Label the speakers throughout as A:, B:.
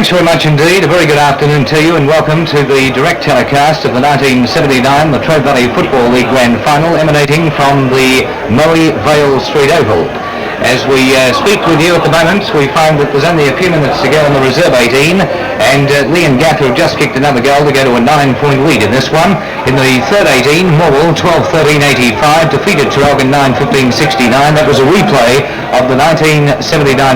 A: thanks very much indeed. A very good afternoon to you and welcome to the direct telecast of the 1979 Latrobe Valley Football League Grand Final emanating from the Moe Vale Street Oval. As we speak with you at the moment, we find that there's only a few minutes to go in the reserve 18, and Leongatha have just kicked another goal to go to a 9-point lead in this one. In the third 18, Morwell 12-13-85 defeated Traralgon 9-15-69. That was a replay of the 1979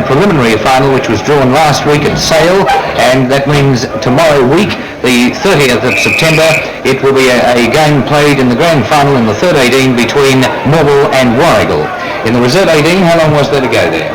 A: preliminary final, which was drawn last week at Sale, and that means tomorrow week, the 30th of September, it will be a game played in the grand final in the third 18 between Morwell and Warrigal. In the reserve 18, how long was there to go there?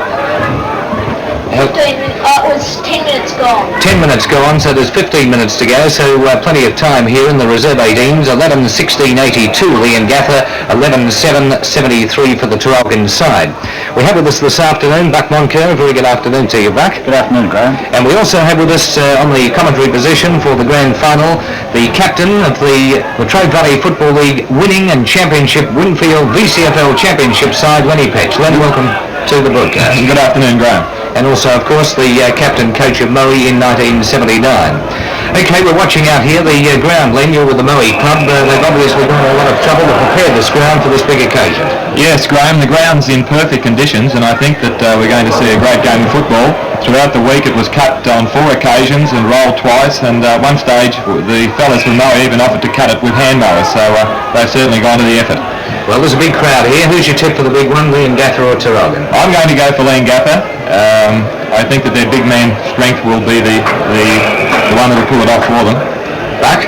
B: 15 minutes. It was 10 minutes gone.
A: 10 minutes gone, so there's 15 minutes to go, so plenty of time here in the reserve 18s. 11-16-82 Leongatha, 11-7-73 for the Traralgon side. We have with us this afternoon Buck Moncur. Very good afternoon to you, Buck.
C: Good afternoon, Graham.
A: And we also have with us on the commentary position for the grand final the captain of the Latrobe Valley Football League winning and championship Winfield VCFL championship side, Lenny Petch. Lenny, welcome to the broadcast.
C: Good afternoon, Graham.
A: And also, of course, the captain coach of Moe in 1979. Okay, we're watching out here the ground, Len. You're with the Moe club. They've obviously gone a lot of trouble to prepare this ground for this big occasion.
C: Yes, Graham, the ground's in perfect conditions, and I think that we're going to see a great game of football. Throughout the week it was cut on 4 occasions and rolled twice, and at one stage the fellas from Moe even offered to cut it with hand mowers, so they've certainly gone to the effort.
A: Well, there's a big crowd here. Who's your tip for the big one, Leongatha or Traralgon?
C: I'm going to go for Leongatha. I think that their big man strength will be the one that will pull it off for them.
A: Buck?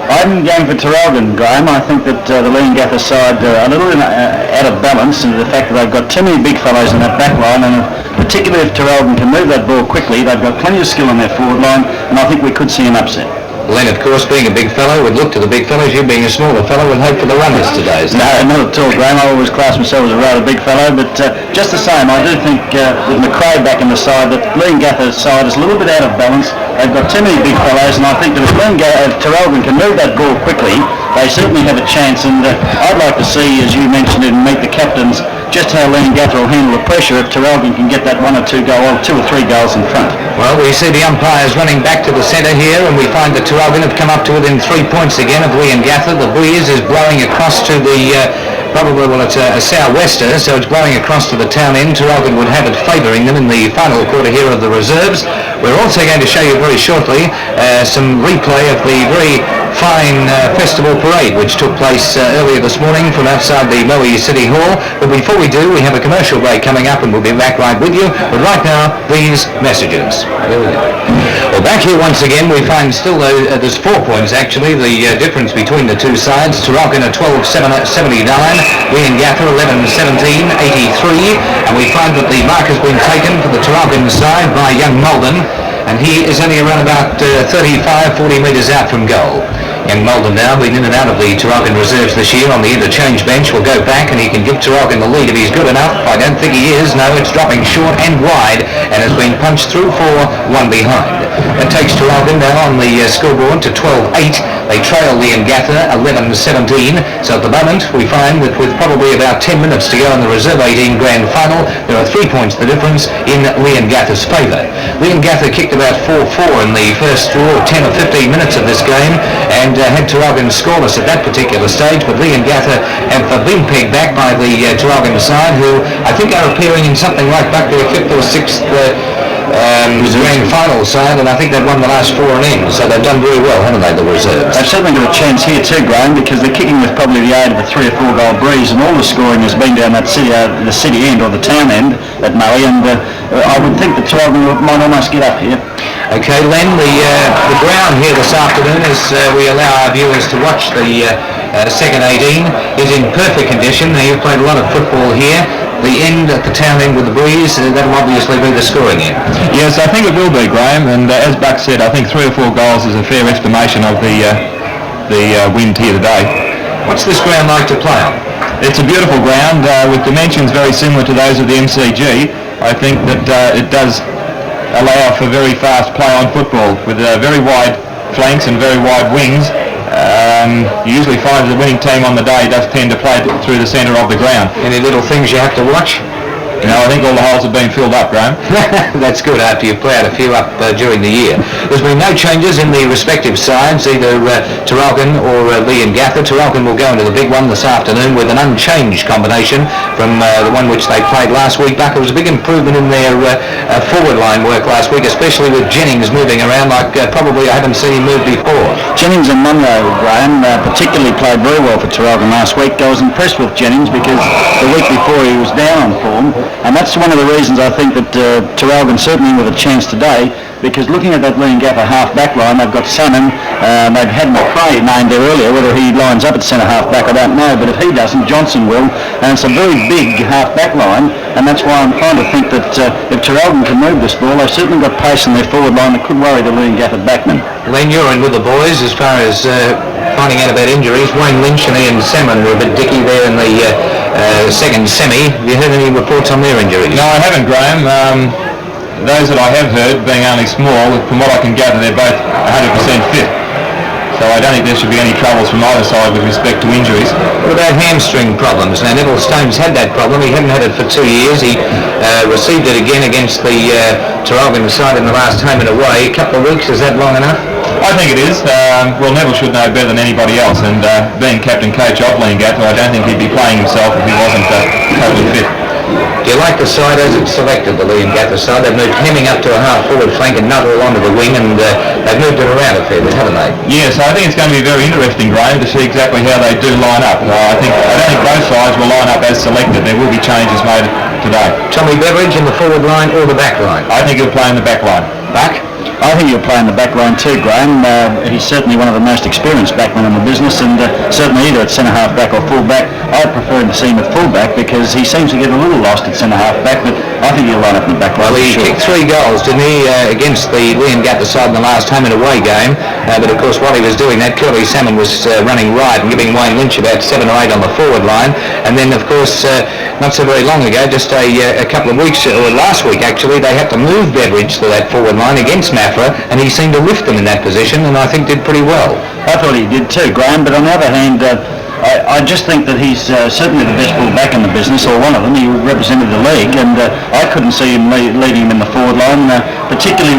D: I'm going for Traralgon, Graham. I think that the Leongatha side are a little out of balance, and the fact that they've got too many big fellows in that back line, and particularly if Traralgon can move that ball quickly, they've got plenty of skill in their forward line, and I think we could see an upset.
A: Len, of course, being a big fellow, would look to the big fellows. You being a smaller fellow, would hope for the runners today.
D: No, not at all, Graham. I always class myself as a rather big fellow, but just the same, I do think with McRae back in the side, that Leongatha's side is a little bit out of balance. They've got too many big fellows, and I think that if Traralgon can move that ball quickly, they certainly have a chance, and I'd like to see, as you mentioned, and meet the captains, just how Leongatha will handle the pressure if Traralgon can get that 1 or 2 or 3 goals in front.
A: Well, we see the umpires running back to the centre here, and we find that Traralgon have come up to within 3 points again of Leongatha. The breeze is blowing across to the it's a sou'wester, so it's blowing across to the town end. Traralgon would have it favouring them in the final quarter here of the reserves. We're also going to show you very shortly some replay of the very fine festival parade which took place earlier this morning from outside the Moe City Hall. But before we do, we have a commercial break coming up, and we'll be back right with you. But right now, these messages. Here we go. Well, back here once again, we find still there's 4 points actually, the difference between the two sides. Traralgon at 12-79, Leongatha 11-17-83, and we find that the mark has been taken for the Traralgon side by young Malden, and he is only around about 35-40 metres out from goal. Young Malden now been in and out of the Traralgon reserves this year on the interchange bench. Will go back and he can give Traralgon the lead if he's good enough. I don't think he is. No, it's dropping short and wide and has been punched through for 1 behind. That takes Traralgon now on the scoreboard to 12-8. They trail Leongatha 11-17. So at the moment we find that with probably about 10 minutes to go in the reserve 18 grand final, there are 3 points the difference in Leongatha's favour. Leongatha kicked about 4-4 in the first 10 or 15 minutes of this game, and had Traralgon scoreless at that particular stage, but Leongatha have been pegged back by the Traralgon side, who I think are appearing in something like back their 5th or 6th grand final side, and I think they've won the last 4 innings, so they've done very well, haven't they, the reserves?
D: They've certainly got a chance here too, Graham, because they're kicking with probably the aid of a 3 or 4 goal breeze, and all the scoring has been down that the city end or the town end at Moe, and I would think that Traralgon might almost get up here.
A: Okay, Len, the ground here this afternoon, as we allow our viewers to watch the second 18, is in perfect condition. Now, you've played a lot of football here. The end at the town end with the breeze, that'll obviously be the scoring end.
C: Yes, I think it will be, Graham, and as Buck said, I think 3 or 4 goals is a fair estimation of the wind here today.
A: What's this ground like to play on?
C: It's a beautiful ground with dimensions very similar to those of the MCG. I think that it does allow for very fast play on football with very wide flanks and very wide wings. You usually find the winning team on the day does tend to play through the centre of the ground.
A: Any little things you have to watch?
C: I think all the holes have been filled up, Graham.
A: That's good after you've ploughed a few up during the year. There's been no changes in the respective sides, either Traralgon or Leongatha. Traralgon will go into the big one this afternoon with an unchanged combination from the one which they played last week. But it was a big improvement in their forward line work last week, especially with Jennings moving around like probably I haven't seen him move before.
D: Jennings and Munro, Graham, particularly played very well for Traralgon last week. I was impressed with Jennings because the week before he was down on form, and that's one of the reasons I think that Traralgon certainly with a chance today, because looking at that Leongatha half-back line, they've got Salmon, they've had McRae named there earlier. Whether he lines up at centre half-back, I don't know, but if he doesn't, Johnson will, and it's a very big half-back line, and that's why I'm trying to think that if Traralgon can move this ball, they've certainly got pace in their forward line that could worry the Leongatha backmen.
A: Len, you're in with the boys as far as finding out about injuries. Wayne Lynch and Ian Salmon were a bit dicky there in the second semi. Have you heard any reports on their injuries?
C: No, I haven't, Graham. Those that I have heard, being only small, from what I can gather, they're both 100% fit. So I don't think there should be any troubles from either side with respect to injuries.
A: What about hamstring problems? Now, Neville Stone's had that problem. He hadn't had it for 2 years. He received it again against the Traralgon side in the last home and away. A couple of weeks, is that long enough?
C: I think it is. Well, Neville should know better than anybody else, and being captain coach of Leongatha, I don't think he'd be playing himself if he wasn't totally fit.
A: Do you like the side as it's selected, the Leongatha side? They've moved Hemming up to a half-forward flank and Nuttall onto the wing, and they've moved it around a fair bit, haven't they?
C: Yes, I think it's going to be very interesting, Graham, to see exactly how they do line up. I don't think both sides will line up as selected. There will be changes made today.
A: Tommy Beveridge in the forward line or the back line?
C: I think he'll play in the back line.
A: Back?
D: I think he'll play in the back line too, Graham. He's certainly one of the most experienced backmen in the business, and certainly either at centre half back or full back. I prefer to see him at full back because he seems to get a little lost at centre half back, but I think he'll line up in the back line.
A: Well, he kicked 3 goals, didn't he, against the Leongatha side in the last home and away game. But of course, while he was doing that, Curly Salmon was running right and giving Wayne Lynch about 7 or 8 on the forward line. And then, of course, not so very long ago, just a couple of weeks, or last week actually, they had to move Beveridge to that forward line against Mafra, and he seemed to lift them in that position, and I think did pretty well.
D: I thought he did too, Graham, but on the other hand, I just think that he's certainly the best full-back in the business, or one of them. He represented the league, and I couldn't see him leading him in the forward line, particularly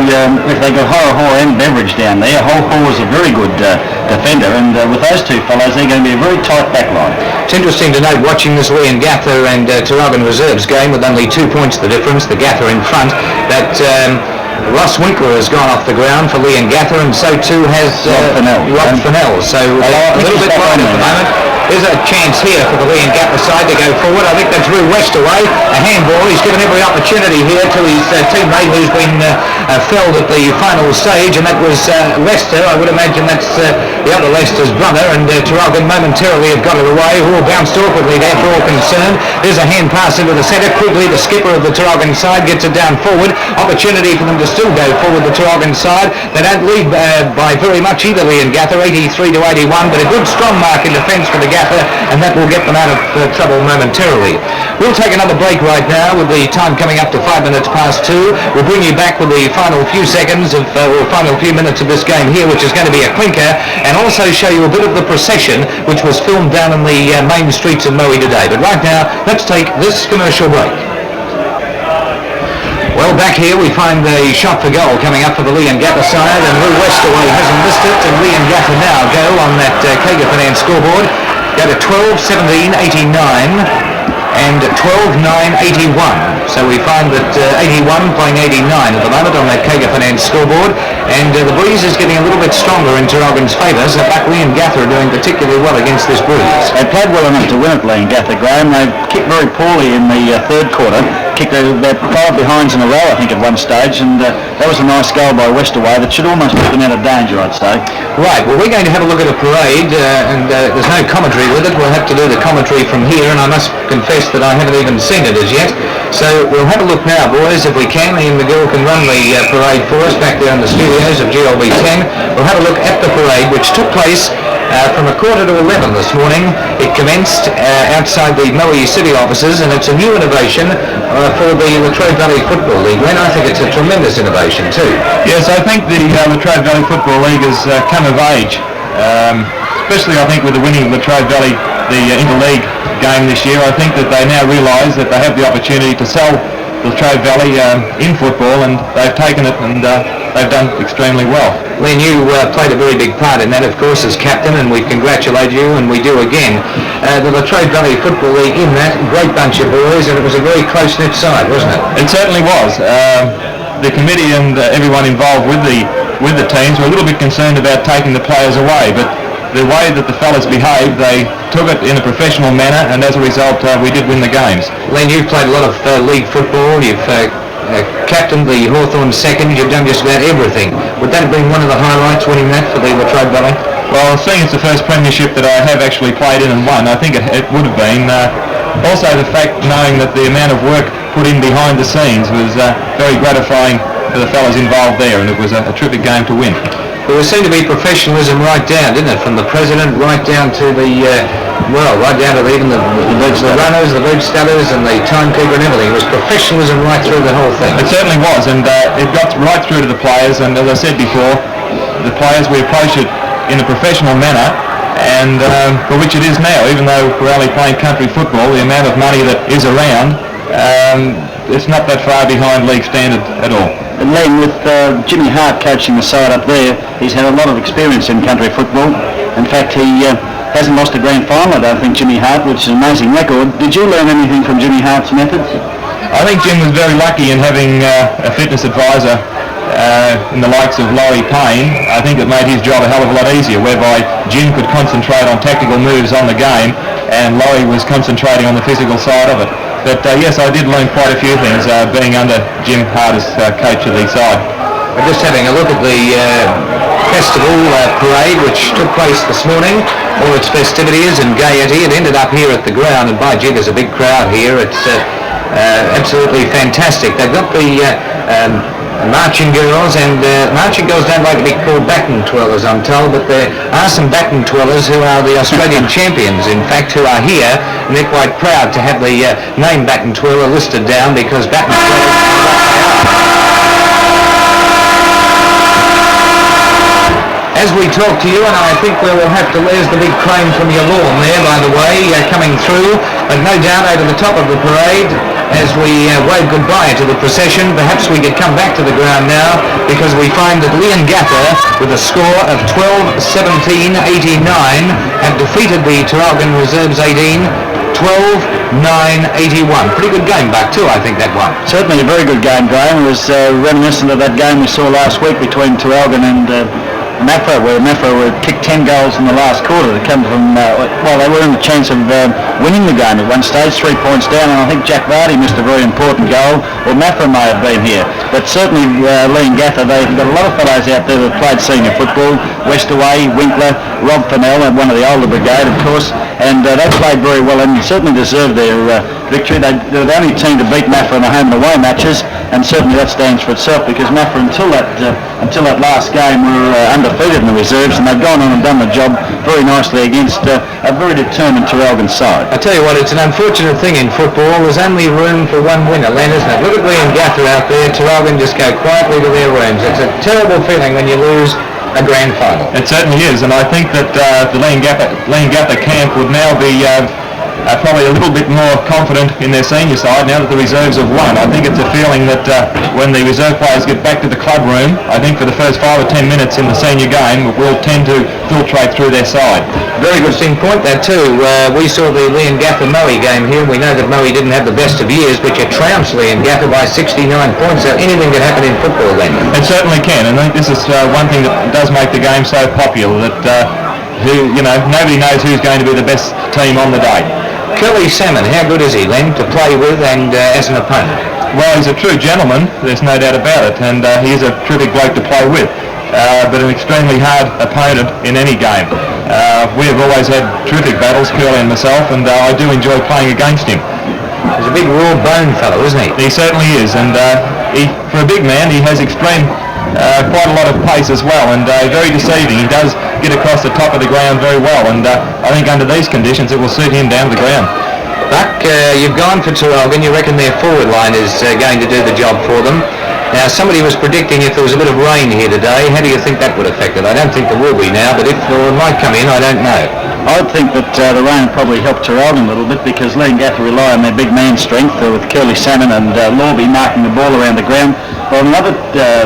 D: if they got Ho and Beveridge down there. Ho is a very good defender, and with those two fellows, they're going to be a very tight back line.
A: It's interesting to note, watching this Leongatha and Traralgon reserves game with only 2 points the difference, the Gatha in front, that Ross Winkler has gone off the ground for Leongatha, and so too has Rob Fennell. So a little bit wide at the moment. There's a chance here for the Leongatha side to go forward. I think that's Drew Westaway. A handball. He's given every opportunity here to his teammate who's been felled at the final stage, and that was Lester. I would imagine that's the other Lester's brother, and Traralgon momentarily have got it away. All bounced awkwardly there for all concerned. There's a hand pass into the centre. Quigley, the skipper of the Traralgon side, gets it down forward. Opportunity for them to still go forward, the Traralgon side. They don't lead by very much either, Leongatha, 83 to 81, but a good strong mark in defence for the Gatha, and that will get them out of trouble momentarily. We'll take another break right now with the time coming up to 5 minutes past 2. We'll bring you back with the final few seconds of, or final few minutes of this game here, which is going to be a clinker, and also show you a bit of the procession which was filmed down in the main streets of Moe today. But right now, let's take this commercial break. Well, back here we find the shot for goal coming up for the Leongatha side, and Lou Westaway hasn't missed it, and Leongatha now go on that Kager Finance scoreboard. Go to 12-17-89 and 12-9-81. So we find that 81 playing 89 at the moment on that Kager Finance scoreboard, and the breeze is getting a little bit stronger in Traralgon's favour, so back Leongatha are doing particularly well against this breeze.
D: They played well enough to win at Leongatha, Graham. They kicked very poorly in the third quarter. Kicked about 5 behinds in a row, I think, at one stage, and that was a nice goal by Westaway that should almost put them out of danger, I'd say.
A: Right, well, we're going to have a look at a parade, and there's no commentary with it. We'll have to do the commentary from here, and I must confess that I haven't even seen it as yet. So we'll have a look now, boys, if we can. Ian McGill can run the parade for us back there in the studios of GLB 10. We'll have a look at the parade, which took place from 11:15 this morning. It commenced outside the Moe City offices, and it's a new innovation for the Latrobe Valley Football League. And I think it's a tremendous innovation too.
C: Yes, I think the Latrobe Valley Football League has come of age. especially I think with the winning of Latrobe Valley, the interleague game this year. I think that they now realise that they have the opportunity to sell Latrobe Valley in football, and they've taken it, and they've done extremely well.
A: Len, you played a very big part in that, of course, as captain, and we congratulate you, and we do again. The Latrobe Valley Football League in that, great bunch of boys, and it was a very close-knit side, wasn't it?
C: It certainly was. The committee and everyone involved with the teams were a little bit concerned about taking the players away, but the way that the fellas behaved, they took it in a professional manner, and as a result, we did win the games.
A: Len, you've played a lot of league football. You've captained the Hawthorn second. You've done just about everything. Would that have been one of the highlights, winning that for the Latrobe Valley?
C: Well, seeing it's the first premiership that I have actually played in and won, I think it would have been. Also, the fact knowing that the amount of work put in behind the scenes was very gratifying for the fellas involved there, and it was a terrific game to win.
A: There seemed to be professionalism right down, didn't it? From the president right down to the, right down to even the runners, the boot studders and the timekeeper and everything. It was professionalism right through the whole thing.
C: It certainly was, and it got right through to the players, and as I said before, the players, we approached it in a professional manner, and for which it is now. Even though we're only playing country football, the amount of money that is around, it's not that far behind league standard at all.
D: And Len, with Jimmy Hart coaching the side up there, he's had a lot of experience in country football. In fact, he hasn't lost a grand final, I don't think, Jimmy Hart, which is an amazing record. Did you learn anything from Jimmy Hart's methods?
C: I think Jim was very lucky in having a fitness advisor in the likes of Laurie Payne. I think it made his job a hell of a lot easier, whereby Jim could concentrate on tactical moves on the game, and Laurie was concentrating on the physical side of it. But yes, I did learn quite a few things being under Jim Hart as coach of the side.
A: We're just having a look at the festival parade which took place this morning. All its festivities and gaiety. It ended up here at the ground, and by gee, there's a big crowd here. It's absolutely fantastic. They've got the marching girls, and marching girls don't like to be called baton twirlers, I'm told, but there are some baton twirlers who are the Australian champions, in fact, who are here, and they're quite proud to have the name baton twirler listed down, because baton twirlers, as we talk to you, and I think we will have to, there's the big crane from your lawn there, by the way, coming through, but no doubt over the top of the parade, as we wave goodbye to the procession. Perhaps we could come back to the ground now, because we find that Leongatha, with a score of 12-17-89, have defeated the Traralgon Reserves 18, 12-9-81. Pretty good game, Buck, too, I think, that one.
D: Certainly a very good game, Graham. It was reminiscent of that game we saw last week between Traralgon and Mafra, where Mafra kicked 10 goals in the last quarter to come from, they were in the chance of winning the game at one stage, 3 points down, and I think Jack Vardy missed a very important goal, or Mafra may have been here. But certainly Leongatha, they've got a lot of fellows out there that played senior football, Westaway, Winkler, Rob Fennell, one of the older brigade, of course, and they played very well and certainly deserved their victory. They're the only team to beat Mafra in the home and away matches, and certainly that stands for itself, because Mafra until that last game were undefeated in the reserves, and they've gone on and done the job very nicely against a very determined Traralgon side.
A: I tell you what, it's an unfortunate thing in football. There's only room for one winner, Len, isn't it? Look at Leongatha out there. Traralgon just go quietly to their rooms. It's a terrible feeling when you lose a grand final.
C: It certainly is, and I think that the Leongatha camp would now be probably a little bit more confident in their senior side now that the reserves have won. I think it's a feeling that when the reserve players get back to the club room, I think for the first 5 or 10 minutes in the senior game, we'll tend to filtrate through their side.
A: Very good thing point that too. We saw the Leongatha Moe game here, and we know that Moe didn't have the best of years, but you trounced Leongatha by 69 points. So anything can happen in football then.
C: It certainly can, and I think this is one thing that does make the game so popular, that nobody knows who's going to be the best team on the day.
A: Curly Salmon, how good is he, Len, to play with and as an opponent?
C: Well, he's a true gentleman, there's no doubt about it, and he is a terrific bloke to play with, but an extremely hard opponent in any game. We have always had terrific battles, Curly and myself, and I do enjoy playing against him.
A: He's a big raw bone fellow, isn't he?
C: He certainly is, and for a big man, he has quite a lot of pace as well, and very deceiving. He does get across the top of the ground very well, and I think under these conditions it will suit him down to the ground.
A: Buck, you've gone for Traralgon. You reckon their forward line is going to do the job for them. Now, somebody was predicting if there was a bit of rain here today, how do you think that would affect it? I don't think there will be now, but if it might come in, I don't know.
D: I would think that the rain probably helped Traralgon a little bit because Leongatha rely on their big man strength with Curly Salmon and Lorby marking the ball around the ground. But on the other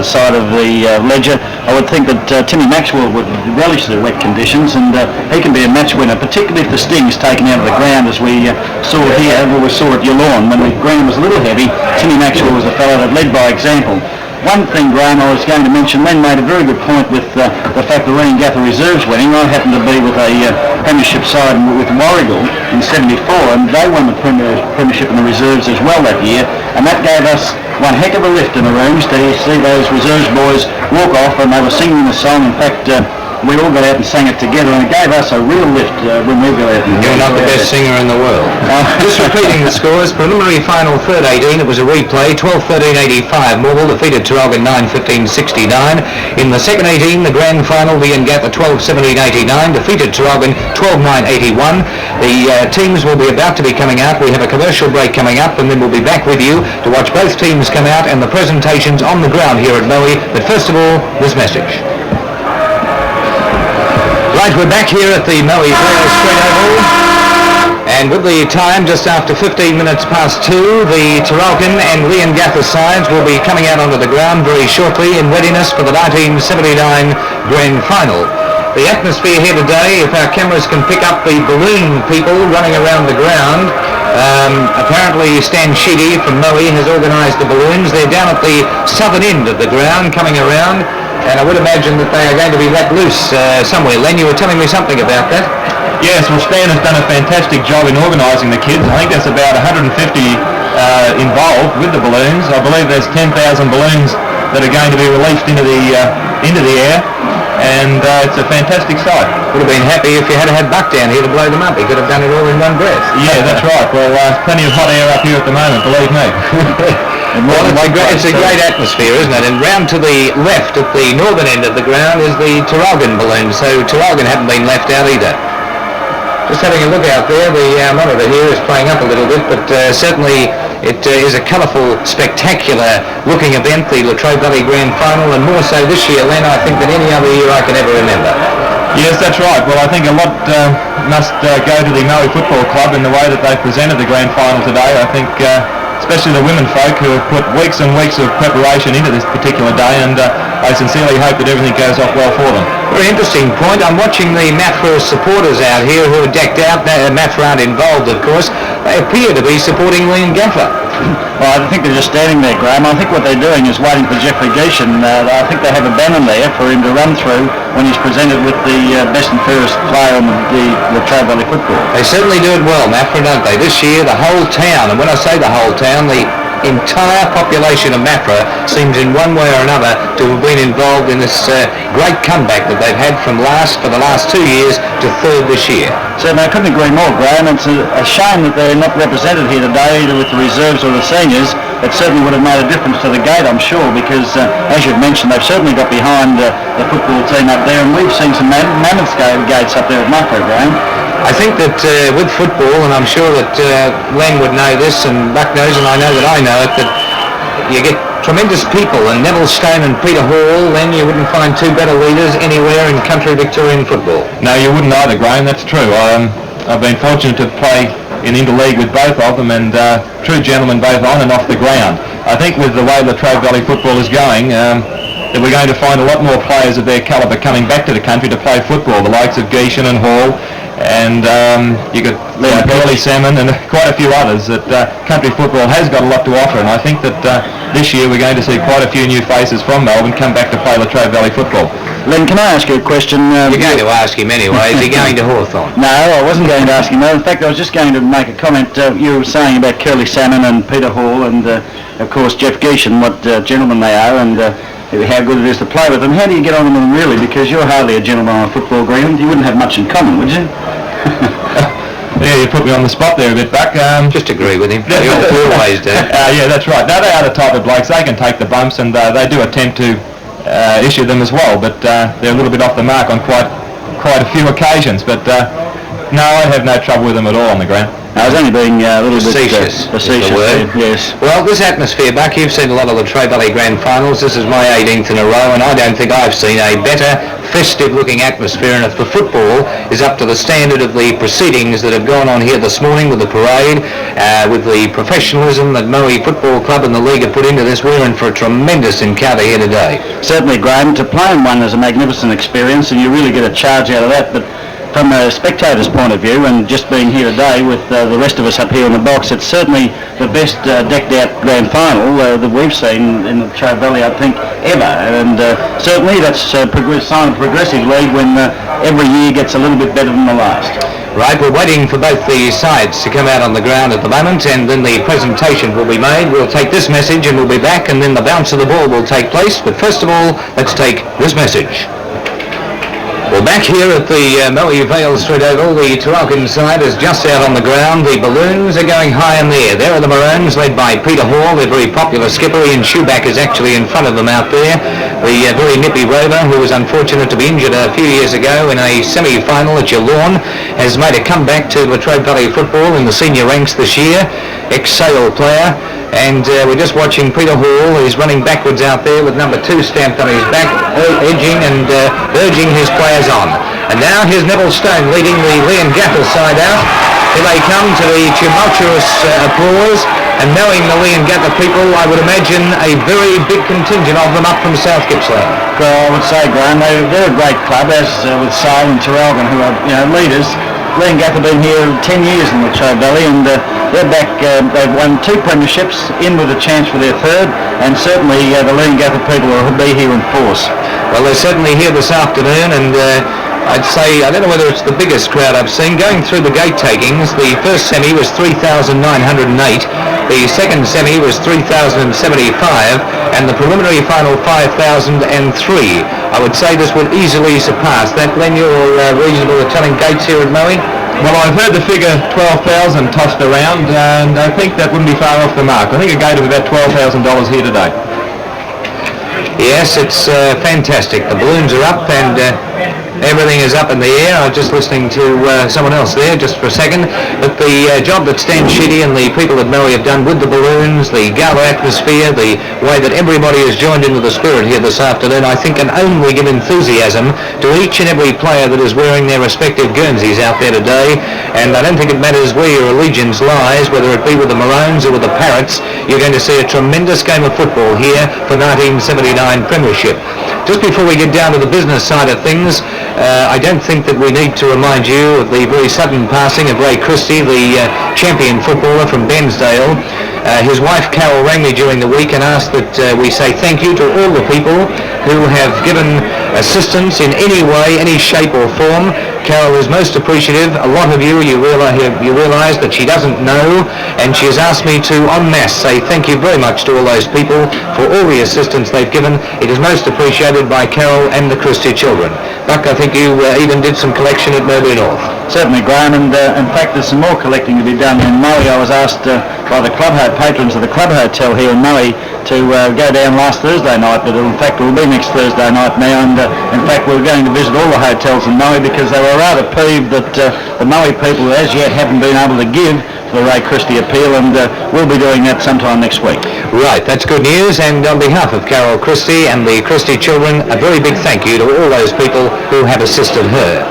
D: side of the ledger, I would think that Timmy Maxwell would relish the wet conditions and he can be a match winner, particularly if the sting is taken out of the ground as we saw here, where we saw at Yallourn when the ground was a little heavy. Timmy Maxwell was a fellow that led by example. One thing, Graham, I was going to mention, Len made a very good point with the fact that Leongatha reserves winning. I happened to be with a premiership side with Warrigal in 74, and they won the premiership in the reserves as well that year, and that gave us one heck of a lift in the rooms to see those reserves boys walk off, and they were singing the song. In fact, we all got out and sang it together, and it gave us a real lift when we got out.
A: You're not the best singer in the world. Just repeating the scores, preliminary final third 18, it was a replay, 12-13-85, Morwell defeated Traralgon 9-15-69. In the second 18, the grand final, Leongatha 12-17-89, defeated Traralgon 12-9-81. The teams will be about to be coming out. We have a commercial break coming up, and then we'll be back with you to watch both teams come out and the presentations on the ground here at Moe. But first of all, this message. Right, we're back here at the Moe Players Straight Oval, and with the time just after 15 minutes past 2, the Traralgon and Leongatha sides will be coming out onto the ground very shortly in readiness for the 1979 Grand Final. The atmosphere here today, if our cameras can pick up the balloon people running around the ground, apparently Stan Sheedy from Moe has organised the balloons. They're down at the southern end of the ground coming around. And I would imagine that they are going to be let loose somewhere. Len, you were telling me something about that.
C: Yes, well, Stan has done a fantastic job in organising the kids. I think there's about 150 involved with the balloons. I believe there's 10,000 balloons that are going to be released into the air, and it's a fantastic sight.
A: Would have been happy if you had had Buck down here to blow them up. He could have done it all in one breath.
C: Yeah, that's right. Well, plenty of hot air up here at the moment, believe me.
A: Well, it's a great atmosphere, isn't it? And round to the left at the northern end of the ground is the Traralgon balloon, so Traralgon haven't been left out either. Just having a look out there, the monitor here is playing up a little bit, but certainly it is a colourful, spectacular looking event, the Latrobe Valley Grand Final, and more so this year, Len, I think, than any other year I can ever remember.
C: Yes, that's right. Well, I think a lot must go to the Moe Football Club in the way that they've presented the Grand Final today. I think especially the women folk who have put weeks and weeks of preparation into this particular day, and I sincerely hope that everything goes off well for them.
A: Very interesting point. I'm watching the MAFRA supporters out here who are decked out. MAFRA aren't involved, of course. They appear to be supporting Leongatha.
D: Well, I think they're just standing there, Graham. I think what they're doing is waiting for Jeffrey Geishan. I think they have a banner there for him to run through when he's presented with the best and fairest player on the Latrobe Valley football.
A: They certainly do it well, MAFRA, don't they? This year, the whole town, and when I say the whole town, the entire population of MAFRA seems in one way or another to have been involved in this great comeback that they've had from for the last 2 years to third this year.
D: So I couldn't agree more, Graham. It's a shame that they're not represented here today, either with the reserves or the seniors. It certainly would have made a difference to the gate, I'm sure, because as you've mentioned, they've certainly got behind the football team up there, and we've seen some mammoth gates up there at MAFRA, Graham.
A: I think that with football, and I'm sure that Len would know this, and Buck knows, and I know that I know it, that you get tremendous people, and Neville Stone and Peter Hall, then you wouldn't find two better leaders anywhere in country Victorian football.
C: No, you wouldn't either, Graham, that's true. I've been fortunate to play in interleague with both of them, and true gentlemen both on and off the ground. I think with the way Latrobe Valley football is going, that we're going to find a lot more players of their calibre coming back to the country to play football, the likes of Geishan and Hall, and you got Curly Salmon and quite a few others. That country football has got a lot to offer, and I think that this year we're going to see quite a few new faces from Melbourne come back to play Latrobe Valley football.
D: Len, can I ask you a question?
A: You're going to ask him anyway. Is he going to Hawthorn?
D: No, I wasn't going to ask him that. In fact, I was just going to make a comment. You were saying about Curly Salmon and Peter Hall and, of course, Jeff Geishan, what gentlemen they are, and how good it is to play with them. How do you get on with them, really? Because you're hardly a gentleman on a football ground. You wouldn't have much in common, would you?
C: Yeah, you put me on the spot there a bit, Buck.
A: Just agree with him. They always do.
C: Yeah, that's right. Now, they are the type of blokes. They can take the bumps, and they do attempt to issue them as well, but they're a little bit off the mark on quite a few occasions. But no, I have no trouble with them at all on the ground.
D: I was only being a little
A: Facetious
D: bit
A: is the word.
D: yes.
A: Well, this atmosphere, Buck, you've seen a lot of the Latrobe Valley Grand Finals. This is my 18th in a row, and I don't think I've seen a better festive-looking atmosphere. And if the football is up to the standard of the proceedings that have gone on here this morning with the parade, with the professionalism that Moe Football Club and the league have put into this, we're in for a tremendous encounter here today.
D: Certainly, Graham. To play in one is a magnificent experience, and you really get a charge out of that. But from a spectator's point of view, and just being here today with the rest of us up here in the box, it's certainly the best decked out grand final that we've seen in the Latrobe Valley, I think, ever. And certainly that's a sign of progressive league when every year gets a little bit better than the last.
A: Right, we're waiting for both the sides to come out on the ground at the moment, and then the presentation will be made. We'll take this message and we'll be back, and then the bounce of the ball will take place. But first of all, let's take this message. We're back here at the Moe Vale Street Oval. The Traralgon side is just out on the ground. The balloons are going high in the air. There are the Maroons, led by Peter Hall, their very popular skipper. Ian Shoeback is actually in front of them out there. The very nippy Rover, who was unfortunate to be injured a few years ago in a semi-final at Geelong, has made a comeback to Latrobe Valley football in the senior ranks this year. Ex-Sale player. And we're just watching Peter Hall. He's running backwards out there with number 2 stamped on his back, edging and urging his players on. And now here's Neville Stone leading the Leongatha side out. Here they come to the tumultuous applause. And knowing the Leongatha people, I would imagine a very big contingent of them up from South Gippsland.
D: Well, I would say, Graham, they're a great club, as with Sale and Traralgon, who are leaders. Leongatha have been here 10 years in the Latrobe Valley, and they're back. They've won 2 premierships, in with a chance for their 3rd, and certainly the Leongatha people will be here in force.
A: Well, they're certainly here this afternoon, and I'd say, I don't know whether it's the biggest crowd I've seen. Going through the gate takings, the first semi was 3,908, the second semi was 3,075, and the preliminary final 5,003. I would say this would easily surpass that. Glenn, you're reasonable at telling gates here at Moe?
C: Well, I've heard the figure 12,000 tossed around, and I think that wouldn't be far off the mark. I think a gate of about $12,000 here today.
A: Yes, it's fantastic. The balloons are up and everything is up in the air. I was just listening to someone else there just for a second. But the job that Stan Sheedy and the people at Moe have done with the balloons, the gala atmosphere, the way that everybody has joined into the spirit here this afternoon, I think can only give enthusiasm to each and every player that is wearing their respective Guernseys out there today. And I don't think it matters where your allegiance lies, whether it be with the Maroons or with the Parrots. You're going to see a tremendous game of football here for 1979 Premiership. Just before we get down to the business side of things, I don't think that we need to remind you of the very sudden passing of Ray Christie, the champion footballer from Bensdale. His wife Carol rang me during the week and asked that we say thank you to all the people who have given assistance in any way, any shape or form. Carol is most appreciative. A lot of you realise that she doesn't know, and she has asked me to en masse say thank you very much to all those people for all the assistance they've given. It is most appreciated by Carol and the Christie children. Buck, I think you even did some collection at Melbourne North.
D: Certainly, Graham, and in fact there's some more collecting to be done in Moe. I was asked by the patrons of the club hotel here in Moe to go down last Thursday night, but in fact it will be next Thursday night now, and in fact we're going to visit all the hotels in Moe because they were rather peeved that the Moe people as yet haven't been able to give for the Ray Christie appeal, and we'll be doing that sometime next week.
A: Right, that's good news, and on behalf of Carol Christie and the Christie children, a very big thank you to all those people who have assisted her.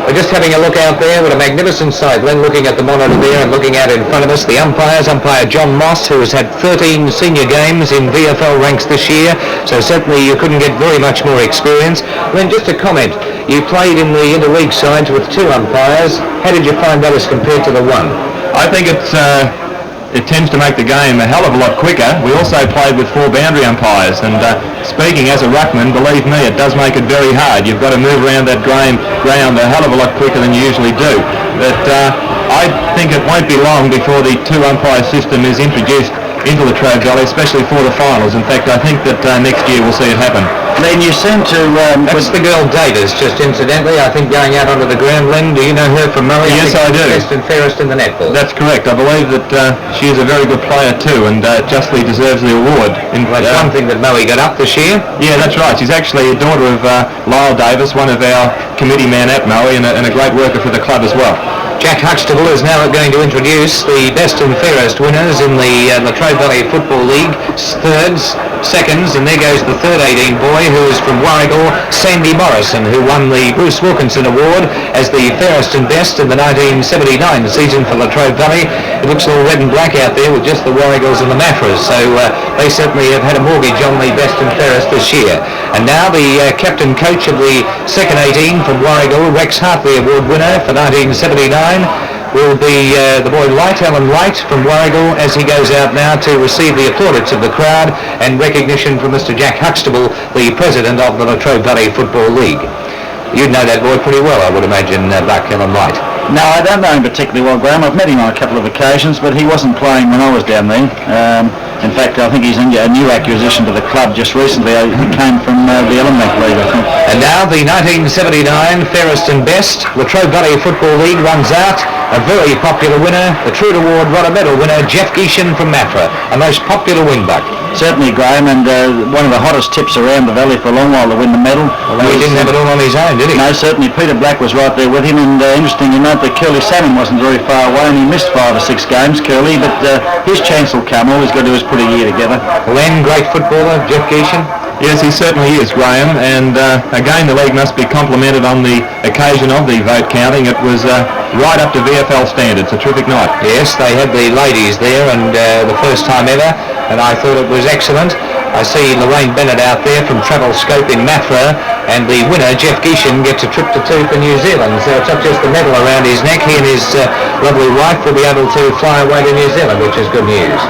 A: We're just having a look out there with a magnificent sight. Glenn looking at the monitor there and looking out in front of us. The umpires, umpire John Moss, who has had 13 senior games in VFL ranks this year, so certainly you couldn't get very much more experience. Glenn, just a comment. You played in the interleague sides with 2 umpires. How did you find that as compared to the one?
C: I think it tends to make the game a hell of a lot quicker. We also played with 4 boundary umpires, and speaking as a ruckman, believe me, it does make it very hard. You've got to move around that ground a hell of a lot quicker than you usually do. But I think it won't be long before the 2 umpire system is introduced into Latrobe Valley, especially for the finals. In fact, I think that next year we'll see it happen.
D: Len, you seem to...
A: That's the girl Davis, just incidentally, I think, going out onto the ground. Len, do you know her from Moe?
C: Yes, I do.
A: Best and fairest in the netball.
C: That's correct. I believe that she is a very good player too, and justly deserves the award.
A: That's one thing that Moe got up this year.
C: Yeah, that's right. She's actually a daughter of Lyle Davis, one of our committee men at Moe, and a great worker for the club as well.
A: Jack Huxtable is now going to introduce the best and fairest winners in the Latrobe Valley Football League, thirds, seconds, and there goes the third 18 boy, who is from Warragul, Sandy Morrison, who won the Bruce Wilkinson Award as the fairest and best in the 1979 season for Latrobe Valley. It looks all red and black out there with just the Warraguls and the Maffras, so they certainly have had a mortgage on the best and fairest this year. And now the captain coach of the second 18 from Warragul, Rex Hartley Award winner for 1979, will be the boy Light, Alan Light from Warragul, as he goes out now to receive the plaudits of the crowd and recognition from Mr. Jack Huxtable, the president of the Latrobe Valley Football League. You'd know that boy pretty well, I would imagine, Buck, Alan Light.
D: No, I don't know him particularly well, Graham. I've met him on a couple of occasions, but he wasn't playing when I was down there. In fact, I think he's a new acquisition to the club just recently. He came from the Elementary League, I think.
A: And now the 1979 fairest and best Latrobe Valley Football League runs out. A very popular winner, the Trude Award Rodder Medal winner, Jeff Geeshan from Maffra, a most popular wingback.
D: Certainly, Graham, and one of the hottest tips around the valley for a long while to win the medal.
A: Although he didn't have it all on his own, did he?
D: No, certainly. Peter Black was right there with him, and interestingly enough, that Curly Salmon wasn't very far away, and he missed 5 or 6 games, Curly, but his chance will come. All he's got to do is put a year together.
A: Len, great footballer, Jeff Geeshan.
C: Yes, he certainly is, Graham, and again the league must be complimented on the occasion of the vote counting. It was right up to VFL standards, a terrific night.
A: Yes, they had the ladies there, and the first time ever, and I thought it was excellent. I see Lorraine Bennett out there from Travel Scope in Maffra, and the winner, Jeff Geeshan, gets a trip to New Zealand. So it's not just the medal around his neck. He and his lovely wife will be able to fly away to New Zealand, which is good news.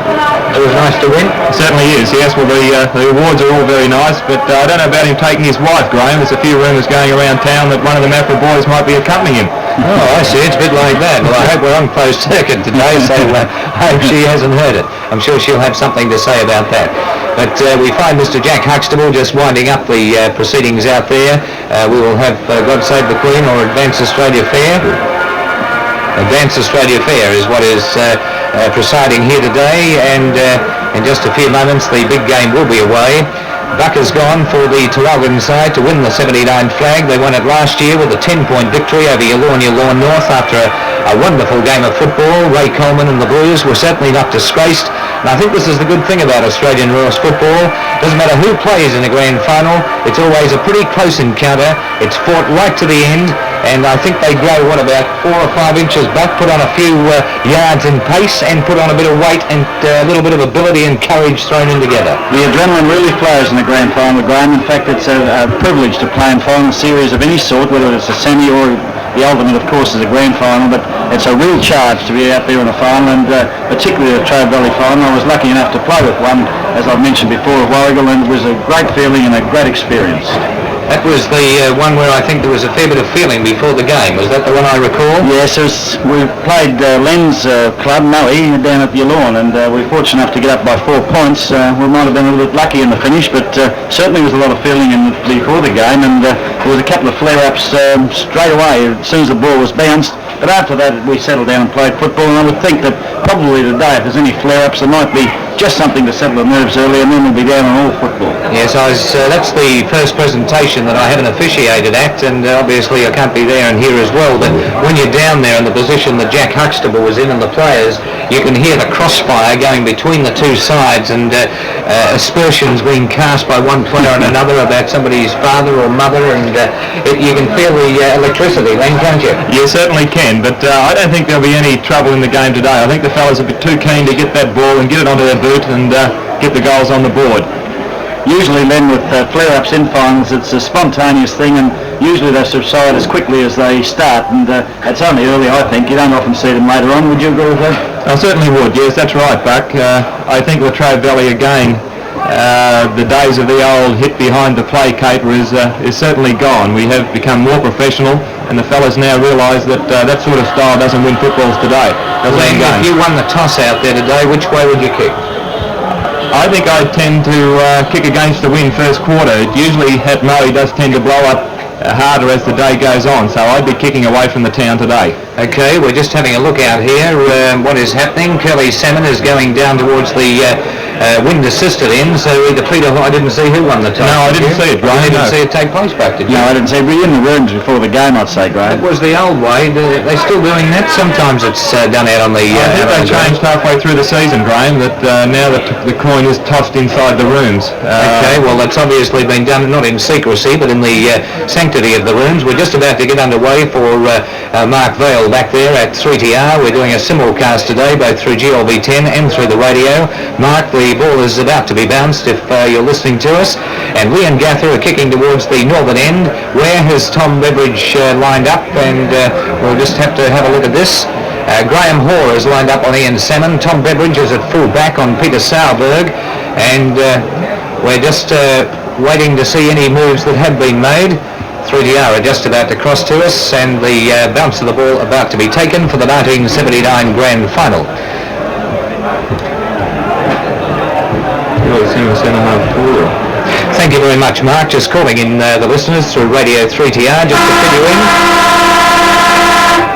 A: It was nice to win.
C: It certainly is, yes. Well, the awards are all very nice, but I don't know about him taking his wife, Graham. There's a few rumours going around town that one of the Maffra boys might be accompanying him.
A: Oh, I see. It's a bit like that. Well, I hope we're on closed circuit today, so I hope she hasn't heard it. I'm sure she'll have something to say about that. But we find Mr. Jack Huxtable just winding up the proceedings out there. We will have God Save the Queen or Advance Australia Fair. Advance Australia Fair is what is presiding here today, and in just a few moments the big game will be away. Buck has gone for the Traralgon side to win the 79 flag. They won it last year with a 10-point victory over Lawn North after a wonderful game of football. Ray Coleman and the Blues were certainly not disgraced. And I think this is the good thing about Australian rules football. Doesn't matter who plays in a grand final, it's always a pretty close encounter. It's fought right to the end, and I think they grow, about 4 or 5 inches back, put on a few yards in pace, and put on a bit of weight and a little bit of ability and courage thrown in together.
D: The adrenaline really flows in the grand final, Graham. In fact, it's a privilege to play in final series of any sort, whether it's a semi or the ultimate, of course, is a grand final, but it's a real charge to be out there in a final, and particularly the Latrobe Valley final. I was lucky enough to play with one, as I've mentioned before, of Warragul, and it was a great feeling and a great experience.
A: That was the one where I think there was a fair bit of feeling before the game. Was that the one I recall?
D: Yes, we played Len's club, Moe, down at Lawn, and we were fortunate enough to get up by 4 points. We might have been a little bit lucky in the finish, but certainly there was a lot of feeling before the game, and there was a couple of flare-ups straight away as soon as the ball was bounced. But after that, we settled down and played football, and I would think that probably today, if there's any flare-ups, there might be just something to settle the nerves early, and then we'll be down on all football.
A: Yes, that's the first presentation that I haven't officiated at, and obviously I can't be there and here as well, but when you're down there in the position that Jack Huxtable was in and the players, you can hear the crossfire going between the two sides, and aspersions being cast by one player and another about somebody's father or mother, and you can feel the electricity then, can't you?
C: You certainly can, but I don't think there'll be any trouble in the game today. I think the fellas are a bit too keen to get that ball and get it onto their boot and get the goals on the board.
D: Usually then with flare-ups in finals, it's a spontaneous thing, and usually they subside as quickly as they start, and it's only early, I think. You don't often see them later on. Would you agree with that?
C: I certainly would, yes, that's right, Buck. I think Latrobe Valley again, the days of the old hit behind the play caper is certainly gone. We have become more professional, and the fellas now realise that that sort of style doesn't win footballs today.
A: If you won the toss out there today, which way would you kick?
C: I think I tend to kick against the wind first quarter. Usually at Moe does tend to blow up harder as the day goes on, so I'd be kicking away from the town today.
A: Okay, we're just having a look out here. What is happening? Curly Salmon is going down towards the wind assisted end. So either Peter, I didn't see who won the toss.
C: No, I didn't see it, Graham.
A: I didn't see it take place back, did you?
D: No, I didn't see it. We were in the rooms before the game, I'd say,
A: It
D: Graham.
A: was the old way. They're still doing that. Sometimes it's done out on the...
C: I think they changed halfway through the season, Graham, that now that the coin is tossed inside the rooms.
A: Okay, well that's obviously been done not in secrecy but in the sanctity of the rooms. We're just about to get underway for Mark Vale back there at 3TR. We're doing a simulcast today both through GLB10 and through the radio. Mark, the ball is about to be bounced if you're listening to us, and Leongatha are kicking towards the northern end. Where has Tom Beveridge lined up? And we'll just have to have a look at this. Graham Hoare is lined up on Ian Salmon. Tom Beveridge is at full back on Peter Sauerberg, and we're just waiting to see any moves that have been made. 3DR are just about to cross to us, and the bounce of the ball about to be taken for the 1979 Grand Final. Thank you very much, Mark. Just calling in the listeners through Radio 3TR, just continuing.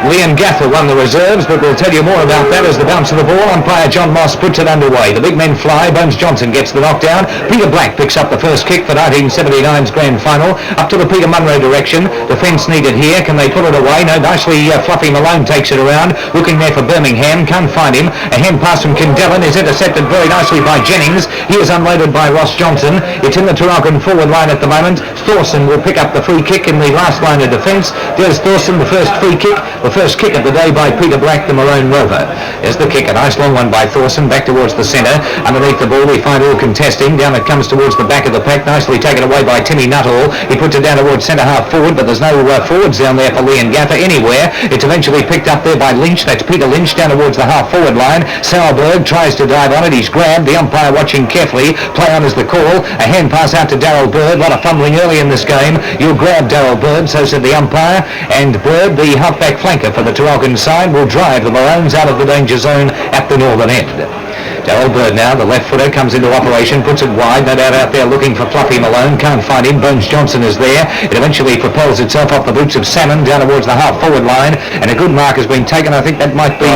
A: Leongatha won the reserves, but we'll tell you more about that as the bounce of the ball. Umpire John Moss puts it underway. The big men fly. Bones Johnson gets the knockdown. Peter Black picks up the first kick for 1979's Grand Final. Up to the Peter Munro direction. Defence needed here. Can they pull it away? No, nicely Fluffy Malone takes it around. Looking there for Birmingham. Can't find him. A hand pass from Kindellan is intercepted very nicely by Jennings. He is unloaded by Ross Johnson. It's in the Traralgon forward line at the moment. Thorson will pick up the free kick in the last line of defence. There's Thorson, the first free kick. The first kick of the day by Peter Black, the Maroon Rover. There's the kick, a nice long one by Thorson, back towards the centre. Underneath the ball we find all contesting. Down it comes towards the back of the pack, nicely taken away by Timmy Nuttall. He puts it down towards centre half forward, but there's no forwards down there for Leongatha anywhere. It's eventually picked up there by Lynch. That's Peter Lynch down towards the half forward line. Sauerberg tries to dive on it. He's grabbed. The umpire watching carefully. Play on is the call. A hand pass out to Darryl Bird. A lot of fumbling early in this game. You'll grab Darryl Bird, so said the umpire. And Bird, the halfback flanker for the Traralgon side, will drive the Maroons out of the danger zone at the northern end. Darryl Bird now, the left footer, comes into operation, puts it wide, no doubt out there looking for Fluffy Malone, can't find him. Bones Johnson is there. It eventually propels itself off the boots of Salmon down towards the half forward line, and a good mark has been taken. I think that might be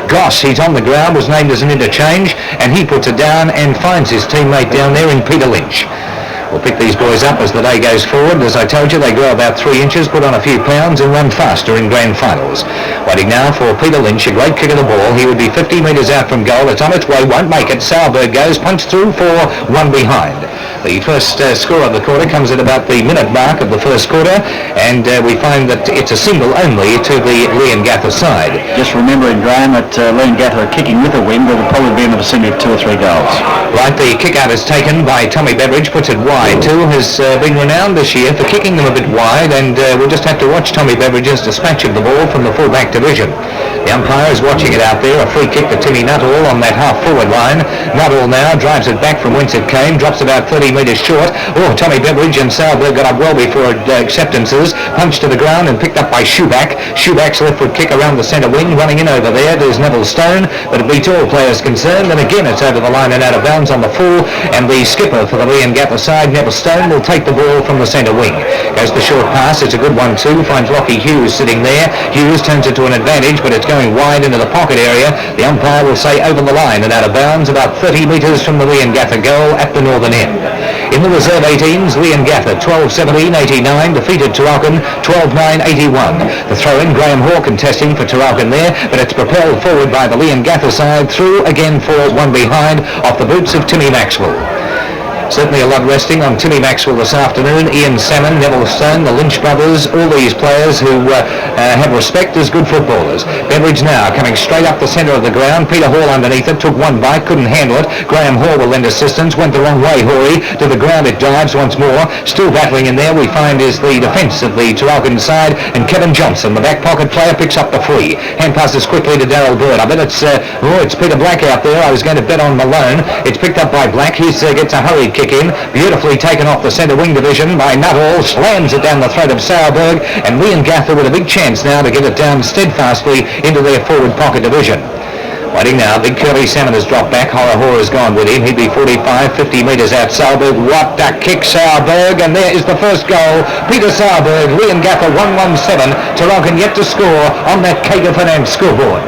A: Goss. He's on the ground, was named as an interchange, and he puts it down and finds his teammate down there in Peter Lynch. We'll pick these boys up as the day goes forward. As I told you, they grow about 3 inches, put on a few pounds and run faster in grand finals. Waiting now for Peter Lynch, a great kick of the ball. He would be 50 metres out from goal. It's on its way, won't make it. Sauerberg goes, punched through for one behind. The first score of the quarter comes at about the minute mark of the first quarter, and we find that it's a single only to the Leongatha side.
D: Just remembering, Graham, that Leongatha are kicking with a wind, but will probably be in the vicinity of 2 or 3 goals.
A: Right, the kick out is taken by Tommy Beveridge, puts it wide. Too has been renowned this year for kicking them a bit wide, and we'll just have to watch Tommy Beveridge's dispatch of the ball from the full-back division. The umpire is watching it out there. A free kick to Timmy Nuttall on that half-forward line. Nuttall now drives it back from whence it came, drops about 30 metres short. Oh, Tommy Beveridge and Sauerberg got up well before acceptances. Punched to the ground and picked up by Schuback. Schuback's left-foot kick around the centre wing, running in over there. There's Neville Stone, but it beats all players concerned, and again it's over the line and out of bounds on the full, and the skipper for the Leongatha side, Neville Stone, will take the ball from the centre wing. Goes the short pass. It's a good one too. Finds Lockie Hughes sitting there. Hughes turns it to an advantage, but it's going wide into the pocket area. The umpire will say over the line and out of bounds, about 30 metres from the Leongatha goal at the northern end. In the reserve 18s, Leongatha 12-17-89 defeated Traralgon 12-9-81. The throw-in, Graham Hoare contesting for Traralgon there, but it's propelled forward by the Leongatha side, through again for one behind off the boots of Timmy Maxwell. Certainly a lot resting on Timmy Maxwell this afternoon. Ian Salmon, Neville Stone, the Lynch brothers, all these players who have respect as good footballers. Beveridge now coming straight up the centre of the ground. Peter Hall underneath it, took one bite, couldn't handle it. Graham Hall will lend assistance, went the wrong way, Horry. To the ground it dives once more. Still battling in there, we find is the defence of the Traralgon side, and Kevin Johnson, the back pocket player, picks up the free. Hand passes quickly to Darryl Bird. I bet it's Peter Black out there. I was going to bet on Malone. It's picked up by Black. He gets a hurried kick in, beautifully taken off the centre wing division by Nuttall, slams it down the throat of Sauerberg, and Leongatha with a big chance now to get it down steadfastly into their forward pocket division. Waiting now, Big Curly Salmon has dropped back, Horror has gone with him, he'd be 45, 50 metres out. Sauerberg, what a kick, Sauerberg, and there is the first goal. Peter Sauerberg, Leongatha 117, Traralgon yet to score on that Kager Finance scoreboard.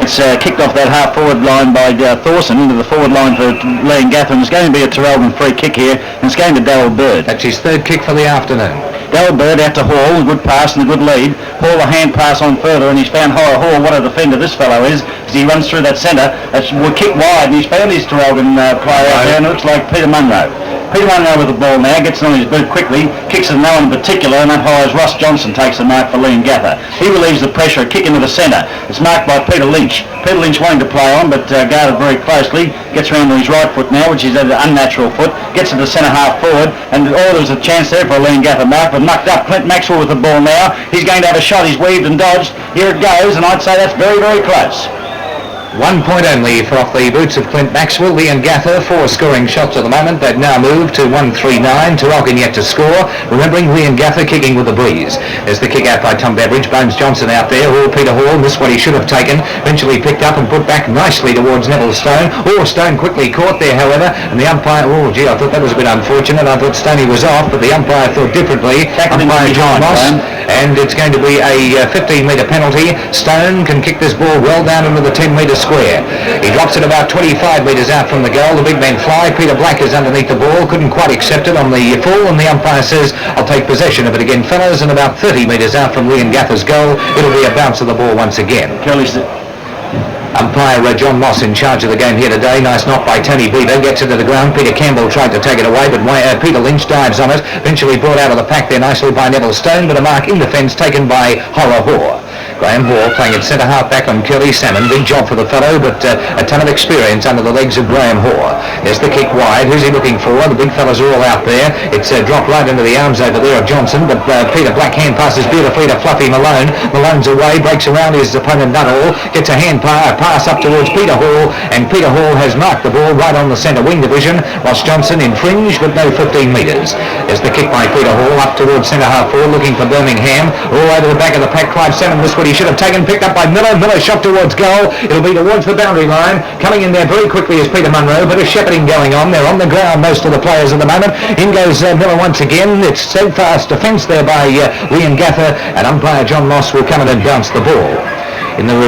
D: It's kicked off that half-forward line by Thorson into the forward line for Leongatha, and it's going to be a Traralgon free kick here, and it's going to Darryl Bird.
A: That's his third kick for the afternoon.
D: Darryl Bird out to Hall, a good pass and a good lead. Hall a hand pass on further, and he's found Hall. What a defender this fellow is, as he runs through that centre. Will kick wide, and he's found his Traralgon player out there, and it looks like Peter Munro. Peter Munro with the ball now, gets on his boot quickly, kicks it no one in particular, and up high as Ross Johnson takes the mark for Leongatha. He relieves the pressure, a kick into the centre. It's marked by Peter Lynch. Peter Lynch wanting to play on, but guarded very closely. Gets around to his right foot now, which is an unnatural foot. Gets to the centre half forward, and there's a chance there for a Leongatha mark, but mucked up. Clint Maxwell with the ball now. He's going to have a shot. He's weaved and dodged. Here it goes, and I'd say that's very, very close.
A: 1 point only for off the boots of Clint Maxwell. Leongatha, 4 scoring shots at the moment. They've now moved to 139. Traralgon yet to score. Remembering Leongatha kicking with the breeze. There's the kick out by Tom Beveridge. Bones Johnson out there. Peter Hall missed what he should have taken. Eventually picked up and put back nicely towards Neville Stone. Stone quickly caught there, however, and the umpire, I thought that was a bit unfortunate. I thought Stoney was off, but the umpire thought differently. Umpire John Moss. And it's going to be a 15-metre penalty. Stone can kick this ball well down into the 10-metre square. He drops it about 25 metres out from the goal. The big men fly. Peter Black is underneath the ball. Couldn't quite accept it on the full, and the umpire says, I'll take possession of it again, fellas, and about 30 metres out from Leongatha's goal, it'll be a bounce of the ball once again. Umpire John Moss in charge of the game here today. Nice knock by Tony Beaver. Gets it to the ground. Peter Campbell tried to take it away, but Peter Lynch dives on it. Eventually brought out of the pack there nicely by Neville Stone, but a mark in defence taken by Horror. Graham Hall playing at centre half back on Curly Salmon. Big job for the fellow, but a ton of experience under the legs of Graham Hall. There's the kick wide. Who's he looking for? The big fellas are all out there. It's dropped right into the arms over there of Johnson, but Peter Black hand passes beautifully to Fluffy Malone. Malone's away, breaks around his opponent Nuttall, gets a hand pass up towards Peter Hall, and Peter Hall has marked the ball right on the centre wing division. Ross Johnson infringed, but no 15 metres. There's the kick by Peter Hall up towards centre half forward, looking for Birmingham. All over the back of the pack. Clive Salmon missed what he should have taken, picked up by Miller. Miller shot towards goal. It'll be towards the boundary line. Coming in there very quickly is Peter Munro. Bit of shepherding going on. They're on the ground, most of the players at the moment. In goes Miller once again. It's steadfast defence there by Leongatha, and umpire John Moss will come in and bounce the ball. In the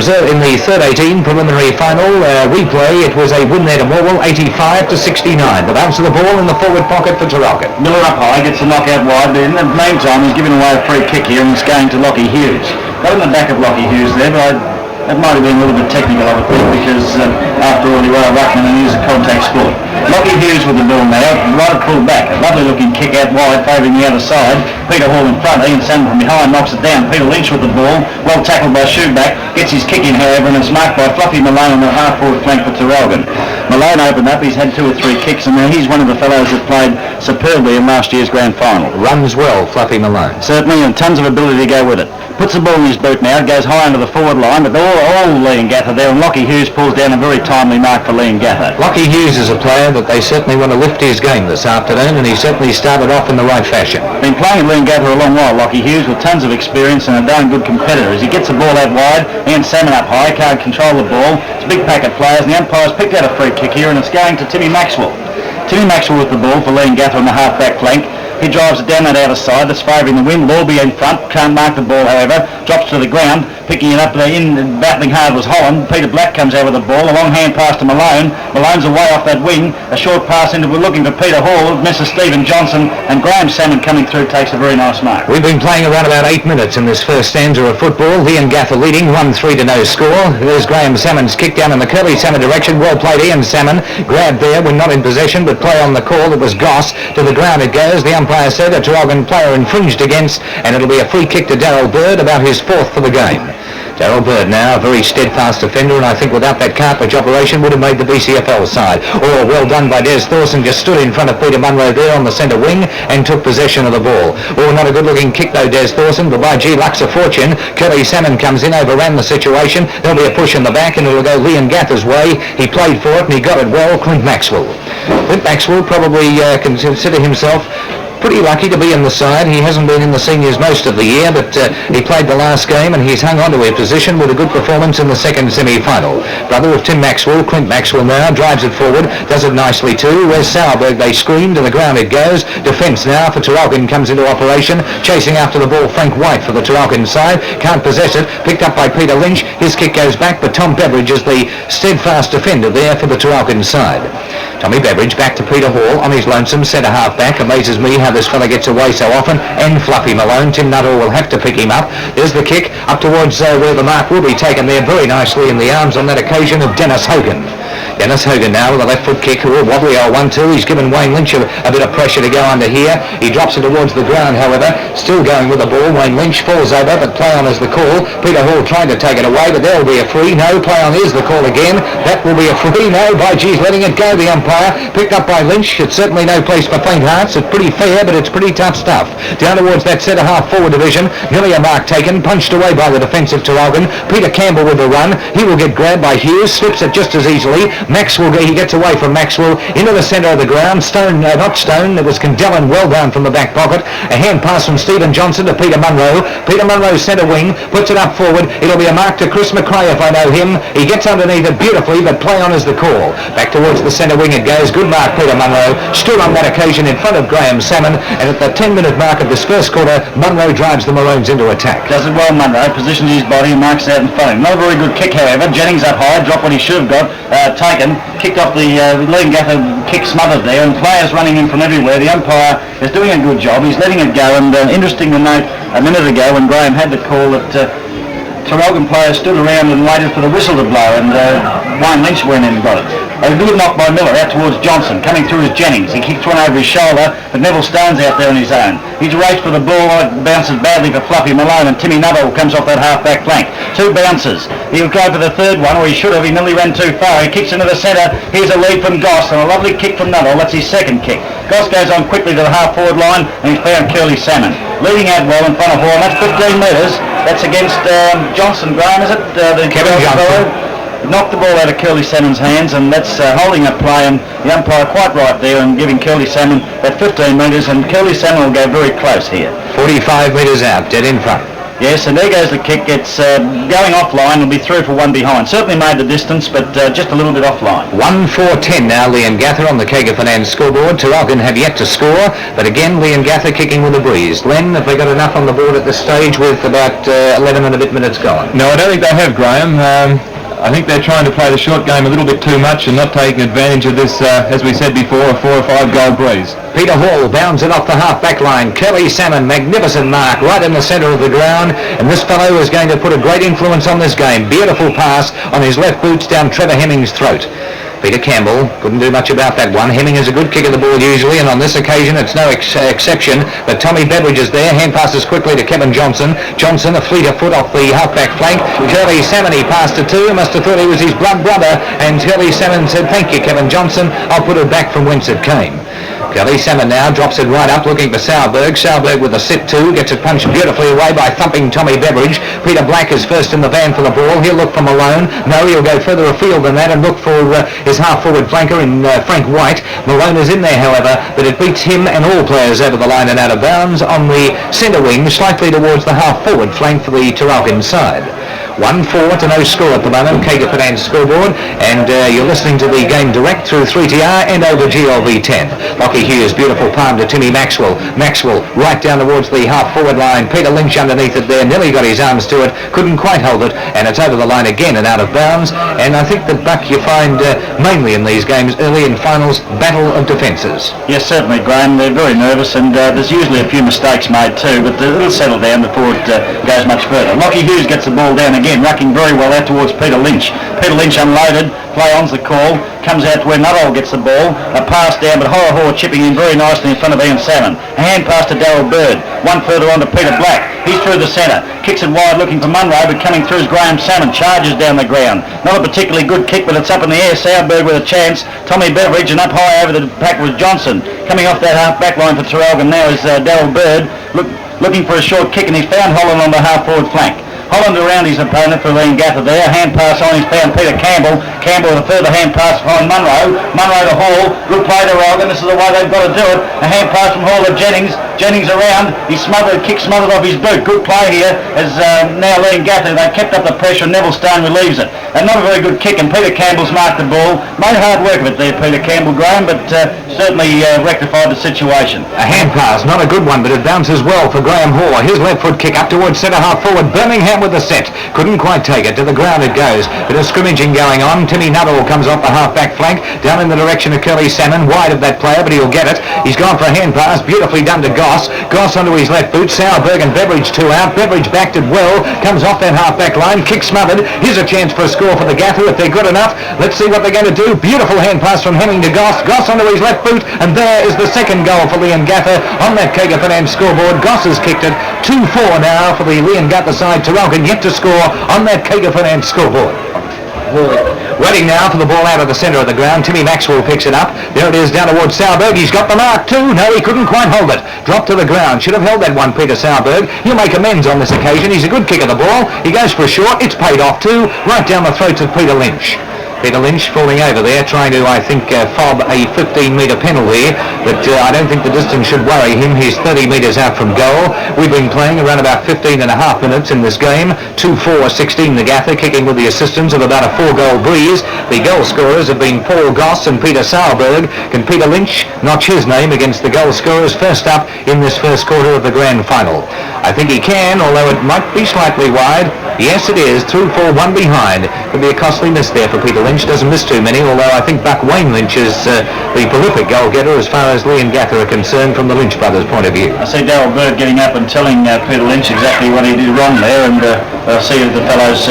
A: third 18 preliminary final replay, it was a win there to Morwell, 85-69. The bounce of the ball in the forward pocket for Traralgon.
D: Miller up high, gets a knockout wide, but in the meantime he's giving away a free kick here, and it's going to Lockie Hughes. Got in the back of Lockie Hughes there, but that might have been a little bit technical, I would think, because after all, you are a ruckman and it is a contact sport. Lockie Hughes with the ball now, right at full back. A lovely looking kick out wide, favouring the other side. Peter Hall in front, Ian Salmon from behind knocks it down. Peter Lynch with the ball, well tackled by Shoeback, gets his kick in, however, and it's marked by Fluffy Malone on the half-forward flank for Traralgon. Malone opened up, he's had 2 or 3 kicks, and he's one of the fellows that played superbly in last year's grand final.
A: Runs well, Fluffy Malone.
D: Certainly, and tons of ability to go with it. Puts the ball in his boot now, goes high under the forward line, but all Leongatha there, and Lockie Hughes pulls down a very timely mark for Leongatha.
A: Lockie Hughes is a player that they certainly want to lift his game this afternoon, and he certainly started off in the right fashion.
D: Been playing at Leongatha a long while, Lockie Hughes, with tons of experience and a darn good competitor. As he gets the ball out wide, Ian Salmon up high, can't control the ball. It's a big pack of players, and the umpire's picked out a free kick here, and it's going to Timmy Maxwell. Timmy Maxwell with the ball for Leongatha on the half-back flank. He drives it down that outer side, that's favouring the wind. Lorby in front, can't mark the ball, however. Drops to the ground, picking it up there in, battling hard was Holland. Peter Black comes out with the ball, a long hand pass to Malone. Malone's away off that wing, a short pass into, we're looking for Peter Hall, misses Stephen Johnson, and Graham Salmon coming through takes a very nice mark.
A: We've been playing around about 8 minutes in this first stanza of football. Leongatha leading 1-3 to no score. There's Graham Salmon's kick down in the Curly Salmon direction. Well played, Ian Salmon. Grabbed there when not in possession, but play on the call. It was Goss. To the ground it goes. The umpire said a Traralgon player infringed against, and it'll be a free kick to Darryl Bird, about his 4th for the game. Darryl Bird now, a very steadfast defender, and I think without that cartridge operation would have made the BCFL side. Well done by Des Thorson, just stood in front of Peter Munro there on the centre wing and took possession of the ball. Not a good looking kick though, Des Thorson, but by gee, luck's a fortune. Curly Salmon comes in, overran the situation. There'll be a push in the back and it'll go Leongatha's way. He played for it and he got it well, Clint Maxwell. Clint Maxwell probably consider himself pretty lucky to be in the side. He hasn't been in the seniors most of the year, but he played the last game and he's hung on to his position with a good performance in the second semi-final. Brother of Tim Maxwell, Clint Maxwell now, drives it forward, does it nicely too. Where's Sauerberg? They scream, to the ground it goes. Defence now for Traralgon comes into operation, chasing after the ball Frank White for the Traralgon side, can't possess it, picked up by Peter Lynch, his kick goes back, but Tom Beveridge is the steadfast defender there for the Traralgon side. Tommy Beveridge back to Peter Hall on his lonesome centre half back. Amazes me how this fella gets away so often, and Fluffy Malone. Tim Nuttall will have to pick him up. There's the kick up towards where the mark will be taken there very nicely in the arms on that occasion of Dennis Hogan. Dennis Hogan now with a left foot kick, wobbly 0-1-2. He's given Wayne Lynch a bit of pressure to go under here. He drops it towards the ground, however, still going with the ball. Wayne Lynch falls over, but play on is the call. Peter Hall trying to take it away, but there will be a free. No, play on is the call again. That will be a free. No, by geez, letting it go, the umpire. Picked up by Lynch. It's certainly no place for faint hearts. It's pretty fair, but it's pretty tough stuff. Down towards that centre half forward division. Nearly a mark taken, punched away by the defensive Traralgon. Peter Campbell with the run. He will get grabbed by Hughes, slips it just as easily. Maxwell, he gets away from Maxwell into the centre of the ground. Stone, not Stone, it was Candellin well down from the back pocket. A hand pass from Stephen Johnson to Peter Munro. Peter Munro centre wing, puts it up forward. It'll be a mark to Chris McRae if I know him. He gets underneath it beautifully, but play on is the call. Back towards the centre wing it goes. Good mark, Peter Munro. Stood on that occasion in front of Graham Salmon, and at the 10-minute mark of this first quarter, Munro drives the Maroons into attack.
D: Does it well, Munro. Positions his body and marks out in front of him. Not a very good kick, however. Jennings up high, dropped what he should have got, taken, kicked off the Leongatha kick smothered there, and players running in from everywhere. The umpire is doing a good job. He's letting it go, and interesting to note, a minute ago when Graham had the call that Traralgon players stood around and waited for the whistle to blow, and Wayne Lynch went in and got it. A good knock by Miller out towards Johnson, coming through his Jennings. He kicks one over his shoulder, but Neville Stone's out there on his own. He's raced for the ball, it bounces badly for Fluffy Malone, and Timmy Nuttall comes off that half-back flank. Two bounces. He'll go for the third one, or he should have. He nearly ran too far. He kicks into the centre. Here's a lead from Goss, and a lovely kick from Nuttall. That's his second kick. Goss goes on quickly to the half-forward line, and he's found Curly Salmon. Leading out well in front of Hall, that's 15 metres. That's against Johnson, Graham, is it?
A: Kevin Johnson.
D: Knocked the ball out of Curly Salmon's hands, and that's holding up play, and the umpire quite right there and giving Curly Salmon that 15 metres, and Curly Salmon will go very close here.
A: 45 metres out, dead in front.
D: Yes, and there goes the kick. It's going offline. It'll be 3 for 1 behind. Certainly made the distance, but just a little bit offline.
A: 1-4-10 now, Leongatha on the Kager Finance scoreboard. Traralgon have yet to score, but again, Leongatha kicking with a breeze. Len, have they got enough on the board at this stage with about 11 and a bit minutes gone?
C: No, I don't think they have, Graham. I think they're trying to play the short game a little bit too much and not taking advantage of this, as we said before, a 4 or 5 goal breeze.
A: Peter Hall bounds it off the half-back line. Curly Salmon, magnificent mark right in the centre of the ground, and this fellow is going to put a great influence on this game. Beautiful pass on his left boots down Trevor Hemming's throat. Peter Campbell couldn't do much about that one. Hemming is a good kick of the ball usually, and on this occasion it's no exception. But Tommy Beveridge is there. Hand passes quickly to Kevin Johnson. Johnson, a fleet of foot off the half-back flank. Curly Salmon, he passed it to. Must have thought he was his blood brother. And Curly Salmon said, "Thank you, Kevin Johnson. I'll put it back from whence it came." Curly Salmon now drops it right up, looking for Sauerberg. Sauerberg with a sit-to, gets it punched beautifully away by thumping Tommy Beveridge. Peter Black is first in the van for the ball. He'll look for Malone. No, he'll go further afield than that and look for his half-forward flanker in Frank White. Malone is in there, however, but it beats him and all players over the line and out of bounds on the centre wing, slightly towards the half-forward flank for the Traralgon side. 1-4 to no score at the moment, Kager Finance scoreboard, and you're listening to the game direct through 3TR and over GLV10. Lockie Hughes, beautiful palm to Timmy Maxwell. Maxwell right down towards the half-forward line. Peter Lynch underneath it there, nearly got his arms to it, couldn't quite hold it, and it's over the line again and out of bounds. And I think that, Buck, you find mainly in these games, early in finals, battle of defences.
D: Yes, certainly, Graham. They're very nervous, and there's usually a few mistakes made too, but it'll settle down before it goes much further. Lockie Hughes gets the ball down again, rucking very well out towards Peter Lynch. Peter Lynch unloaded, play on's the call, comes out to where Nuttall gets the ball, a pass down, but Horror chipping in very nicely in front of Ian Salmon. A hand pass to Darryl Bird, one further on to Peter Black. He's through the centre, kicks it wide looking for Munro, but coming through is Graham Salmon, charges down the ground. Not a particularly good kick, but it's up in the air. Sauerberg with a chance. Tommy Beveridge, and up high over the pack was Johnson. Coming off that half-back line for Traralgon now is Darryl Bird, looking for a short kick, and he's found Holland on the half-forward flank. Holland around his opponent for Leongatha there. Hand pass on his found Peter Campbell. Campbell with a further hand pass behind Munro. Munro to Hall. Good play to Traralgon. This is the way they've got to do it. A hand pass from Hall to Jennings. Jennings around. He kick smothered off his boot. Good play here as now Leongatha. They kept up the pressure. Neville Stone relieves it. And not a very good kick, and Peter Campbell's marked the ball. Made hard work of it there, Peter Campbell, Graham, but certainly rectified the situation.
A: A hand pass, not a good one, but it bounces well for Graham Hall. His left foot kick up towards centre half forward. Birmingham with the set. Couldn't quite take it. To the ground it goes. Bit of scrimmaging going on. Timmy Nuttall comes off the half-back flank, down in the direction of Curly Salmon, wide of that player, but he'll get it. He's gone for a hand pass, beautifully done to Goss. Goss onto his left boot. Sauerberg and Beveridge two out. Beveridge backed it well, comes off that half-back line, kick smothered. Here's a chance for a score for the Gaffer if they're good enough. Let's see what they're going to do. Beautiful hand pass from Hemming to Goss. Goss onto his left boot, and there is the second goal for Leongatha on that Kager Finance scoreboard. Goss has kicked it. 2-4 now for the Leongatha side. Traralgon yet to score on that Kager Finance scoreboard. Waiting now for the ball out of the centre of the ground. Timmy Maxwell picks it up. There it is down towards Sauerberg. He's got the mark too. No, he couldn't quite hold it. Dropped to the ground. Should have held that one, Peter Sauerberg. He'll make amends on this occasion. He's a good kick of the ball. He goes for a short. It's paid off too. Right down the throats of Peter Lynch. Peter Lynch falling over there, trying to, I think, fob a 15-metre penalty, but I don't think the distance should worry him. He's 30 metres out from goal. We've been playing around about 15 and a half minutes in this game. 2-4-16 the Gaffer, kicking with the assistance of about a 4-goal breeze. The goal scorers have been Paul Goss and Peter Sauerberg. Can Peter Lynch notch his name against the goal scorers first up in this first quarter of the grand final? I think he can, although it might be slightly wide. Yes, it is. 2-4-1 behind. Could be a costly miss there for Peter Lynch. Doesn't miss too many, although I think Buck Wayne Lynch is the prolific goal-getter as far as Leongatha are concerned from the Lynch brothers' point of view.
D: I see Darryl Bird getting up and telling Peter Lynch exactly what he did wrong there, and I see the fellows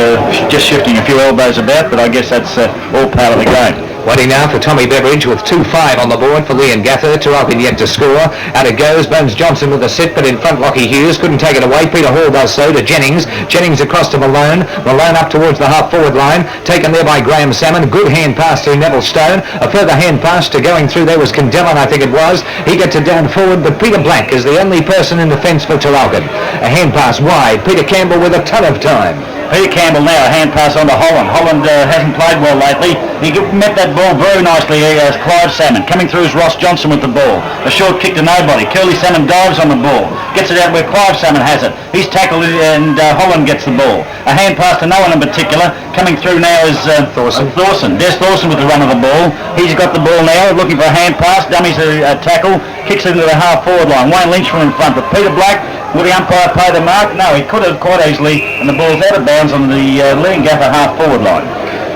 D: just shifting a few elbows about, but I guess that's all part of the game.
A: Waiting now for Tommy Beveridge with 2-5 on the board for Leongatha. Traralgon yet to score. Out it goes. Bones Johnson with a sit, but in front Lockie Hughes couldn't take it away. Peter Hall does so to Jennings. Jennings across to Malone. Malone up towards the half-forward line. Taken there by Graham Salmon. Good hand pass to Neville Stone. A further hand pass to going through there was Candellin, I think it was. He gets it down forward, but Peter Black is the only person in defence for Traralgon. A hand pass wide. Peter Campbell with a ton of time.
D: Peter Campbell now, a hand pass on to Holland. Holland hasn't played well lately. He met that ball very nicely as Clive Salmon. Coming through is Ross Johnson with the ball. A short kick to nobody. Curly Salmon dives on the ball. Gets it out where Clive Salmon has it. He's tackled it and Holland gets the ball. A hand pass to no one in particular. Coming through now is Thorson. Des Thorson with the run of the ball. He's got the ball now, looking for a hand pass. Dummies a tackle. Kicks it into the half-forward line. Wayne Lynch from in front. But Peter Black, will the umpire pay the mark? No, he could have quite easily, and the ball's out of bounds on the Leongatha half-forward line.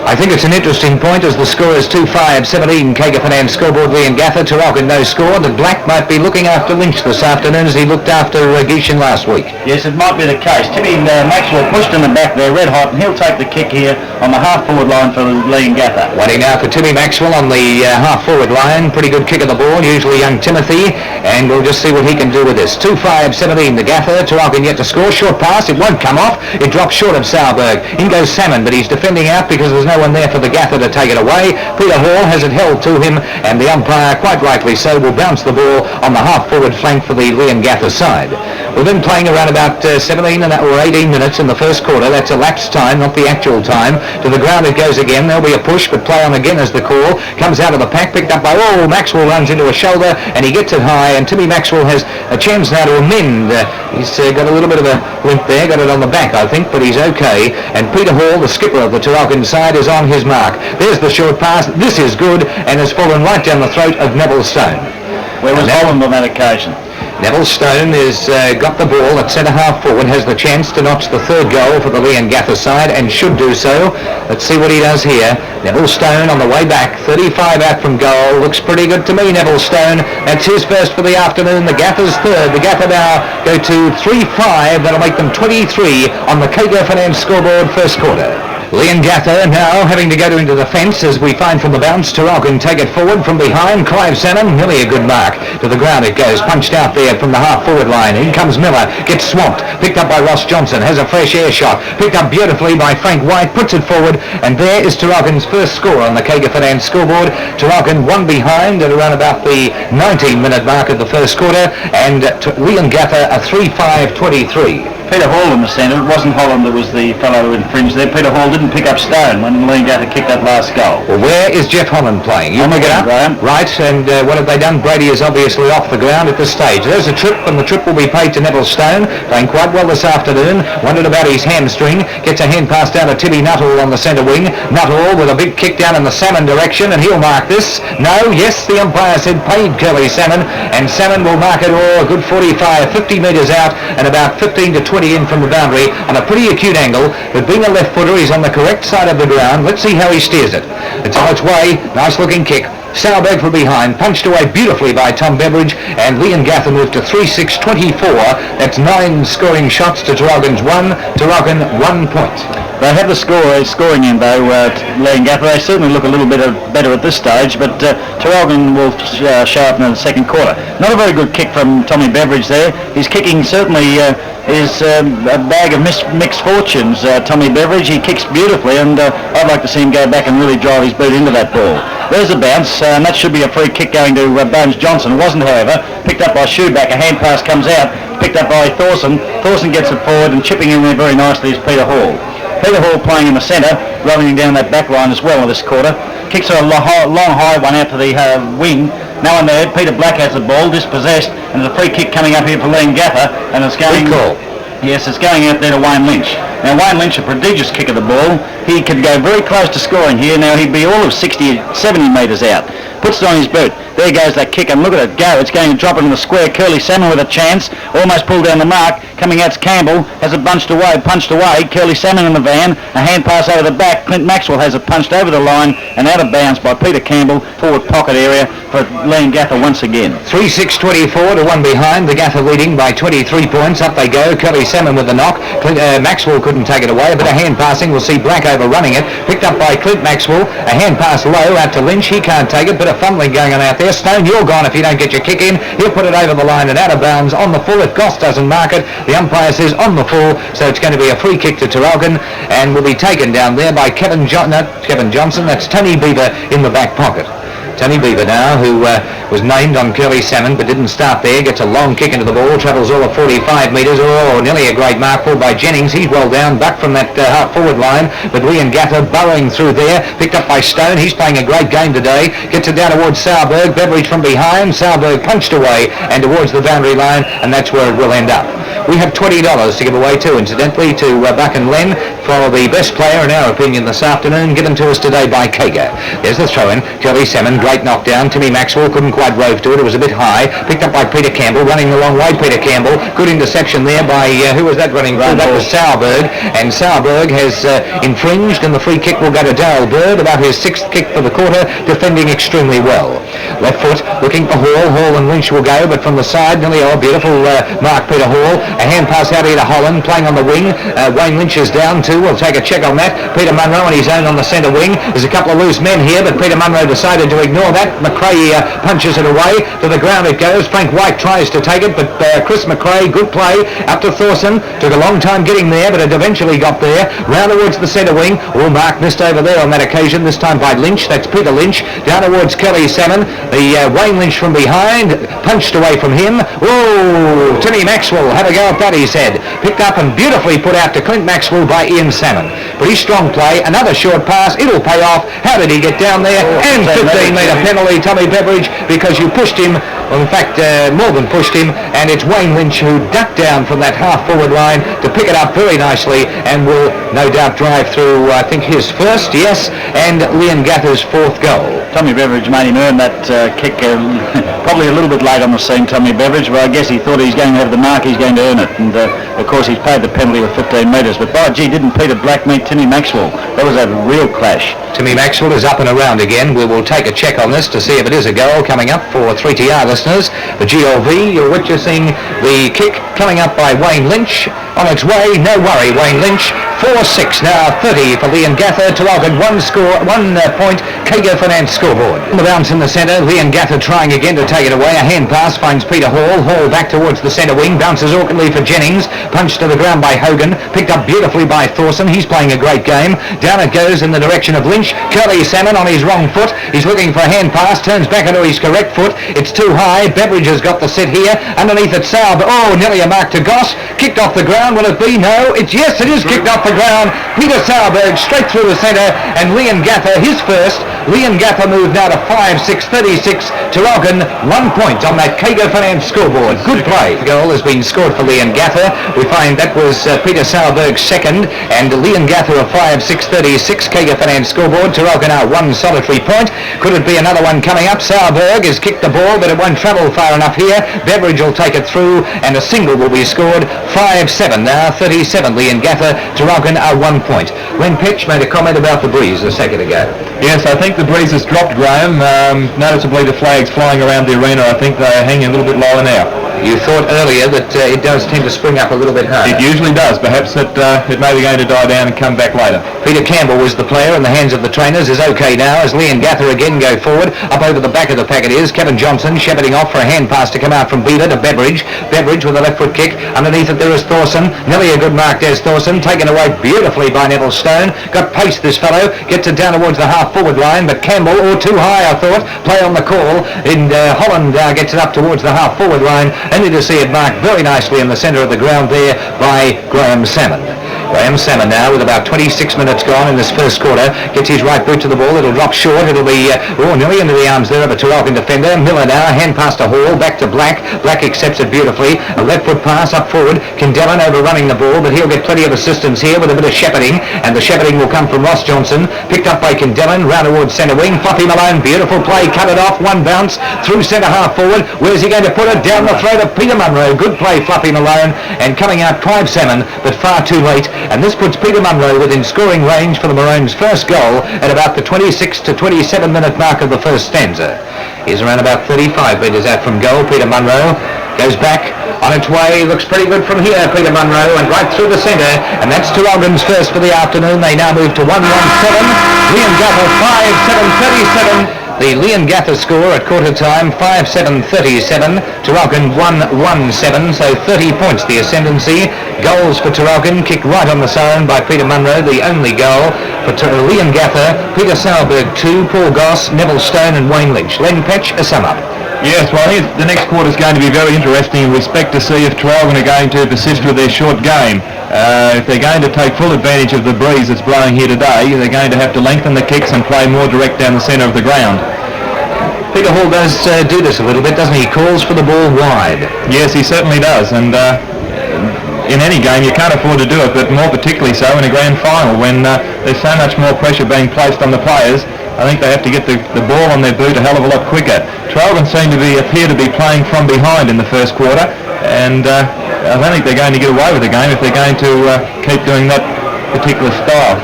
A: I think it's an interesting point as the score is 2-5-17 Kager Finance scoreboard Leongatha. Traralgon no score. The Black might be looking after Lynch this afternoon as he looked after Gishin last week.
D: Yes, it might be the case. Timmy Maxwell pushed in the back there, red hot, and he'll take the kick here on the half-forward line for Leongatha.
A: Waiting now for Timmy Maxwell on the half-forward line. Pretty good kick of the ball, usually young Timothy, and we'll just see what he can do with this. 2-5-17 the Gaffer. Traralgon yet to score. Short pass. It won't come off. It drops short of Sauerberg. In goes Salmon, but he's defending out because there's no one there for the Gaffer to take it away. Peter Hall has it held to him, and the umpire, quite rightly so, will bounce the ball on the half-forward flank for the Leongatha side. We've been playing around about 17 or 18 minutes in the first quarter. That's elapsed time, not the actual time. To the ground it goes again. There'll be a push, but play on again as the call. Comes out of the pack, picked up by, Maxwell runs into a shoulder, and he gets it high, and Timmy Maxwell has a chance now to amend. He's got a little bit of a limp there, got it on the back, I think, but he's okay. And Peter Hall, the skipper of the Traralgon side, is on his mark. There's the short pass. This is good, and has fallen right down the throat of Neville Stone.
D: Where was Holland on that occasion?
A: Neville Stone has got the ball at centre half forward, has the chance to notch the third goal for the Leongatha side, and should do so. Let's see what he does here. Neville Stone on the way back, 35 out from goal. Looks pretty good to me, Neville Stone. That's his first for the afternoon. The Gaffer's third. The Gaffer now go to 3-5. That'll make them 23 on the Kager Finance scoreboard first quarter. Leongatha now having to go into the fence as we find from the bounce. Traralgon take it forward from behind. Clive Salmon, really a good mark. To the ground it goes, punched out there from the half-forward line. In comes Miller, gets swamped. Picked up by Ross Johnson, has a fresh air shot. Picked up beautifully by Frank White, puts it forward, and there is Traralgon's first score on the Kager Finance scoreboard. Traralgon one behind at around about the 19-minute mark of the first quarter, and Leongatha a 3-5-23.
D: Peter Hall in the centre. It wasn't Holland that was the fellow who infringed there. Peter Hall didn't pick up Stone when Leongatha kicked that last goal.
A: Well, where is Jeff Holland playing? You pick it up,
D: Graham.
A: right? And what have they done? Brady is obviously off the ground at this stage. There's a trip, and the trip will be paid to Neville Stone, playing quite well this afternoon. Wondered about his hamstring. Gets a hand pass down to Timmy Nuttall on the centre wing. Nuttall with a big kick down in the Salmon direction, and he'll mark this. No, yes, the umpire said paid Curly Salmon, and Salmon will mark it all a good 45, 50 metres out, and about 15 to 20 in from the boundary on a pretty acute angle. But being a left footer, he's on the correct side of the ground. Let's see how he steers it. It's on its way. Nice looking kick. Sauerberg from behind, punched away beautifully by Tom Beveridge, and Leongatha moved to 3-6-24. That's 9 scoring shots to Traralgon's 1. Traralgon 1 point.
D: They have the scoring in though, Leongatha. They certainly look a little bit better at this stage, but Traralgon will show up in the second quarter. Not a very good kick from Tommy Beveridge there. His kicking certainly is a bag of mixed fortunes. Tommy Beveridge, he kicks beautifully, and I'd like to see him go back and really drive his boot into that ball. There's a bounce, and that should be a free kick going to Bones Johnson. It wasn't, however. Picked up by Shoeback. A hand pass comes out. Picked up by Thorson. Thorson gets it forward, and chipping in there very nicely is Peter Hall. Peter Hall playing in the centre, running down that back line as well in this quarter. Kicks a long high one out to the wing. No one there. Peter Black has the ball, dispossessed, and there's a free kick coming up here for Leongatha, and it's going...
A: Good call.
D: Yes, it's going out there to Wayne Lynch. Now, Wayne Lynch, a prodigious kicker of the ball. He could go very close to scoring here. Now, he'd be all of 60, 70 metres out. Puts it on his boot. There goes that kick, and look at it go. It's going to drop it in the square. Curly Salmon with a chance. Almost pulled down the mark. Coming out's Campbell. Has it punched away. Curly Salmon in the van. A hand pass over the back. Clint Maxwell has it punched over the line and out of bounds by Peter Campbell. Forward pocket area for Leongatha once again.
A: 3-6-24 to 1 behind. The Gatha leading by 23 points. Up they go. Curly Salmon with the knock. Maxwell couldn't take it away, but a hand passing. We'll see Black overrunning it. Picked up by Clint Maxwell. A hand pass low out to Lynch. He can't take it. Bit of fumbling going on out there. Stone, you're gone if you don't get your kick in. He'll put it over the line and out of bounds on the full. If Goss doesn't mark it, the umpire says on the full, so it's going to be a free kick to Traralgon, and will be taken down there by Kevin Johnson. That's Tony Beaver in the back pocket. Tony Beaver now, who was named on Curly Salmon but didn't start there, gets a long kick into the ball, travels all of 45 metres, nearly a great mark pulled by Jennings. He's well down, back from that half forward line, but Leongatha burrowing through there, picked up by Stone. He's playing a great game today, gets it down towards Sauerberg, Beveridge from behind, Sauerberg punched away and towards the boundary line, and that's where it will end up. We have $20 to give away too, incidentally, to Buck and Len for the best player in our opinion this afternoon, given to us today by Kager. There's the throw-in, Curly Salmon, great knockdown. Timmy Maxwell couldn't quite rove to it. It was a bit high. Picked up by Peter Campbell, running the long way. Peter Campbell, good interception there by, who was that running through? That was Sauerberg. And Sauerberg has infringed, and the free kick will go to Darryl Bird, about his 6th kick for the quarter, defending extremely well. Left foot, looking for Hall. Hall and Lynch will go, but from the side, nearly beautiful mark, Peter Hall. A hand pass out here to Holland, playing on the wing. Wayne Lynch is down too. We'll take a check on that. Peter Munro on his own on the centre wing. There's a couple of loose men here, but Peter Munro decided to ignore that. McRae punches it away. To the ground it goes. Frank White tries to take it, but Chris McRae, good play. Up to Thorson. Took a long time getting there, but it eventually got there. Round towards the centre wing. Mark missed over there on that occasion, this time by Lynch. That's Peter Lynch. Down towards Curly Salmon. The Wayne Lynch from behind. Punched away from him. Whoa! Timmy Maxwell had a go at that, he said. Picked up and beautifully put out to Clint Maxwell by Ian Salmon. Pretty strong play. Another short pass. It'll pay off. How did he get down there? And 15-metre penalty, Tommy Beveridge, because you pushed him. Well, in fact, more than pushed him, and it's Wayne Lynch who ducked down from that half-forward line to pick it up very nicely, and will no doubt drive through, I think, his first, yes, and Leongatha's 4th goal.
D: Tommy Beveridge made him earn that kick probably a little bit late on the scene, Tommy Beveridge, but I guess he thought he's going to have the mark, he's going to earn it, and of course he's paid the penalty with 15 metres, but by gee, didn't Peter Black meet Timmy Maxwell? That was a real clash.
A: Timmy Maxwell is up and around again. We will take a check on this to see if it is a goal coming up for 3TR listeners. The GLV, you're witnessing the kick coming up by Wayne Lynch. On its way, no worry, Wayne Lynch. 4-6 now, 30 for Leongatha. Traralgon 1 point. Kago Finance scoreboard. The bounce in the centre, Leongatha trying again to take it away. A hand pass finds Peter Hall. Hall back towards the centre wing, bounces awkwardly for Jennings, punched to the ground by Hogan, picked up beautifully by Thorson. He's playing a great game. Down it goes in the direction of Lynch. Curly Salmon on his wrong foot. He's looking for a hand pass, turns back onto his correct foot. It's too high. Beveridge has got the set here. Underneath it, Sauer. Oh, nearly a mark to Goss. Kicked off the ground. Will it be? No. Yes, it is kicked off the ground. Peter Sauerberg straight through the centre, and Leongatha his first. Leongatha moved now to 5-6-36. Traralgon 1 point on that Kago Finance scoreboard. Good play. The goal has been scored for Leongatha. We find that was Peter Sauerberg's second, and Leongatha a 5-6-36 Kago Finance scoreboard. Traralgon out 1 solitary point. Could it be another one coming up? Sauerberg has kicked the ball, but it won't travel far enough here. Beveridge will take it through, and a single will be scored. 5-7 now, 37 Leongatha. Traralgon are 1 point. Len Pitch made a comment about the breeze a second ago.
C: Yes, I think the breeze has dropped, Graham. Noticeably the flags flying around the arena, I think they're hanging a little bit lower now.
A: You thought earlier that it does tend to spring up a little bit harder.
C: It usually does. Perhaps it may be going to die down and come back later.
A: Peter Campbell was the player in the hands of the trainers, is okay now as Leongatha again go forward. Up over the back of the pack it is. Kevin Johnson shepherding off for a hand pass to come out from Beaver to Beveridge. Beveridge with a left foot kick. Underneath it there is Thorson. Nearly a good mark, there's Thorson. Taken away beautifully by Neville Stone. Got pace this fellow. Gets it down towards the half forward line, but Campbell, too high I thought. Play on the call. And Holland gets it up towards the half forward line. Only to see it marked very nicely in the centre of the ground there by Graham Salmon. Graham Salmon now with about 26 minutes gone in this first quarter. Gets his right boot to the ball. It'll drop short. It'll be nearly into the arms there of a Traralgon defender. Miller now, hand pass to Hall, back to Black. Black accepts it beautifully. A left foot pass up forward. Kendellen overrunning the ball, but he'll get plenty of assistance here with a bit of shepherding, and the shepherding will come from Ross Johnson. Picked up by Kendellen, round towards centre wing. Fluffy Malone, beautiful play, cut it off, one bounce through centre half forward. Where's he going to put it? Down the throat of Peter Munro. Good play, Fluffy Malone, and coming out Clive Salmon, but far too late. And this puts Peter Munro within scoring range for the Maroons' first goal at about the 26 to 27 minute mark of the first stanza. He's around about 35 metres out from goal. Peter Munro goes back on its way. Looks pretty good from here, Peter Munro, and right through the centre. And that's Traralgon's first for the afternoon. They now move to 1-1-7. Leongatha 5-7-37. The Leongatha score at quarter time, 5-7-37. Traralgon 1-1-7, so 30 points the ascendancy. Goals for Traralgon, kicked right on the siren by Peter Munro, the only goal. For Leongatha, Peter Sauerberg 2, Paul Goss, Neville Stone and Wayne Lynch. Len Petch, a sum up.
C: Yes, well, I think the next quarter is going to be very interesting in respect to see if Traralgon are going to persist with their short game. If they're going to take full advantage of the breeze that's blowing here today, they're going to have to lengthen the kicks and play more direct down the centre of the ground.
A: Peter Hall does do this a little bit, doesn't he? He calls for the ball wide.
C: Yes, he certainly does, and in any game you can't afford to do it, but more particularly so in a grand final when there's so much more pressure being placed on the players. I think they have to get the ball on their boot a hell of a lot quicker. Traralgon seem to appear to be playing from behind in the first quarter, and I don't think they're going to get away with the game if they're going to keep doing that particular style.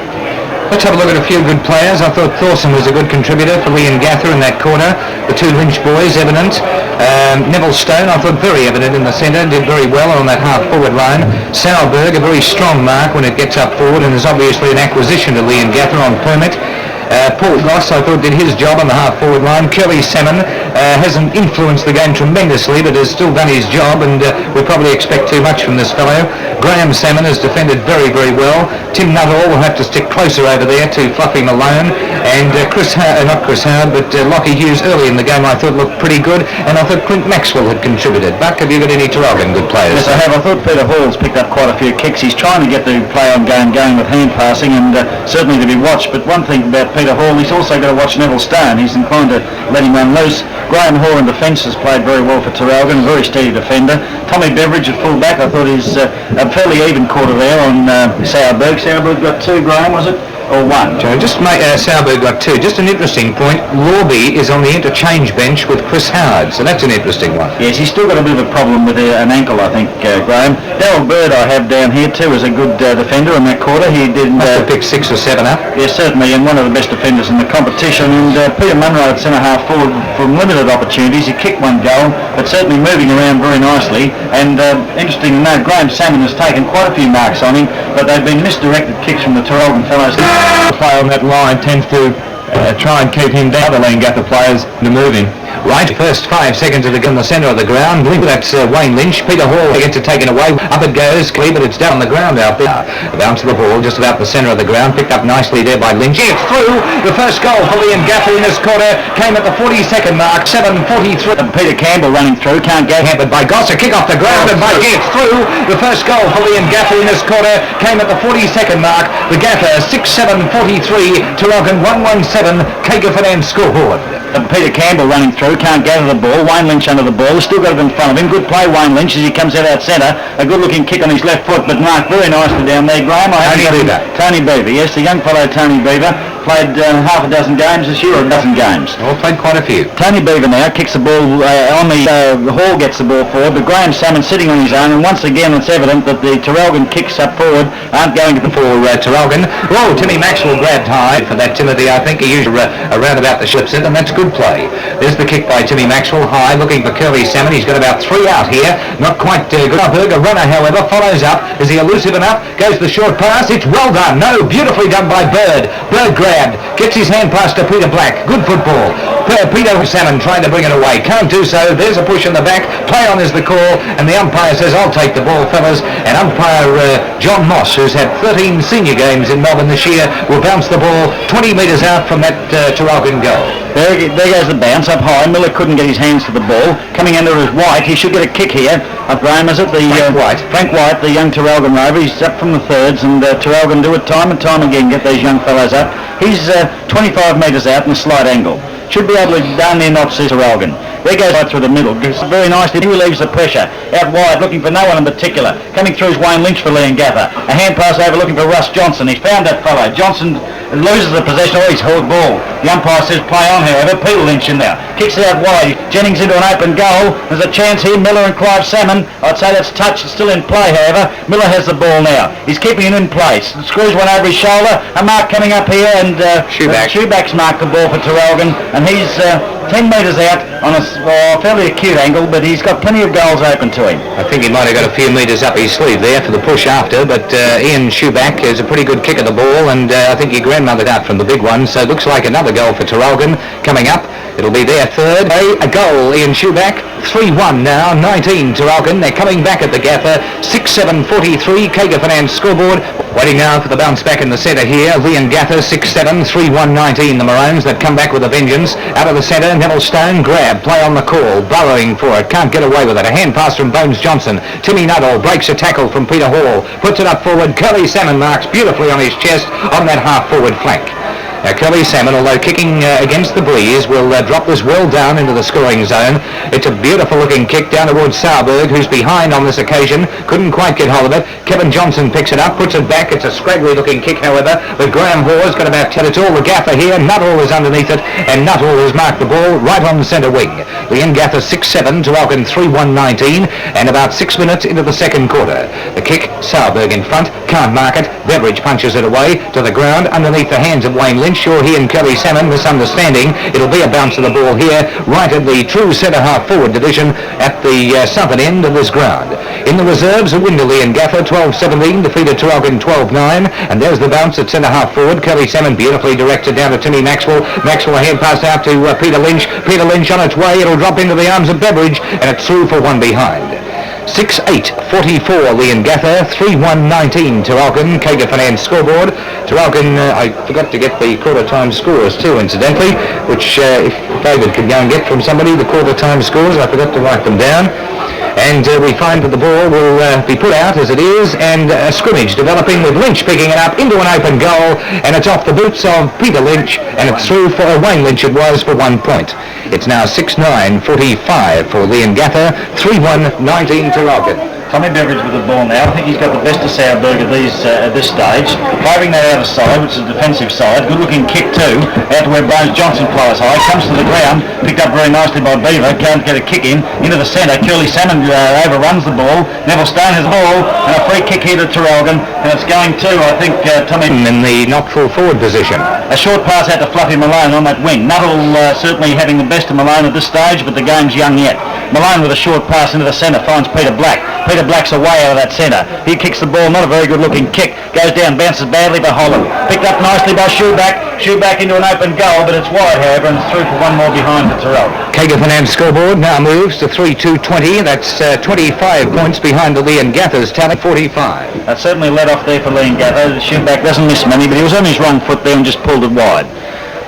A: Let's have a look at a few good players. I thought Thorson was a good contributor for Leongatha in that corner. The two Lynch boys, evident. Neville Stone, I thought very evident in the centre, did very well on that half-forward line. Sauerberg, a very strong mark when it gets up forward, and is obviously an acquisition to Leongatha on permit. Paul Goss, I thought, did his job on the half-forward line. Curly Salmon hasn't influenced the game tremendously, but has still done his job, and we probably expect too much from this fellow. Graham Salmon has defended very, very well. Tim Nuttall will have to stick closer over there to Fluffy Malone, and not Chris Howard, but Lockie Hughes early in the game I thought looked pretty good, and I thought Clint Maxwell had contributed. Buck, have you got any Traralgon good players?
D: Yes, I have. I thought Peter Hall's picked up quite a few kicks. He's trying to get the play on game going with hand passing, and certainly to be watched. But one thing about Peter Hall, he's also got to watch Neville Stone. He's inclined to let him run loose. Graham Hall in defence has played very well for Traralgon, a very steady defender. Tommy Beveridge at full back, I thought he's a fairly even quarter there on Sauerberg. Sauerberg got 2, Graham, was it? Or 1?
A: Just Sauerberg got 2. Just an interesting point. Lorby is on the interchange bench with Chris Howard, so that's an interesting one.
D: Yes, he's still got a bit of a problem with an ankle, I think, Graham. Darryl Bird I have down here too as a good defender in that quarter. He did
A: must have picked 6 or 7 up.
D: Yes, certainly, and one of the best defenders in the competition. And Peter Munro at centre half forward from limited opportunities. He kicked one goal, but certainly moving around very nicely. And interesting to note, Graham Salmon has taken quite a few marks on him, but they've been misdirected kicks from the Traralgon fellows.
C: The play on that line tends to try and keep him down, the Leongatha players, to move him.
A: Right, first 5 seconds of the gun in the centre of the ground. That's Wayne Lynch. Peter Hall gets it taken away. Up it goes, but it's down on the ground out there. Bounce of the ball just about the centre of the ground. Picked up nicely there by Lynch. It's through. The first goal for Leongatha in this quarter came at the 42nd mark. 7:43.
D: And Peter Campbell running through, can't get
A: Hampered by Goss. A kick off the ground and by Gets through. The first goal for Leongatha in this quarter came at the 42nd mark. The Gaffer 6-7-43. Traralgon 1-1-7. Kager Finance scoreboard.
D: And Peter Campbell running through, can't gather the ball. Wayne Lynch under the ball, still got it in front of him. Good play, Wayne Lynch, as he comes out centre. A good-looking kick on his left foot, but marked very nicely down there. Graham, Tony Beaver, yes, the young fellow Tony Beaver. Played half a dozen games this year, or a dozen games.
A: Oh, played quite a few.
D: Tony Beaver now kicks the ball on the Hall gets the ball forward, but Graham Salmon sitting on his own, and once again it's evident that the Traralgon kicks up forward aren't going to the
A: for Traralgon. Whoa, Timmy Maxwell grabbed high for that, Timothy. I think he used around about the ship set, and that's good play. There's the kick by Timmy Maxwell, high, looking for Curly Salmon. He's got about 3 out here. Not quite good. A runner, however, follows up. Is he elusive enough? Goes the short pass. It's well done. No, beautifully done by Bird. Bird grabbed. Gets his hand pass to Peter Black. Good football. Peter Salmon trying to bring it away. Can't do so. There's a push in the back. Play on is the call. And the umpire says, I'll take the ball, fellas. And umpire John Moss, who's had 13 senior games in Melbourne this year, will bounce the ball 20 metres out from that Traralgon goal.
D: There goes the bounce up high. Miller couldn't get his hands to the ball. Coming under is White. He should get a kick here. Graham, is it? Frank White, the young Traralgon rover. He's up from the thirds, and Traralgon do it time and time again, get these young fellows up. He's 25 metres out in a slight angle. Should be able to down there not see Traralgon. There goes right through the middle. Very nicely. He relieves the pressure. Out wide, looking for no one in particular. Coming through is Wayne Lynch for Leongatha. A hand pass over looking for Russ Johnson. He found that fellow. Johnson loses the possession. Oh, he's held ball. The umpire says play on, however. Peter Lynch in there. Kicks it out wide. Jennings into an open goal. There's a chance here. Miller and Clive Salmon. I'd say that's touched. It's still in play, however. Miller has the ball now. He's keeping it in place. Screws one over his shoulder. A mark coming up here, and Shoeback's marked the ball for Traralgon, and he's 10 metres out on a fairly acute angle, but he's got plenty of goals open to him.
A: I think he might have got a few metres up his sleeve there for the push after, but Ian Shoeback is a pretty good kick of the ball, and I think he grandmothered out from the big one, so it looks like another goal for Traralgon coming up. It'll be their third. A goal, Ian Shoeback. 3-1 now, 19 Traralgon. They're coming back at the Gaffer. 6-7-43, Kager Finance scoreboard. Waiting now for the bounce back in the centre here. Leongatha 6-7, 3-1-19. The Maroons that come back with a vengeance. Out of the centre, Neville Stone, grab, play on the call, burrowing for it, can't get away with it. A hand pass from Bones Johnson. Timmy Nuttall breaks a tackle from Peter Hall, puts it up forward. Curly Salmon marks beautifully on his chest on that half forward flank. Now, Curly Salmon, although kicking against the breeze, will drop this well down into the scoring zone. It's a beautiful looking kick down towards Sauerberg, who's behind on this occasion. Couldn't quite get hold of it. Kevin Johnson picks it up, puts it back. It's a scraggly looking kick, however. But Graham Hawes got about 10. It's all the Gaffer here. Nuttall is underneath it, and Nuttall has marked the ball right on the centre wing. Leongatha 6-7, Traralgon 3-1-19, and about 6 minutes into the second quarter. The kick, Sauerberg in front, can't mark it. Beveridge punches it away to the ground underneath the hands of Wayne Lynch. Sure, he and Curly Salmon misunderstanding. It'll be a bounce of the ball here, right at the true centre half forward division at the southern end of this ground. In the reserves, a win to Leongatha, 12-17, defeated Traralgon 12-9, and there's the bounce at centre half forward. Curly Salmon beautifully directed down to Timmy Maxwell. Maxwell a hand pass out to Peter Lynch. Peter Lynch on its way. It'll drop into the arms of Beveridge, and it's through for one behind. 6-8-44 Leongatha, 3-1-19 Traralgon, Kager Finance scoreboard. Traralgon, I forgot to get the quarter time scores too, incidentally, which if David could go and get from somebody the quarter time scores, I forgot to write them down. And we find that the ball will be put out as it is, and a scrimmage developing with Lynch picking it up into an open goal, and it's off the boots of Peter Lynch, and it's through for Wayne Lynch it was for 1 point. It's now 6-9-45 for Leongatha, 3-1-19 Traralgon.
D: Tommy Beveridge with the ball now. I think he's got the best of Sauerberg at this stage. Favouring that outer side, which is a defensive side. Good looking kick too, out to where Bones Johnson flies high. Comes to the ground, picked up very nicely by Beaver. Can't get a kick in. Into the centre, Curly Salmon overruns the ball. Neville Stone has the ball, and a free kick here to Traralgon. And it's going to, I think, Tommy...
A: In the not full forward position.
D: A short pass out to Fluffy Malone on that wing. Nuttall certainly having the best of Malone at this stage, but the game's young yet. Malone with a short pass into the centre finds Peter Black. Peter Black's away out of that centre. He kicks the ball, not a very good looking kick. Goes down, bounces badly by Holland. Picked up nicely by Shoeback. Shoeback into an open goal, but it's wide, however, and it's through for one more behind for Traralgon.
A: Kager Finance scoreboard now moves to 3-2-20. That's 25 points behind the Leongatha's tally, 45.
D: That certainly led off there for Leongatha. Shoeback doesn't miss many, but he was on his wrong foot there and just pulled it wide.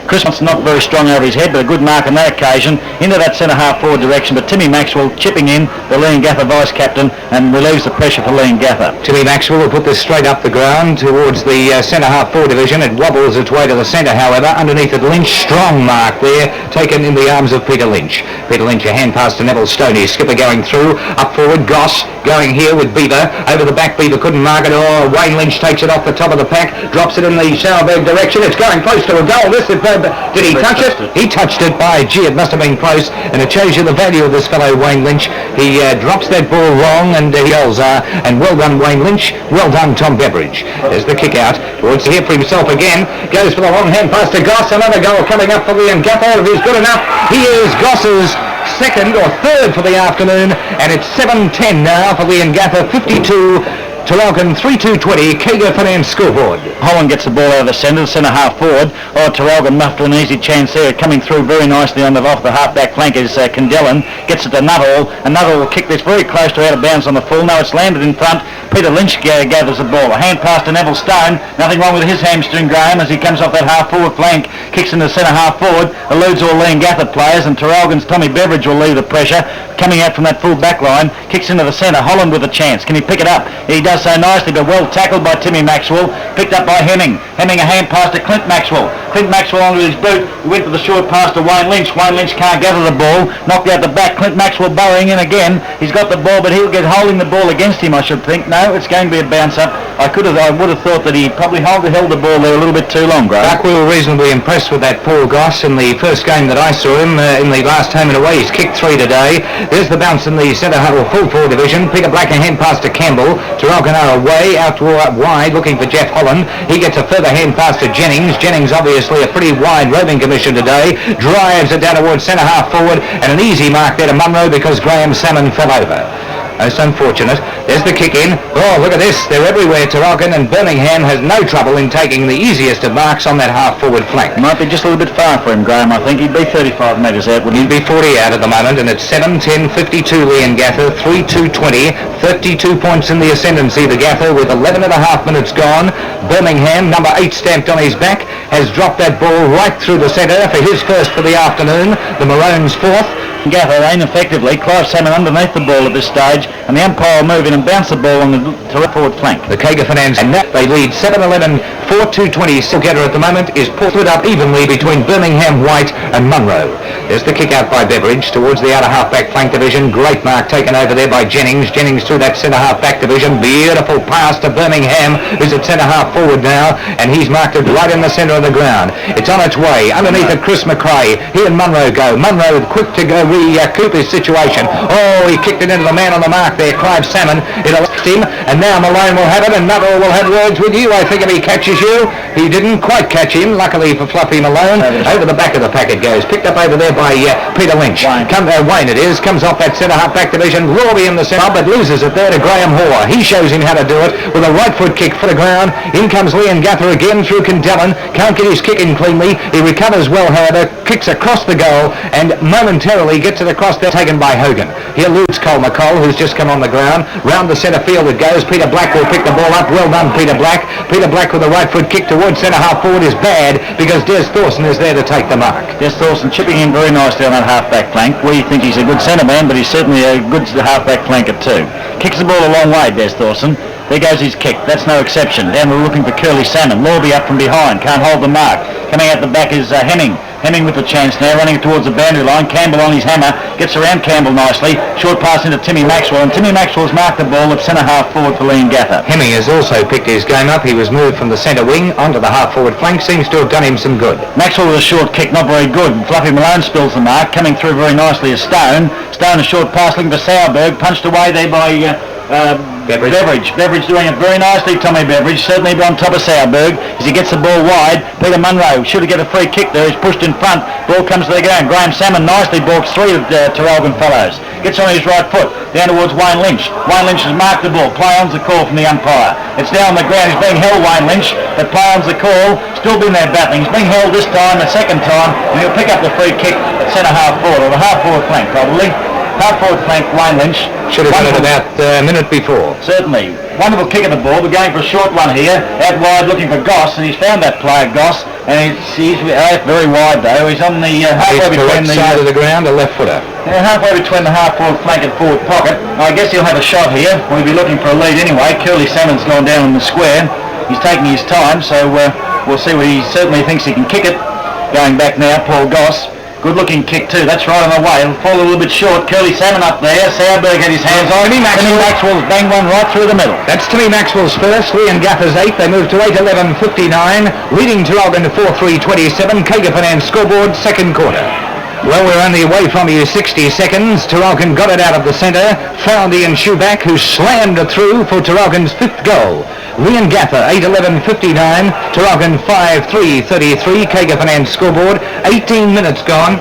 D: Christmas not very strong over his head, but a good mark on that occasion into that centre half forward direction. But Timmy Maxwell chipping in, the Leongatha vice captain, and relieves the pressure for Leongatha.
A: Timmy Maxwell will put this straight up the ground towards the centre half forward division. It wobbles its way to the centre, however. Underneath it, Lynch, strong mark there, taken in the arms of Peter Lynch. Peter Lynch, a hand pass to Neville Stone. Skipper going through, up forward, Goss going here with Beaver. Over the back, Beaver couldn't mark it. Oh, Wayne Lynch takes it off the top of the pack, drops it in the Sauerberg direction. It's going close to a goal. Did he touch it? He touched it. By gee, it must have been close, and it shows you the value of this fellow Wayne Lynch. He drops that ball wrong, and he goals are, and well done Wayne Lynch, well done Tom Beveridge. There's the kick out towards here for himself again, goes for the long hand pass to Goss. Another goal coming up for Leongatha. If he's good enough, he is Goss's second or third for the afternoon, and it's 7-10 now for Leongatha, 52 Traralgon 3-2-20, Kager Finance scoreboard.
D: Holland gets the ball out of the centre half forward. Oh, Traralgon muffed an easy chance there. Coming through very nicely off the half-back flank is Candellin. Gets it to Nuttall, and Nuttall will kick this very close to out of bounds on the full. Now it's landed in front. Peter Lynch gathers the ball. A hand pass to Neville Stone. Nothing wrong with his hamstring, Graham, as he comes off that half-forward flank. Kicks into the centre half forward. Eludes all Leongatha players, and Traralgon's Tommy Beveridge will leave the pressure. Coming out from that full back line. Kicks into the centre. Holland with a chance. Can he pick it up? He does so nicely, but well tackled by Timmy Maxwell. Picked up by Hemming. Hemming a hand pass to Clint Maxwell. Clint Maxwell onto his boot. He went for the short pass to Wayne Lynch. Wayne Lynch can't gather the ball. Knocked out the back. Clint Maxwell burrowing in again. He's got the ball, but he'll get holding the ball against him, I should think. No, it's going to be a bounce up. I would have thought that he probably held the ball there a little bit too long, Graham.
A: Buck, we were reasonably impressed with that Paul Goss in the first game that I saw him in the last home and away. He's kicked 3 today. There's the bounce in the centre or full forward division. Peter Black a hand pass to Campbell. Traralgon are away out wide looking for Jeff Holland. He gets a further hand pass to Jennings. Jennings obviously a pretty wide roving commission today. Drives it down towards centre half forward, and an easy mark there to Munro because Graham Salmon fell over. Most unfortunate. There's the kick in. Oh, look at this. They're everywhere, Traralgon, and Birmingham has no trouble in taking the easiest of marks on that half-forward flank.
D: Might be just a little bit far for him, Graham. I think he'd be 35 metres out, wouldn't he?
A: He'd be 40 out at the moment, and it's 7-10-52 Leongatha, 3-2-20, 32 points in the ascendancy. The Gatha with 11 and a half minutes gone. Birmingham, number 8 stamped on his back, has dropped that ball right through the centre for his first for the afternoon. The Maroons fourth.
D: Gather aim effectively. Clive Salmon underneath the ball at this stage, and the umpire will move in and bounce the ball on the forward flank.
A: The Kager Finance, and that they lead 7-11, 4-2-20. Together at the moment is split up evenly between Birmingham, White and Munro. There's the kick out by Beveridge towards the outer half-back flank division. Great mark taken over there by Jennings. Jennings through that centre half-back division. Beautiful pass to Birmingham, who's at centre half forward now, and he's marked it right in the centre of the ground. It's on its way. Underneath it, Chris McRae. He and Munro go. Munro quick to go recoup his situation. Oh, he kicked it into the man on the mark there, Clive Salmon. It'll him, and now Malone will have it, and Nuttall will have words with you. I think if he catches you, he didn't quite catch him, luckily for Fluffy Malone. Over the back of the pack it goes, picked up over there by Peter Lynch. Wayne it is, comes off that centre half-back division. Lawby in the centre, but loses it there to Graham Hoare. He shows him how to do it with a right foot kick for the ground. In comes Leongatha again through Candellin. Can't get his kick in cleanly. He recovers well, however, kicks across the goal, and momentarily gets it across there, taken by Hogan. He eludes Cole McColl, who's just come on the ground. Round the centre field it goes. Peter Black will pick the ball up. Well done, Peter Black. Peter Black with a right foot kick towards centre half forward is bad because Des Thorson is there to take the mark.
D: Des Thorson chipping in very nicely on that half-back flank. We think he's a good centre man, but he's certainly a good half-back flanker too. Kicks the ball a long way, Des Thorson. There goes his kick. That's no exception. Down we're looking for Curly Salmon. Lawby up from behind. Can't hold the mark. Coming out the back is Hemming. Hemming with the chance now, running towards the boundary line. Campbell on his hammer. Gets around Campbell nicely. Short pass into Timmy Maxwell. And Timmy Maxwell's marked the ball at centre half forward for Leongatha.
A: Hemming has also picked his game up. He was moved from the centre wing onto the half forward flank. Seems to have done him some good.
D: Maxwell with a short kick, not very good. Fluffy Malone spills the mark. Coming through very nicely is Stone. Stone a short pass looking for Sauerberg. Punched away there by Beveridge doing it very nicely, Tommy Beveridge, certainly on top of Sauerberg as he gets the ball wide. Peter Munro should have got a free kick there, he's pushed in front, ball comes to the ground. Graham Salmon nicely balks three of the Traralgon fellows, gets on his right foot, down towards Wayne Lynch. Wayne Lynch has marked the ball, play on's the call from the umpire. It's down on the ground, he's being held, Wayne Lynch, but play on's the call, still been there battling. He's being held this time, the second time, and he'll pick up the free kick at centre half forward, or the half forward flank probably. Half forward flank, Wayne Lynch.
A: Should have done it about a minute before.
D: Certainly. Wonderful kick of the ball. We're going for a short one here. Out wide looking for Goss, and he's found that player, Goss. And he's very wide though. He's on the halfway between the
A: side of the ground, a left footer.
D: Halfway between the half forward flank and forward pocket. I guess he'll have a shot here. We'll be looking for a lead anyway. Curly Salmon's gone down in the square. He's taking his time, so we'll see what he certainly thinks he can kick it. Going back now, Paul Goss. Good looking kick too, that's right on the way. It'll fall a little bit short. Curly Salmon up there. Sauerberg had his hands on. Timmy Maxwell's banged one right through the middle.
A: That's Timmy Maxwell's first. Leongatha's 8. They move to 8:11:59, leading Traralgon to 4:3:27. Kagerfinan's scoreboard, second quarter. Well, we're only away from you 60 seconds. Traralgon got it out of the centre. Found Ian Schuback, who slammed it through for Traralgon's fifth goal. Leongatha 8:11:59. Traralgon 5:3:33. Kagerfinan's scoreboard. 18 minutes gone.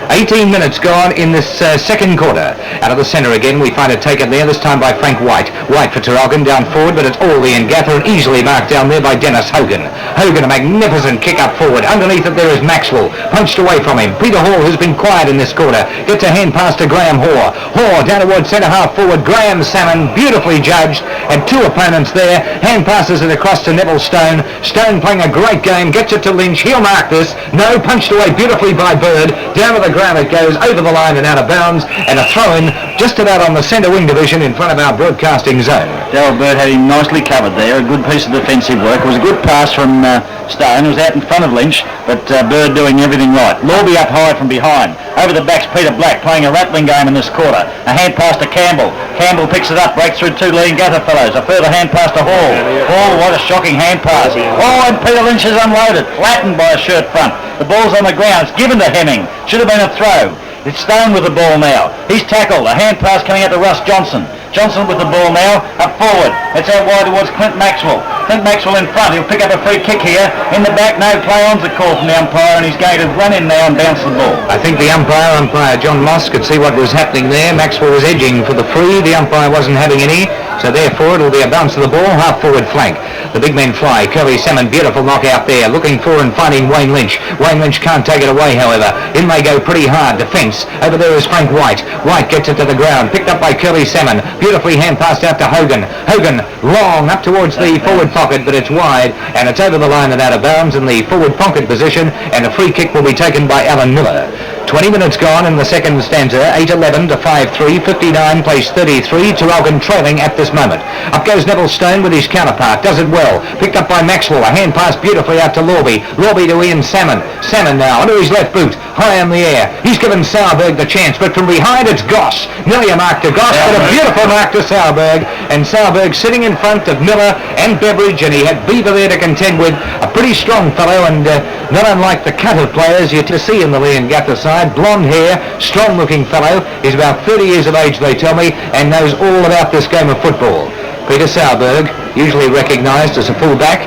A: 18 minutes gone in this second quarter. Out of the centre again, we find it taken there, this time by Frank White. White for Traralgon down forward, but it's all Leongatha, and easily marked down there by Dennis Hogan. Hogan, a magnificent kick up forward. Underneath it there is Maxwell, punched away from him. Peter Hall, who's been quiet in this quarter, gets a hand pass to Graham Hoare. Hoare down towards centre half forward. Graham Salmon, beautifully judged, and two opponents there. Hand passes it across to Neville Stone. Stone playing a great game, gets it to Lynch. He'll mark this. No, punched away beautifully by Bird. Down to the ground it goes, over the line and out of bounds, and a throw-in just about on the centre wing division in front of our broadcasting zone.
D: Darryl Bird had him nicely covered there, a good piece of defensive work. It was a good pass from Stone, who was out in front of Lynch, but Bird doing everything right. Lorby up high from behind. Over the back's Peter Black, playing a rattling game in this quarter. A hand pass to Campbell. Campbell picks it up, breaks through two Leongatha fellows. A further hand pass to Hall. Hall, what a shocking hand pass. Oh, and Peter Lynch is unloaded, flattened by a shirt front. The ball's on the ground, it's given to Hemming. Should have been a throw. It's Stone with the ball now. He's tackled. A hand pass coming out to Russ Johnson. Johnson with the ball now, up forward. It's out wide towards Clint Maxwell. Clint Maxwell in front. He'll pick up a free kick here. In the back, no play on's the call from the umpire, and he's going to run in now and bounce the ball.
A: I think the umpire John Moss, could see what was happening there. Maxwell was edging for the free. The umpire wasn't having any, so therefore it'll be a bounce of the ball, half forward flank. The big men fly. Curly Salmon, beautiful knockout there, looking for and finding Wayne Lynch. Wayne Lynch can't take it away, however. In they go pretty hard. Defence. Over there is Frank White. White gets it to the ground, picked up by Curly Salmon. Beautifully hand passed out to Hogan. Hogan long up towards the forward pocket, but it's wide, and it's over the line and out of bounds in the forward pocket position, and a free kick will be taken by Alan Miller. 20 minutes gone in the second stanza. 8:11 to 5:3. 59 plays 33. Traralgon trailing at this moment. Up goes Neville Stone with his counterpart. Does it well. Picked up by Maxwell. A hand pass beautifully out to Lorby. Lorby to Ian Salmon. Salmon now onto his left boot. High in the air. He's given Sauerberg the chance, but from behind it's Goss. Nearly a mark to Goss, but a beautiful mark to Sauerberg. And Sauerberg sitting in front of Miller and Beveridge, and he had Beaver there to contend with. A pretty strong fellow, and not unlike the cut of players you to see in the Leongatha side. Blonde hair, strong looking fellow. He's about 30 years of age, they tell me, and knows all about this game of football. Peter Sauerberg, usually recognised as a full-back,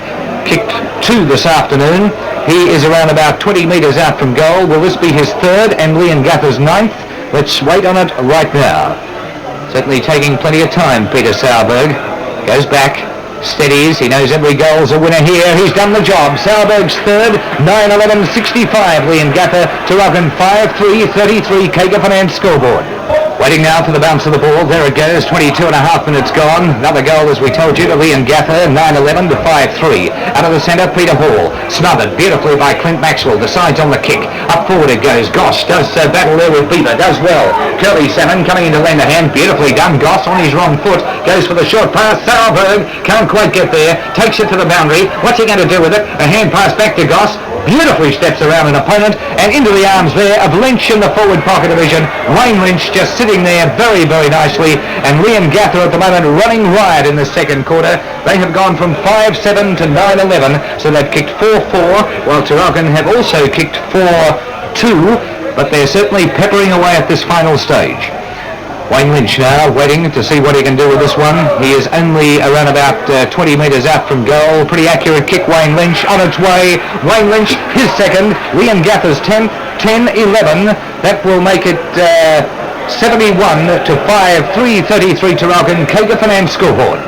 A: kicked two this afternoon. He is around about 20 metres out from goal. Will this be his third and Leongatha's ninth? Let's wait on it right now. Certainly taking plenty of time, Peter Sauerberg. Goes back. Steadies, he knows every goal's a winner here. He's done the job. Sauerberg's third, 9:11:65. Leongatha, Traralgon 5:3:33. Kagerfinan's scoreboard. Waiting now for the bounce of the ball. There it goes. 22 and a half minutes gone. Another goal, as we told you, to Leongatha. 9:11 to 5:3. Out of the centre, Peter Hall. Smothered beautifully by Clint Maxwell. Decides on the kick. Up forward it goes. Goss does battle there with Beaver. Does well. Curly Salmon coming in to lend a hand. Beautifully done. Goss on his wrong foot. Goes for the short pass. Sauerberg can't quite get there. Takes it to the boundary. What's he going to do with it? A hand pass back to Goss. Beautifully steps around an opponent and into the arms there of Lynch in the forward pocket division. Wayne Lynch just sitting there very, very nicely, and Leongatha at the moment running riot in the second quarter. They have gone from 5-7 to 9-11, so they've kicked 4-4, while Traralgon have also kicked 4-2, but they're certainly peppering away at this final stage. Wayne Lynch now waiting to see what he can do with this one. He is only around about 20 metres out from goal. Pretty accurate kick, Wayne Lynch on its way. Wayne Lynch, his second. Leongatha's 10, 11. That will make it 71 to 5, 3:33 Traralgon, Kager Finance scoreboard.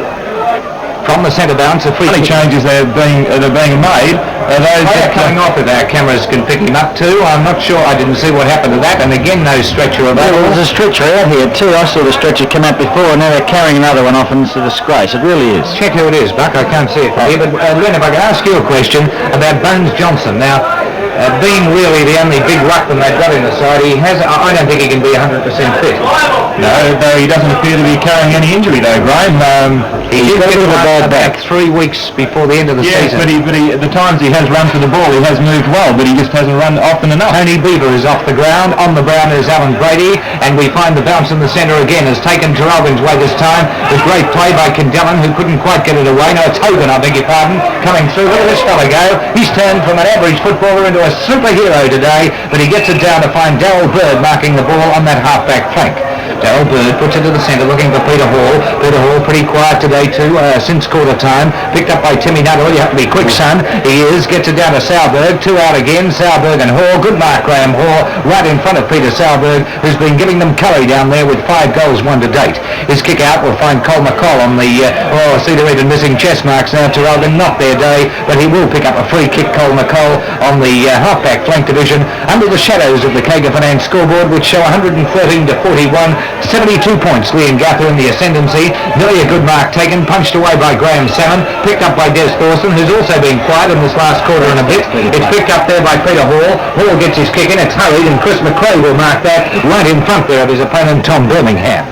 A: From the centre bounce, a free
C: Only
A: kick.
C: changes that are being made are those
A: Player
C: that
A: coming off if our cameras can pick him up too. I'm not sure, I didn't see what happened to that, and again no stretcher
D: Well,
A: available.
D: there's a stretcher out here too. I saw the stretcher come out before, and now they're carrying another one off, and it's a disgrace. It really is.
A: Check who it is, Buck, I can't see it from here, but Len, if I can ask you a question about Bones Johnson. Now, being really the only big ruckman they've got in the side, I don't think he can be 100% fit.
C: No, though he doesn't appear to be carrying any injury though, Graham.
A: He did
D: got a
A: get
D: bit of a bad
A: back
D: back.
A: 3 weeks before the end of the
C: Yes,
A: season.
C: but at the times he has run for the ball, he has moved well, but he just hasn't run often enough.
A: Tony Beaver is off the ground. On the ground is Alan Brady, and we find the bounce in the centre again has taken Traralgon's way this time. With great play by Cindellin, who couldn't quite get it away. No, it's Hogan, I beg your pardon, coming through. Look at this fella go. He's turned from an average footballer into a superhero today, but he gets it down to find Darryl Bird marking the ball on that half-back flank. Darryl Bird puts it to the centre looking for Peter Hall. Peter Hall pretty quiet today too, since quarter time. Picked up by Timmy Nuttall. You have to be quick, son. He is. Gets it down to Sauerberg. 2 out again. Sauerberg and Hall. Good mark, Graham Hall. Right in front of Peter Sauerberg, who's been giving them curry down there with 5 goals, 1 to date. His kick out will find Cole McCall on the... see, they're even missing chest marks now. Traralgon not their day, but he will pick up a free kick, Cole McCall, on the half-back flank division under the shadows of the Kager Finance scoreboard, which show 113 to 41. 72 points, Leongatha in the ascendancy. Nearly a good mark taken, punched away by Graham Salmon, picked up by Des Thorson, who's also been quiet in this last quarter and a bit. It's picked up there by Peter Hall. Hall gets his kick in, it's hurried, and Chris McRae will mark that right in front there of his opponent, Tom Birmingham.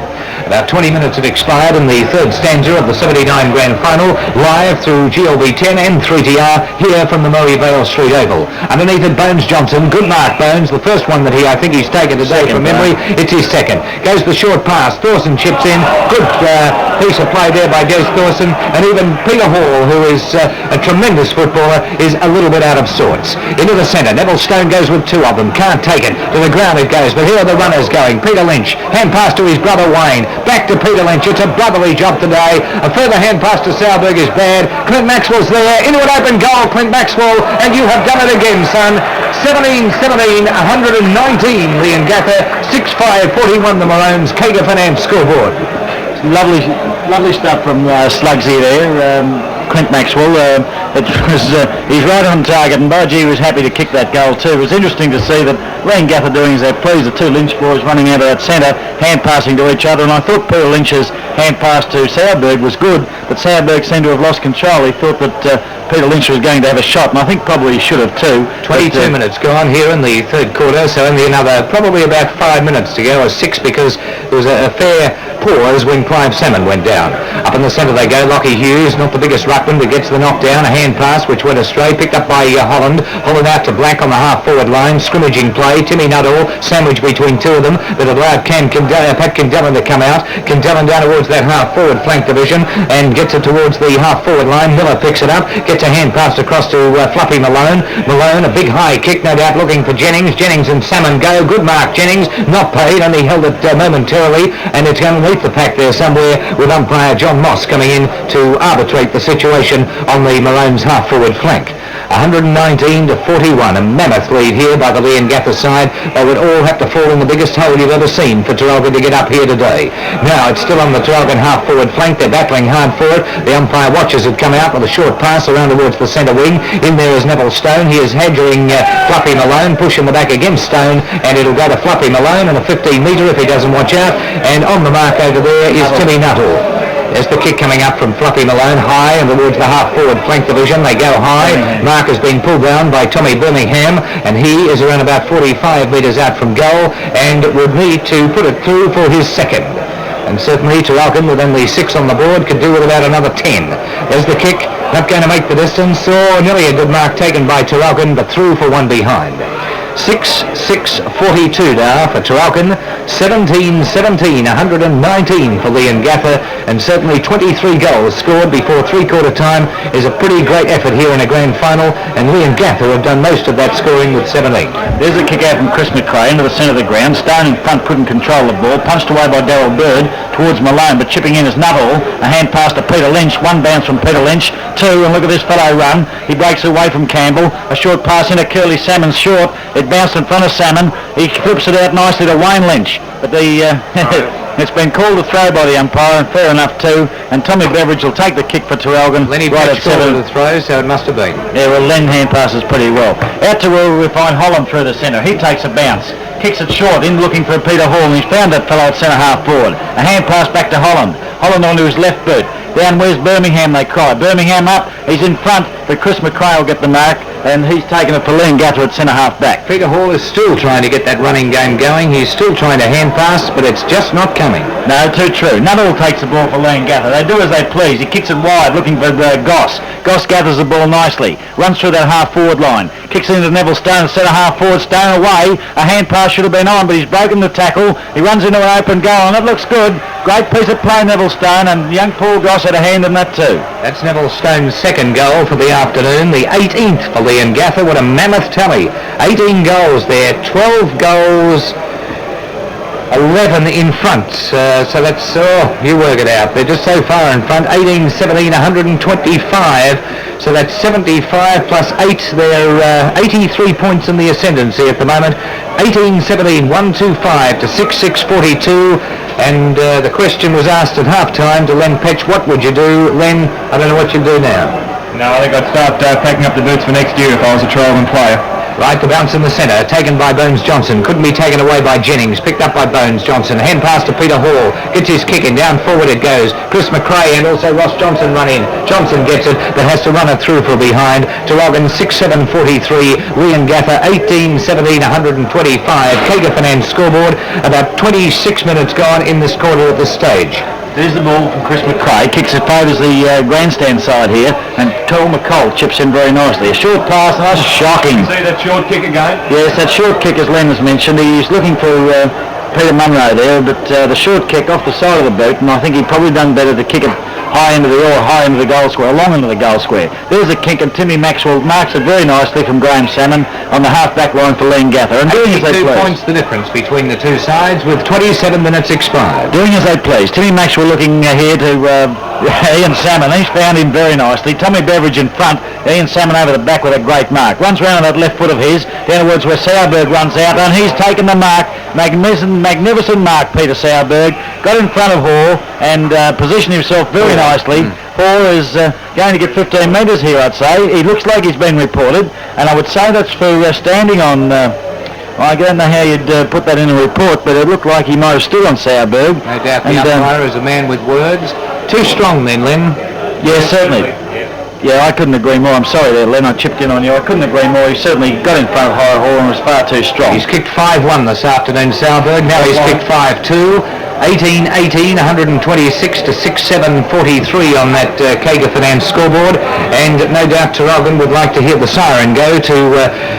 A: About 20 minutes have expired in the third stanza of the 79 Grand Final, live through GLB 10 and 3TR here from the Murray Vale Street Oval. Underneath it, Bones Johnson. Good mark, Bones. The first one that I think he's taken today from memory. It's his second. Goes the short pass. Thorson chips in. Good piece of play there by Des Thorson. And even Peter Hall, who is a tremendous footballer, is a little bit out of sorts. Into the centre. Neville Stone goes with 2 of them. Can't take it. To the ground it goes. But here are the runners going. Peter Lynch. Hand pass to his brother Wayne. Back to Peter Lynch. It's a brotherly job today. A further hand pass to Sauerberg is bad. Clint Maxwell's there. Into an open goal, Clint Maxwell. And you have done it again, son. 17-17, 119. Leongatha, 6-5, 41 the Maroons. Kager Finance scoreboard.
D: Lovely stuff from Slugsy there. Clint Maxwell, he's right on target, and by gee, he was happy to kick that goal too. It was interesting to see that Leongatha doing as they please, the 2 Lynch boys running out of that centre, hand passing to each other, and I thought Peter Lynch's hand pass to Sauerberg was good, but Sauerberg seemed to have lost control. He thought that Peter Lynch was going to have a shot, and I think probably he should have too.
A: 22 minutes gone here in the third quarter, so only another probably about 5 minutes to go, or 6, because there was a fair pause when Clive Salmon went down. Up in the centre they go. Lockie Hughes, not the biggest ruckman, but gets the knockdown. A hand pass which went astray, picked up by Holland. Holland out to Black on the half-forward line. Scrimmaging play. Timmy Nuttall sandwiched between 2 of them, but allowed Pat Cindellin to come out. Cindellin down towards that half-forward flank division and gets it towards the half-forward line. Miller picks it up, gets a hand pass across to Fluffy Malone. Malone, a big high kick, no doubt, looking for Jennings. Jennings and Salmon go. Good mark, Jennings. Not paid, only held it momentarily, and it's going to leave the pack there somewhere with umpire John Moss coming in to arbitrate the situation on the Maroons half-forward flank. 119 to 41, a mammoth lead here by the Leongatha side. They would all have to fall in the biggest hole you've ever seen for Traralgon to get up here today. Now it's still on the Traralgon half-forward flank. They're battling hard for it. The umpire watches it come out with a short pass around towards the centre wing. In there is Neville Stone. He is hedgering Fluffy Malone, pushing the back against Stone, and it'll go to Fluffy Malone and a 15-metre if he doesn't watch out. And on the mark over there is Timmy Nuttall. There's the kick coming up from Fluffy Malone, high and towards the half-forward flank division. They go high. Mark has been pulled down by Tommy Birmingham, and he is around about 45 metres out from goal and would need to put it through for his second. And certainly Traralgon, with only 6 on the board, could do with about another 10. There's the kick, not going to make the distance. Oh, nearly a good mark taken by Traralgon, but through for one behind. 6-6-42 now for Traralgon. 17-17, 119 for Leongatha, and certainly 23 goals scored before three-quarter time is a pretty great effort here in a grand final, and Leongatha have done most of that scoring with 17.
D: There's a kick out from Chris McRae into the centre of the ground. Stone in front couldn't control the ball. Punched away by Darryl Bird towards Malone, but chipping in is Neville. A hand pass to Peter Lynch. One bounce from Peter Lynch. Two, and look at this fellow run. He breaks away from Campbell. A short pass into Curly Salmon short. It bounced in front of Salmon. He flips it out nicely to Wayne Lynch. But it's been called a throw by the umpire, and fair enough too. And Tommy Beveridge will take the kick for Traralgon.
A: Lenny
D: right
A: Patch
D: at 7.
A: called the throw, so it must have been.
D: Yeah, well, Len hand passes pretty well. Out to Rural, we find Holland through the centre. He takes a bounce. Kicks it short, in looking for Peter Hall, and he's found that fellow at centre half forward. A hand pass back to Holland. Holland onto his left boot. Down where's Birmingham, they cry. Birmingham up, he's in front, but Chris McRae will get the mark, and he's taken it for Leongatha at centre half back.
A: Peter Hall is still trying to get that running game going. He's still trying to hand pass, but it's just not coming.
D: No, too true. Neville takes the ball for Leongatha. They do as they please. He kicks it wide, looking for Goss. Goss gathers the ball nicely. Runs through that half-forward line. Kicks into Neville Stone, centre half-forward. Stone away. A hand pass should have been on, but he's broken the tackle. He runs into an open goal, and it looks good. Great piece of play, Neville Stone, and young Paul Goss had a hand in that too.
A: That's Neville Stone's second goal for the afternoon, the 18th for Leongatha. What a mammoth tally. 18 goals there, 12 goals, 11 in front. So that's, you work it out. They're just so far in front. 18, 17, 125. So that's 75 plus 8. They're 83 points in the ascendancy at the moment. 18, 17, 125 to 6, 642. And the question was asked at half-time to Len Petch, what would you do? Len, I don't know what you'd do now.
C: No, I think I'd start packing up the boots for next year if I was a Traralgon player.
A: Right, the bounce in the centre, taken by Bones Johnson. Couldn't be taken away by Jennings. Picked up by Bones Johnson. Hand pass to Peter Hall. Gets his kick in. Down forward it goes. Chris McRae and also Ross Johnson run in. Johnson gets it, but has to run it through for behind. Traralgon 6-7-43. Leongatha 18-17, 125. Kager Finance scoreboard. About 26 minutes gone in this quarter at this stage.
D: There's the ball from Chris McRae. Kicks it favours the grandstand side here, and Cole McCall chips in very nicely. A short pass, that's shocking.
C: See that short kick again?
D: Yes, that short kick, as Len has mentioned. He's looking for Peter Munro there, but the short kick off the side of the boot, and I think he'd probably done better to kick it high into the goal square, long into the goal square. There's a kick, and Timmy Maxwell marks it very nicely from Graham Salmon on the half-back line for Leongatha. And doing as they
A: 82
D: please.
A: points the difference between the two sides with 27 minutes expired.
D: Doing as they please. Timmy Maxwell looking here to Ian Salmon. He's found him very nicely. Tommy Beveridge in front. Ian Salmon over the back with a great mark. Runs round on that left foot of his. Down towards where Sauerberg runs out, and he's taken the mark. Magnificent mark, Peter Sauerberg. Got in front of Hall and positioned himself very nicely. Hall is going to get 15 metres here, I'd say. He looks like he's been reported, and I would say that's for standing on... I don't know how you'd put that in a report, but it looked like he might have stood on Sauerberg.
A: No doubt the umpire is a man with words. Too strong then, Len.
D: Yeah, certainly. Yeah, I couldn't agree more. I'm sorry there, Len. I chipped in on you. I couldn't agree more. He certainly got in front of High Hall and was far too strong.
A: He's kicked 5-1 this afternoon, Sauerberg. Now he's kicked 5-2. 18-18, 126 to 6-7-43 on that Kager Finance scoreboard, and no doubt Traralgon would like to hear the siren go to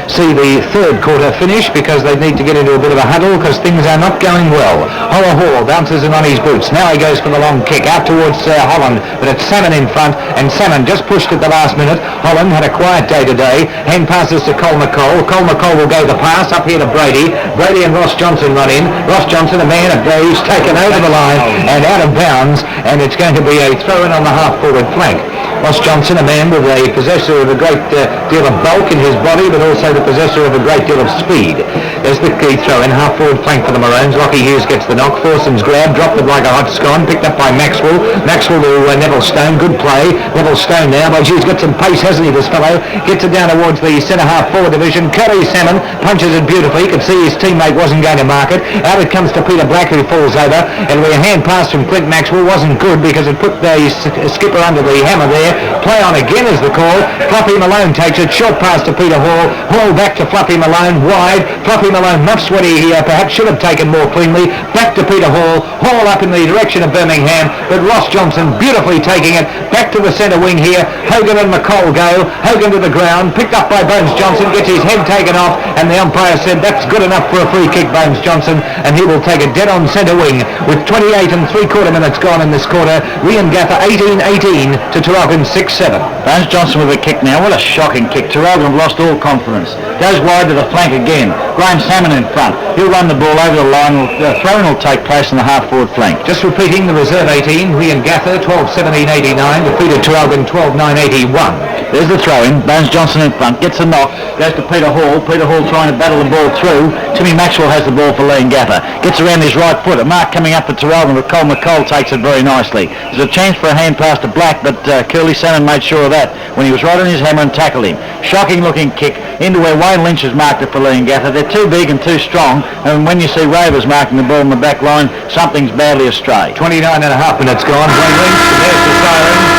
A: see the third quarter finish, because they need to get into a bit of a huddle because things are not going well. Holler Hall bounces in on his boots. Now he goes for the long kick out towards Holland, but it's Salmon in front, and Salmon just pushed at the last minute. Holland had a quiet day today. Hand passes to Cole McCall. Cole McCall will go the pass up here to Brady. Brady and Ross Johnson run in. Ross Johnson, a man of days, taken over the line and out of bounds, and it's going to be a throw-in on the half-forward flank. Ross Johnson, a man with a possessor of a great deal of bulk in his body, but also the possessor of a great deal of speed. There's the key throw-in, half-forward flank for the Maroons. Lockie Hughes gets the knock. Forson's grab, dropped it like a hot scone, picked up by Maxwell. Maxwell to Neville Stone, good play. Neville Stone now, but he's got some pace, hasn't he, this fellow? Gets it down towards the centre-half forward division. Curry Salmon punches it beautifully. You could see his teammate wasn't going to mark it. Out it comes to Peter Black, who falls over, and a hand pass from Clint Maxwell wasn't good because it put the skipper under the hammer there. Play on again is the call. Fluffy Malone takes it. Short pass to Peter Hall. Hall back to Fluffy Malone. Wide. Fluffy Malone, not sweaty here, perhaps should have taken more cleanly. Back to Peter Hall. Hall up in the direction of Birmingham, but Ross Johnson beautifully taking it. Back to the centre wing here. Hogan and McColl go. Hogan to the ground, picked up by Bones Johnson, gets his head taken off, and the umpire said that's good enough for a free kick, Bones Johnson, and he will take it dead on centre wing with 28 3/4 minutes gone in this quarter. Leongatha 18-18 to Traralgon 6-7.
D: Bones Johnson with a kick now. What a shocking kick. Traralgon lost all confidence. Goes wide to the flank again. Graham Salmon in front. He'll run the ball over the line. Throwing will take place on the half-forward flank.
A: Just repeating the reserve 18, Leongatha 12-17-89 defeated Traralgon 12-9-81.
D: There's the throw-in. Bones Johnson in front. Gets a knock. Goes to Peter Hall. Peter Hall trying to battle the ball through. Timmy Maxwell has the ball for Leongatha. Gets around his right foot. A mark coming up for Traralgon, but Cole McColl takes it very nicely. There's a chance for a hand pass to Black, but Curly Salmon made sure of that when he was right on his hammer and tackled him. Shocking looking kick into where Wayne Lynch has marked it for Leongatha. They're too big and too strong, and when you see Rovers marking the ball in the back line, something's badly astray.
A: 29.5 minutes gone. Wayne Lynch, and there's the siren.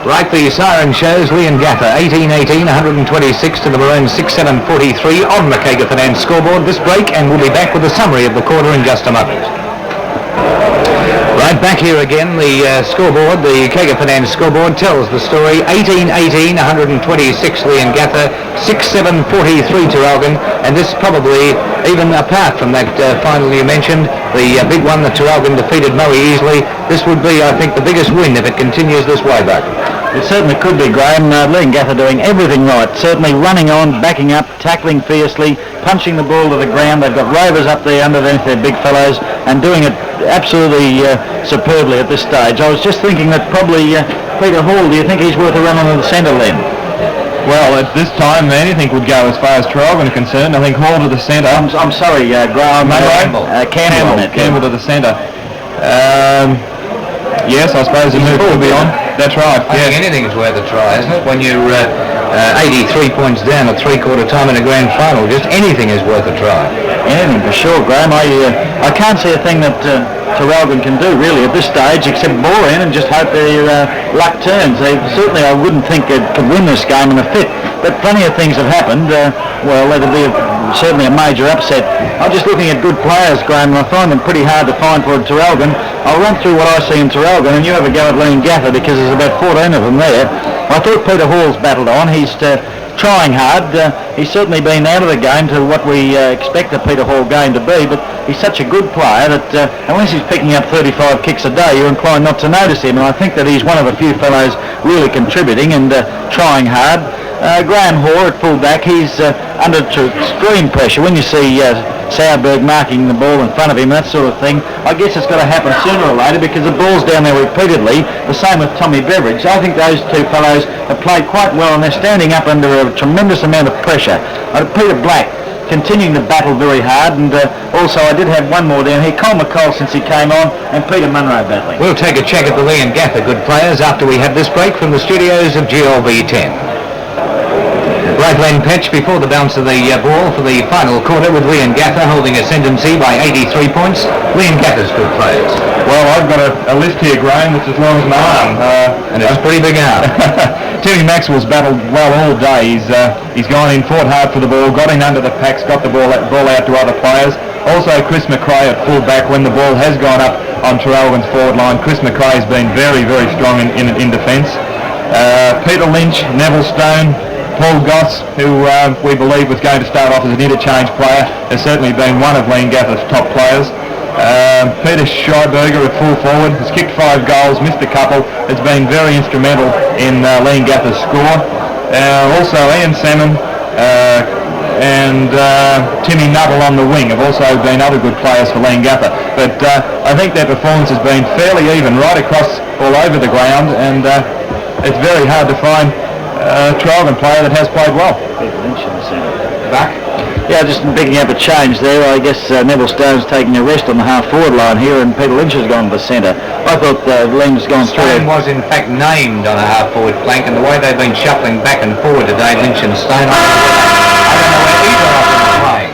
A: Right, the siren shows Leongatha 18-18, 126 to the Maroons 6-7-43 on the KG Finance scoreboard this break, and we'll be back with a summary of the quarter in just a moment. Right, back here again, the scoreboard, the KG Finance scoreboard tells the story. 18-18, 126 Leongatha, 6-7-43 Traralgon, and this probably, even apart from that final you mentioned, the big one that Traralgon defeated Moe easily, this would be, I think, the biggest win if it continues this way, Buck.
D: It certainly could be, Graham. Leongatha doing everything right. Certainly running on, backing up, tackling fiercely, punching the ball to the ground. They've got Rovers up there underneath their big fellows and doing it absolutely superbly at this stage. I was just thinking that probably Peter Hall, do you think he's worth a run on the centre then?
C: Well, at this time, anything would go as far as Traralgon are concerned. I think Hall to the centre.
D: I'm sorry, Graham.
C: Campbell to the centre. Yes, I suppose the move could be on. That's right.
A: I think anything's worth a try, isn't it? When you're 83 points down at three-quarter time in a grand final, just anything is worth a try.
D: Anything for sure, Graham. I can't see a thing that Traralgon can do really at this stage except bore in and just hope their luck turns. Certainly I wouldn't think it could win this game in a fit, but plenty of things have happened. Well, it'll be certainly a major upset. I'm just looking at good players, Graham, and I find them pretty hard to find for Traralgon. I'll run through what I see in Traralgon, and you have a go at Leongatha because there's about 14 of them there. I thought Peter Hall's battled on. He's trying hard. He's certainly been out of the game to what we expect a Peter Hall game to be, but he's such a good player that unless he's picking up 35 kicks a day, you're inclined not to notice him, and I think that he's one of the few fellows really contributing and trying hard. Graham Hoare at full-back, he's under extreme pressure. When you see Sauerberg marking the ball in front of him, that sort of thing, I guess it's got to happen sooner or later because the ball's down there repeatedly. The same with Tommy Beveridge. I think those two fellows have played quite well and they're standing up under a tremendous amount of pressure. Peter Black continuing to battle very hard, and also I did have one more down here, Cole McColl since he came on, and Peter Munro battling.
A: We'll take a check at the Leongatha good players after we have this break from the studios of GLB 10. Right lane pitch before the bounce of the ball for the final quarter with Leongatha holding ascendancy by 83 points. Leongatha's good players.
C: Well, I've got a list here, Graham, that's as long as my arm.
A: And it's a pretty big arm.
C: Timmy Maxwell's battled well all day. He's gone in, fought hard for the ball, got in under the packs, got the ball out to other players. Also, Chris McRae at full-back when the ball has gone up on Traralgon's forward line. Chris McRae has been very, very strong in defence. Peter Lynch, Neville Stone, Paul Goss, who we believe was going to start off as an interchange player, has certainly been one of Leongatha's top players. Peter Schreiberger at full forward has kicked 5 goals, missed a couple, has been very instrumental in Leongatha's score. Also Ian Salmon and Timmy Nuttall on the wing have also been other good players for Leongatha. But I think their performance has been fairly even right across all over the ground, and it's very hard to find a Traralgon player that has played well.
A: Back?
D: Yeah, just picking up a change there. I guess Neville Stone's taking a rest on the half-forward line here, and Peter Lynch has gone to the centre. I thought Lynch's gone through.
A: Stone was in fact named on a half-forward flank, and the way they've been shuffling back and forward today, Lynch and Stone, I don't know where either of them are playing.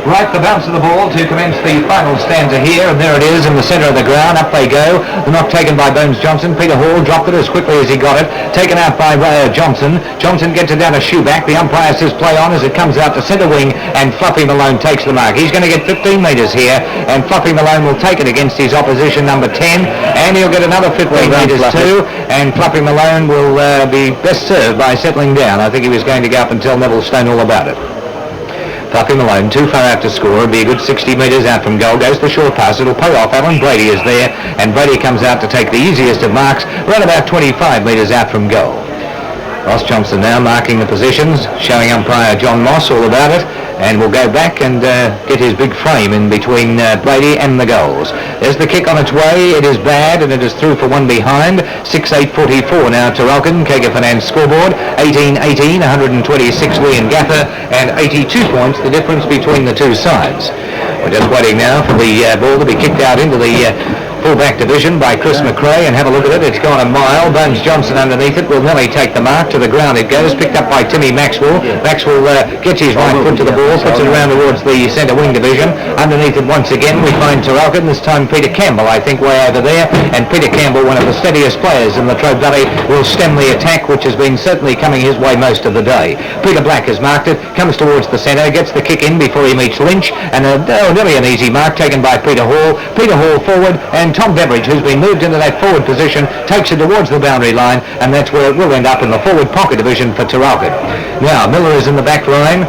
A: Right, the bounce of the ball to commence the final stanza here, and there it is in the centre of the ground. Up they go. The knock taken by Bones Johnson. Peter Hall dropped it as quickly as he got it. Taken out by Johnson. Johnson gets it down a shoe back. The umpire says play on as it comes out to centre wing, and Fluffy Malone takes the mark. He's going to get 15 metres here, and Fluffy Malone will take it against his opposition, number 10, and he'll get another 15 metres too, and Fluffy Malone will be best served by settling down. I think he was going to go up and tell Neville Stone all about it. Fluffy Malone, too far out to score. It'll be a good 60 metres out from goal. Goes the short pass. It'll pay off. Alan Brady is there, and Brady comes out to take the easiest of marks, right about 25 metres out from goal. Ross Johnson now marking the positions, showing umpire John Moss all about it, and will go back and get his big frame in between Brady and the goals. There's the kick on its way. It is bad, and it is through for one behind. 6-8-44 now Traralgon. Kager Finance scoreboard. 18-18, 126 Leongatha, and 82 points the difference between the two sides. We're just waiting now for the ball to be kicked out into the full-back division by Chris McRae, and have a look at it. It's gone a mile. Bones Johnson underneath it will nearly take the mark. To the ground it goes, picked up by Timmy Maxwell. Maxwell gets his right foot to the ball, puts it around towards the centre wing division. Underneath it once again we find Traralgon, this time Peter Campbell, I think, way over there, and Peter Campbell, one of the steadiest players in Latrobe Valley, will stem the attack, which has been certainly coming his way most of the day. Peter Black has marked it, comes towards the centre, gets the kick in before he meets Lynch, and nearly an easy mark taken by Peter Hall. Peter Hall forward, and Tom Beveridge, who's been moved into that forward position, takes it towards the boundary line, and that's where it will end up in the forward pocket division for Traralgon. Now, Miller is in the back line,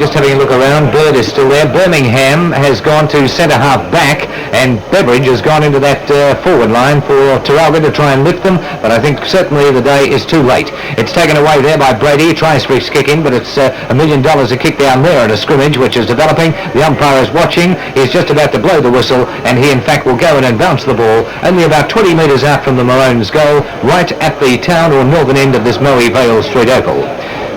A: just having a look around. Bird is still there. Birmingham has gone to centre half back, and Beveridge has gone into that forward line for Traralgon to try and lift them, but I think certainly the day is too late. It's taken away there by Brady. He tries for his kick in, but it's $1 million a kick down there at a scrimmage, which is developing. The umpire is watching. He's just about to blow the whistle, and he in fact will go in and bounce the ball only about 20 metres out from the Maroons' goal, right at the town or northern end of this Moe Vale Street Oval.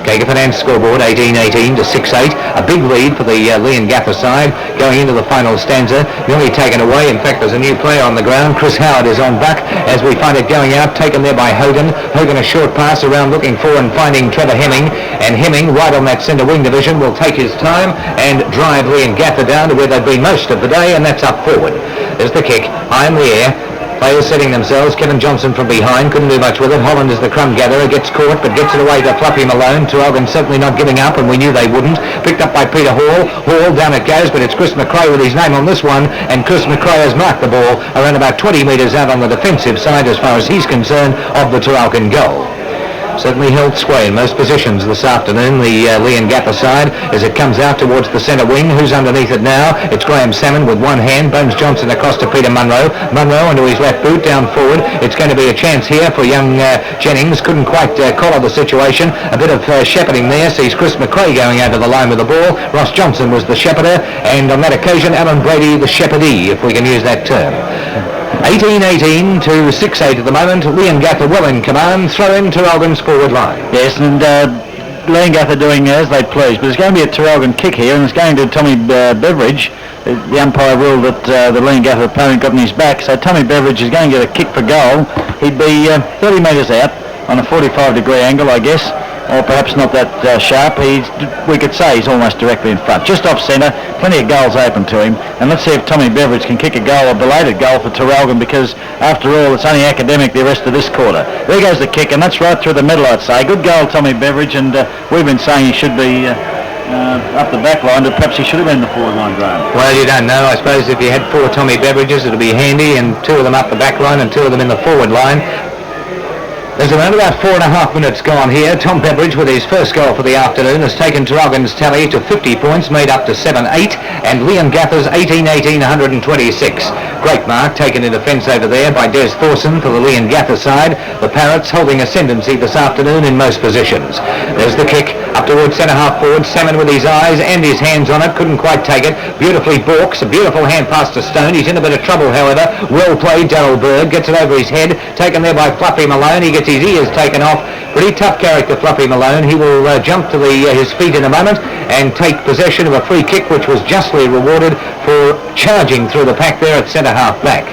A: Kager Finance scoreboard 18-18 to 6-8. A big lead for the Leongatha side going into the final stanza. Nearly taken away. In fact, there's a new player on the ground. Chris Howard is on buck as we find it going out. Taken there by Hogan. Hogan a short pass around looking for and finding Trevor Hemming. And Hemming, right on that centre wing division, will take his time and drive Leongatha down to where they've been most of the day, and that's up forward. There's the kick. High in the air. Players setting themselves. Kevin Johnson from behind couldn't do much with it. Holland is the crumb gatherer, gets caught but gets it away to Fluffy Malone. Traralgon certainly not giving up, and we knew they wouldn't. Picked up by Peter Hall. Hall, down it goes, but it's Chris McRae with his name on this one, and Chris McRae has marked the ball around about 20 metres out on the defensive side as far as he's concerned of the Traralgon goal. Certainly held sway in most positions this afternoon, the Leongatha side, as it comes out towards the centre wing. Who's underneath it now? It's Graham Salmon with one hand. Bones Johnson across to Peter Munro. Munro into his left boot, down forward. It's going to be a chance here for young Jennings. Couldn't quite collar the situation. A bit of shepherding there. Sees Chris McRae going out to the line with the ball. Ross Johnson was the shepherder, and on that occasion, Alan Brady the shepherdee, if we can use that term. 18-18 to 6-8 at the moment. Leongatha well in command. Throw in Traralgon's forward line.
D: Yes, and Leongatha doing as they please, but it's going to be a Traralgon kick here, and it's going to Tommy Beveridge. The umpire ruled that the Leongatha opponent got in his back, so Tommy Beveridge is going to get a kick for goal. He'd be 30 metres out on a 45-degree angle, I guess, or perhaps not that sharp. We could say he's almost directly in front. Just off centre, plenty of goals open to him. And let's see if Tommy Beveridge can kick a goal, a belated goal for Traralgon, because after all, it's only academic the rest of this quarter. There goes the kick, and that's right through the middle, I'd say. Good goal, Tommy Beveridge, and we've been saying he should be up the back line, but perhaps he should have been in the forward line, Graham.
A: Well, you don't know. I suppose if you had 4 Tommy Beveridges, it'd be handy, and 2 of them up the back line and 2 of them in the forward line. There's around about 4.5 minutes gone here. Tom Beveridge, with his first goal for the afternoon, has taken Traralgon's tally to 50 points, made up to 7-8, and Leongatha's 18-18, 126. Great mark taken in defence over there by Des Thorson for the Leongatha side. The Parrots holding ascendancy this afternoon in most positions. There's the kick up towards centre half forward. Salmon with his eyes and his hands on it, couldn't quite take it. Beautifully balks, a beautiful hand pass to Stone. He's in a bit of trouble, however. Well played, Darryl Bird gets it over his head, taken there by Fluffy Malone. He gets his ears taken off. Pretty tough character, Fluffy Malone. He will jump to his feet in a moment and take possession of a free kick, which was justly rewarded for charging through the pack there at centre half back.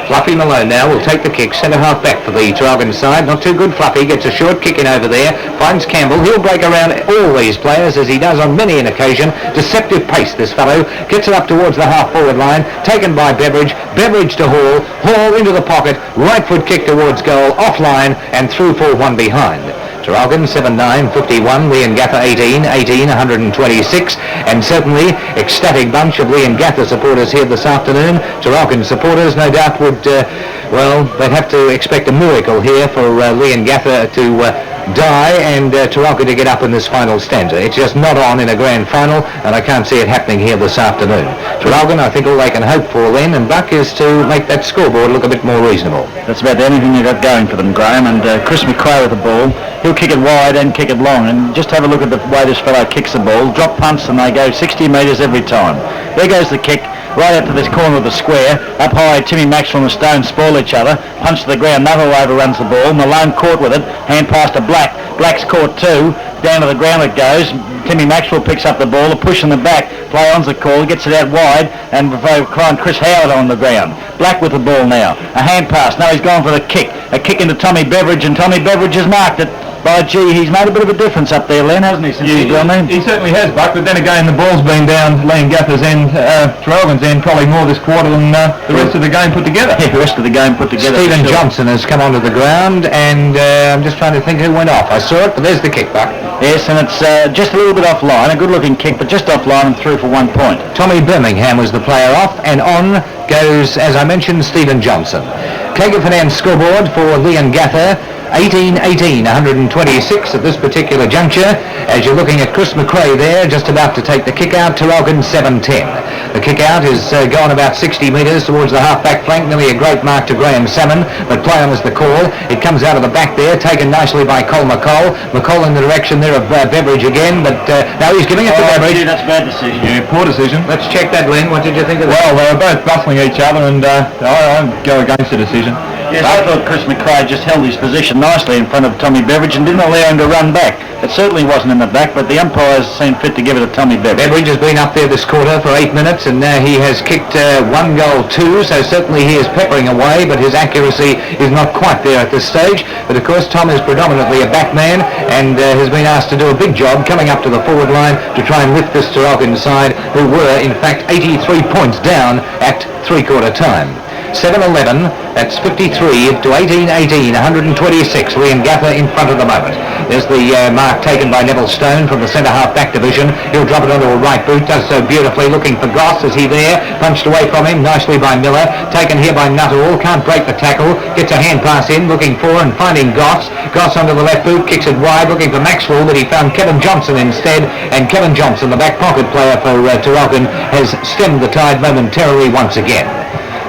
A: Fluffy Malone now will take the kick, centre half back for the Traralgon side. Not too good, Fluffy gets a short kick in over there, finds Campbell. He'll break around all these players as he does on many an occasion. Deceptive pace, this fellow. Gets it up towards the half forward line, taken by Beveridge. Beveridge to Hall. Hall into the pocket, right foot kick towards goal, offline and through for one behind. Traralgon 7-9, 51, Leongatha 18, 126, and certainly ecstatic bunch of Leongatha supporters here this afternoon. Traralgon supporters no doubt would, they'd have to expect a miracle here for Leongatha to die and Traralgon to get up in this final stanza. It's just not on in a grand final, and I can't see it happening here this afternoon. Traralgon, I think all they can hope for then, and Buck, is to make that scoreboard look a bit more reasonable.
D: That's about the only thing they've got going for them, Graham, and Chris McRae with the ball. He'll kick it wide and kick it long, and just have a look at the way this fellow kicks the ball. Drop punts and they go 60 metres every time. There goes the kick, right out to this corner of the square. Up high, Timmy Maxwell and Stone spoil each other. Punch to the ground, Neville overruns the ball. Malone caught with it, hand pass to Black. Black's caught too. Down to the ground it goes. Timmy Maxwell picks up the ball, a push in the back. Play on's the call, gets it out wide, and find Chris Howard on the ground. Black with the ball now. A hand pass. No, he's gone for the kick. A kick into Tommy Beveridge, and Tommy Beveridge has marked it. By gee, he's made a bit of a difference up there, Len, hasn't he, since he's gone in?
C: He certainly has, Buck, but then again the ball's been down Leongatha's end, Traralgon's end, probably more this quarter than the rest of the game put together.
D: Yeah, the rest of the game put together.
A: Stephen Johnson has come onto the ground, and I'm just trying to think who went off. I saw it, but there's the kick, Buck.
D: Yes, and it's just a little bit offline, a good-looking kick, but just offline and through for 1 point.
A: Tommy Birmingham was the player off, and on goes, as I mentioned, Stephen Johnson. Clegg Finance scoreboard for Leongatha. 18-18, 126 at this particular juncture, as you're looking at Chris McRae there, just about to take the kick out. Traralgon 7-10. The kick out is gone about 60 metres towards the half-back flank, nearly a great mark to Graham Salmon, but play on is the call. It comes out of the back there, taken nicely by Cole McCall. McCall in the direction there of Beveridge again, but now he's giving it to Beveridge.
D: Gee, that's a bad decision.
C: Yeah, poor decision.
A: Let's check that, Len. What did you think of that?
C: Well, they were both bustling each other, and I'd go against the decision.
D: Yes, I thought Chris McRae just held his position nicely in front of Tommy Beveridge and didn't allow him to run back. It certainly wasn't in the back, but the umpires seemed fit to give it to Tommy Beveridge.
A: Beveridge has been up there this quarter for 8 minutes, and now he has kicked 1 goal 2, so certainly he is peppering away, but his accuracy is not quite there at this stage. But of course Tom is predominantly a backman and has been asked to do a big job coming up to the forward line to try and lift this Traralgon side, who were in fact 83 points down at three-quarter time. 7-11, that's 53 to 18-18, 126, Leongatha in front of the moment. There's the mark taken by Neville Stone from the centre half-back division. He'll drop it onto a right boot, does so beautifully, looking for Goss. Is he there? Punched away from him nicely by Miller, taken here by Nuttall, can't break the tackle, gets a hand pass in, looking for and finding Goss. Goss onto the left boot, kicks it wide, looking for Maxwell, but he found Kevin Johnson instead, and Kevin Johnson, the back pocket player for Traralgon, has stemmed the tide momentarily once again.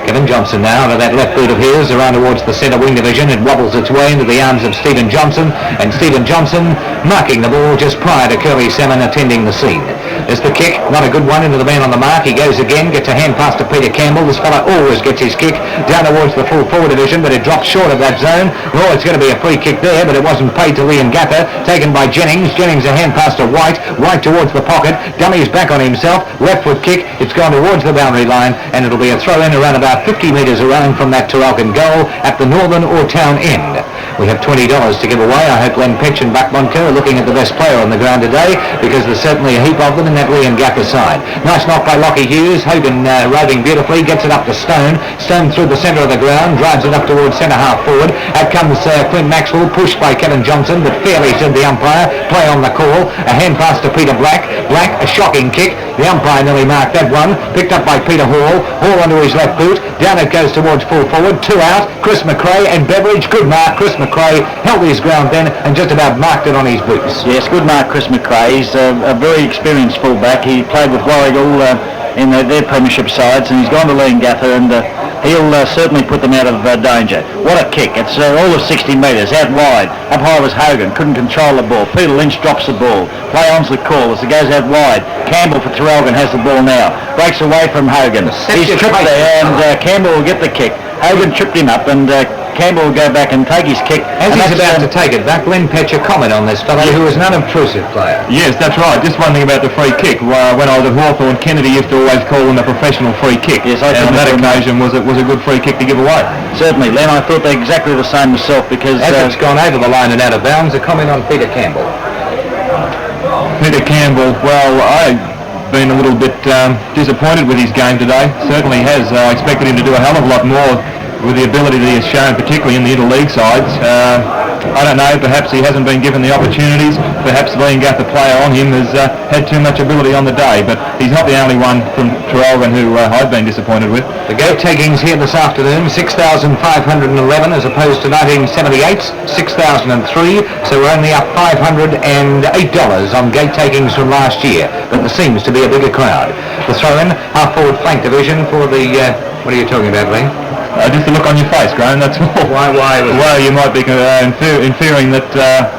A: Kevin Johnson now out of that left boot of his around towards the centre wing division. It wobbles its way into the arms of Stephen Johnson, and Stephen Johnson marking the ball just prior to Curly Salmon attending the scene. There's the kick, not a good one into the man on the mark. He goes again, gets a hand pass to Peter Campbell. This fella always gets his kick down towards the full forward division, but it drops short of that zone. Oh, it's going to be a free kick there, but it wasn't paid to Leongatha. Taken by Jennings. Jennings a hand pass to White. White towards the pocket. Dummies back on himself. Left foot kick. It's gone towards the boundary line, and it'll be a throw in around about 50 metres around from that Traralgon goal at the northern or town end. We have $20 to give away. I hope Len Petch and Buck Montco are looking at the best player on the ground today, because there's certainly a heap of them in that Leongatha side. Nice knock by Lockie Hughes. Hogan roving beautifully, gets it up to Stone. Stone through the centre of the ground, drives it up towards centre half forward. Out comes Clint Maxwell, pushed by Kevin Johnson, but fairly, said the umpire. Play on the call. A hand pass to Peter Black. Black, a shocking kick. The umpire nearly marked that one. Picked up by Peter Hall. Hall onto his left boot. Down it goes towards full forward. 2 out. Chris McRae and Beveridge. Good mark. Chris McRae held his ground then and just about marked it on his boots.
D: Yes, good mark, Chris McRae. He's a very experienced fullback. He played with Warrigal in their premiership sides, and he's gone to Leongatha, and he'll certainly put them out of danger. What a kick. It's all of 60 metres, out wide. Up high was Hogan, couldn't control the ball. Peter Lynch drops the ball. Play on's the call as it goes out wide. Campbell for Traralgon has the ball now. Breaks away from Hogan. He's tripped there, and Campbell will get the kick. Hogan tripped him up, and Campbell will go back and take his kick.
A: As
D: and
A: he's
D: that's,
A: about to take it back, Len Petcher comment on this fellow who was an unobtrusive player.
C: Yes, that's right. Just one thing about the free kick. When I was at Hawthorn, Kennedy used to always call them a professional free kick.
D: Yes,
C: and on that occasion was a good free kick to give away.
D: Certainly, Len, I thought they're exactly the same myself because...
A: As it's gone over the line and out of bounds, a comment on Peter Campbell.
C: Peter Campbell, well, I've been a little bit disappointed with his game today. Certainly has. I expected him to do a hell of a lot more with the ability that he has shown, particularly in the interleague sides. I don't know, perhaps he hasn't been given the opportunities. Perhaps the Leongatha player on him has had too much ability on the day, but he's not the only one from Traralgon who I've been disappointed with.
A: The gate takings here this afternoon, 6,511 as opposed to 1978's 6,003, so we're only up $508 on gate takings from last year, but there seems to be a bigger crowd. The throw-in, half-forward flank division for the... what are you talking about, Lee?
C: Just the look on your face, Graham, that's all.
A: Why
C: Well, you might be inferring that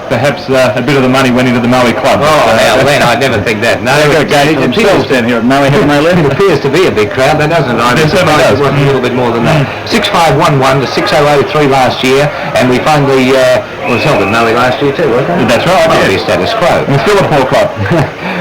C: perhaps a bit of the money went into the Maui club.
A: Oh, now, Len, I'd never think that. No, it appears
D: down here at Maui, haven't they, Len?
A: It appears to be a big crowd, that doesn't it? I'm surprised it wasn't a little bit more than that. 6,511 to 6,003 last year, and we find the... well, it was held at Maui last year too, wasn't it?
C: That's right,
A: yeah. Status quo.
C: It's still a poor club.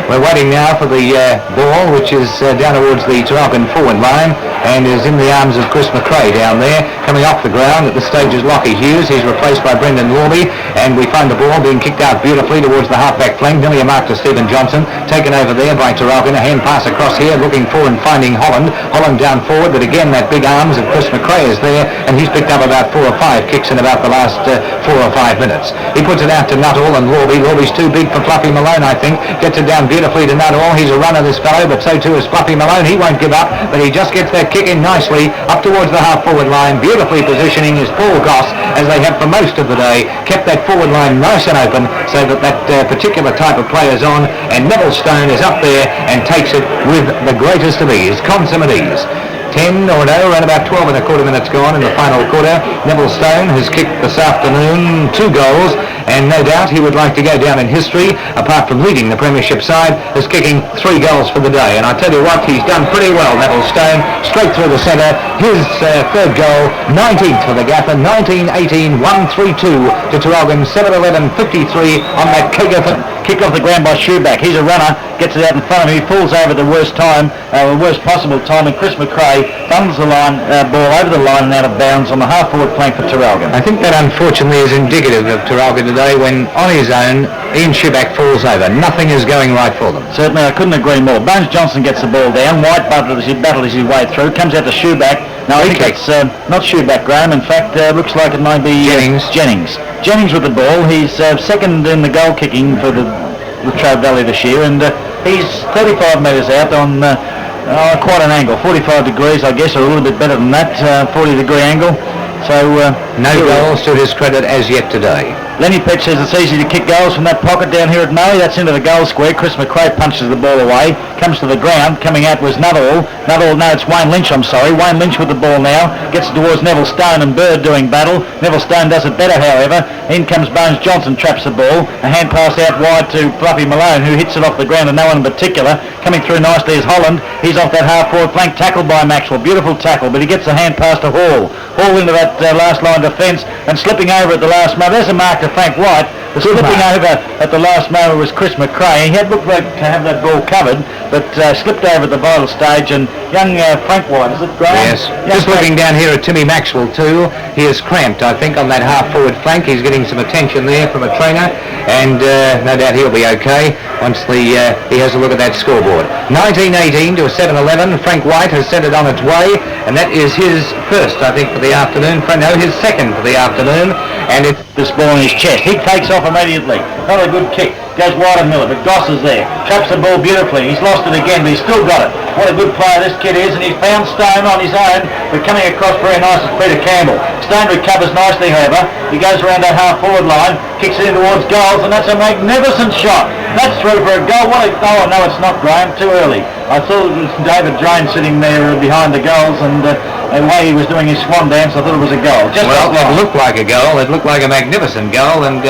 A: We're waiting now for the ball, which is down towards the Traralgon forward line, and is in the arms of Chris McRae down there. Coming off the ground at this stage is Lockie Hughes. He's replaced by Brendan Lorby, and we find the ball being kicked out beautifully towards the half-back flank. Nearly a mark to Stephen Johnson. Taken over there by Traralgon. A hand pass across here, looking for and finding Holland. Holland down forward, but again that big arms of Chris McRae is there, and he's picked up about 4 or 5 kicks in about the last 4 or 5 minutes. He puts it out to Nuttall and Lorby. Lorby's too big for Fluffy Malone, I think. Gets it down beautifully to Nuttall. He's a runner, this fellow, but so too is Fluffy Malone. He won't give up, but he just gets that kick in nicely up towards the half-forward line. Beautifully positioning is Paul Goss, as they have for most of the day. Kept that forward line nice and open so that particular type of player's on, and Neville Stone is up there and takes it with the greatest of ease, consummate ease. 10 or no, around about 12 and a quarter minutes gone in the final quarter. Neville Stone has kicked this afternoon 2 goals, and no doubt he would like to go down in history, apart from leading the premiership side, as kicking 3 goals for the day. And I tell you what, he's done pretty well, Neville Stone, straight through the centre. His third goal, 19th for the Gaffer, 19-18, 1-3-2 to Traralgon, 7-11-53 on that kick off the ground by Shoeback. He's a runner, gets it out in front of him. He falls over the worst possible time, and Chris McRae thumbs the ball over the line and out of bounds on the half-forward flank for Traralgon. I think that unfortunately is indicative of Traralgon today, when on his own Ian Shoeback falls over. Nothing is going right for them.
D: Certainly, I couldn't agree more. Bones Johnson gets the ball down. White battles his way through, comes out to Shoeback. No, I think it's not Shoeback, Graham. In fact, looks like it might be Jennings with the ball. He's second in the goal kicking for the Latrobe Valley this year, and he's 35 metres out on quite an angle, 45 degrees I guess, or a little bit better than that, 40-degree angle. So
A: no goals to his credit as yet today.
D: Lenny Petch says it's easy to kick goals from that pocket down here at Maui. That's into the goal square. Chris McRae punches the ball away, comes to the ground. Coming out was Nuttall. No, it's Wayne Lynch, I'm sorry. Wayne Lynch with the ball now. Gets towards Neville Stone and Bird doing battle. Neville Stone does it better, however. In comes Bones Johnson, traps the ball. A hand pass out wide to Fluffy Malone, who hits it off the ground, and no one in particular. Coming through nicely is Holland. He's off that half-forward flank, tackled by Maxwell. Beautiful tackle, but he gets a hand pass to Hall. Hall into that last line defence, and slipping over at the last moment. There's a mark to Frank White. The slipping over at the last moment was Chris McRae. He had looked like to have that ball covered, but slipped over at the vital stage, and young Frank White, is it, Graham?
A: Yes. Just looking down here at Timmy Maxwell too, he is cramped, I think, on that half-forward flank. He's getting some attention there from a trainer, and no doubt he'll be okay once he has a look at that scoreboard. 19-18 to a 7-11. Frank White has sent it on its way, and that is his first, I think, for the afternoon. No, his second for the afternoon, and it's
D: this ball in his chest. He takes off immediately. Not a good kick. Goes wide of Miller, but Goss is there. Traps the ball beautifully. He's lost it again, but he's still got it. What a good player this kid is, and he's found Stone on his own, but coming across very nice is Peter Campbell. Stone recovers nicely, however. He goes around that half-forward line, kicks it in towards goals, and that's a magnificent shot. That's through for a goal. Oh, no, it's not, Graham. Too early. I thought it was David Drain sitting there behind the goals, and the way he was doing his swan dance, I thought it was a goal.
A: It looked like a goal. It looked like a magnificent goal, and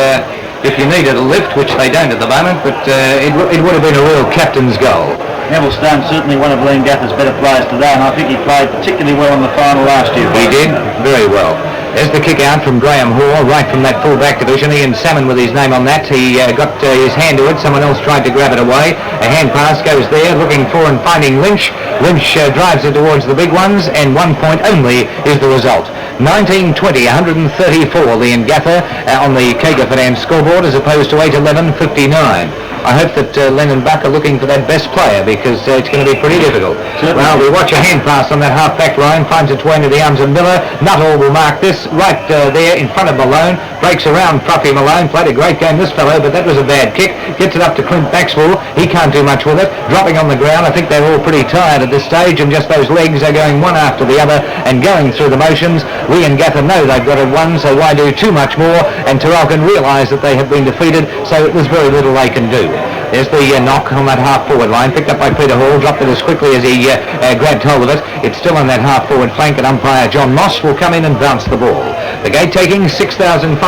A: if you needed a lift, which they don't at the moment, but it would have been a real captain's goal.
D: Neville Stone certainly one of Leongatha's better players today, and I think he played particularly well in the final last year.
A: He did very well. There's the kick out from Graham Hall, right from that full-back division. Ian Salmon with his name on that. He got his hand to it. Someone else tried to grab it away. A hand pass goes there, looking for and finding Lynch. Lynch drives it towards the big ones, and 1 point only is the result. 19-20, 134 Leongatha on the Kager scoreboard as opposed to 8-11, 59. I hope that Len and Buck are looking for that best player because it's going to be pretty difficult. Well, we watch a hand pass on that half-back line, finds its way into the arms of Miller. Nuttall will mark this right there in front of Malone. Breaks around Fruffy Malone. Played a great game, this fellow, but that was a bad kick. Gets it up to Clint Maxwell. He can't do much with it. Dropping on the ground. I think they're all pretty tired at this stage, and just those legs are going one after the other and going through the motions. Leongatha know they've got it won, so why do too much more? And Traralgon realise that they have been defeated, so there's very little they can do. There's the knock on that half-forward line, picked up by Peter Hall, dropped it as quickly as he grabbed hold of it. It's still on that half-forward flank, and umpire John Moss will come in and bounce the ball. The gate taking 6,511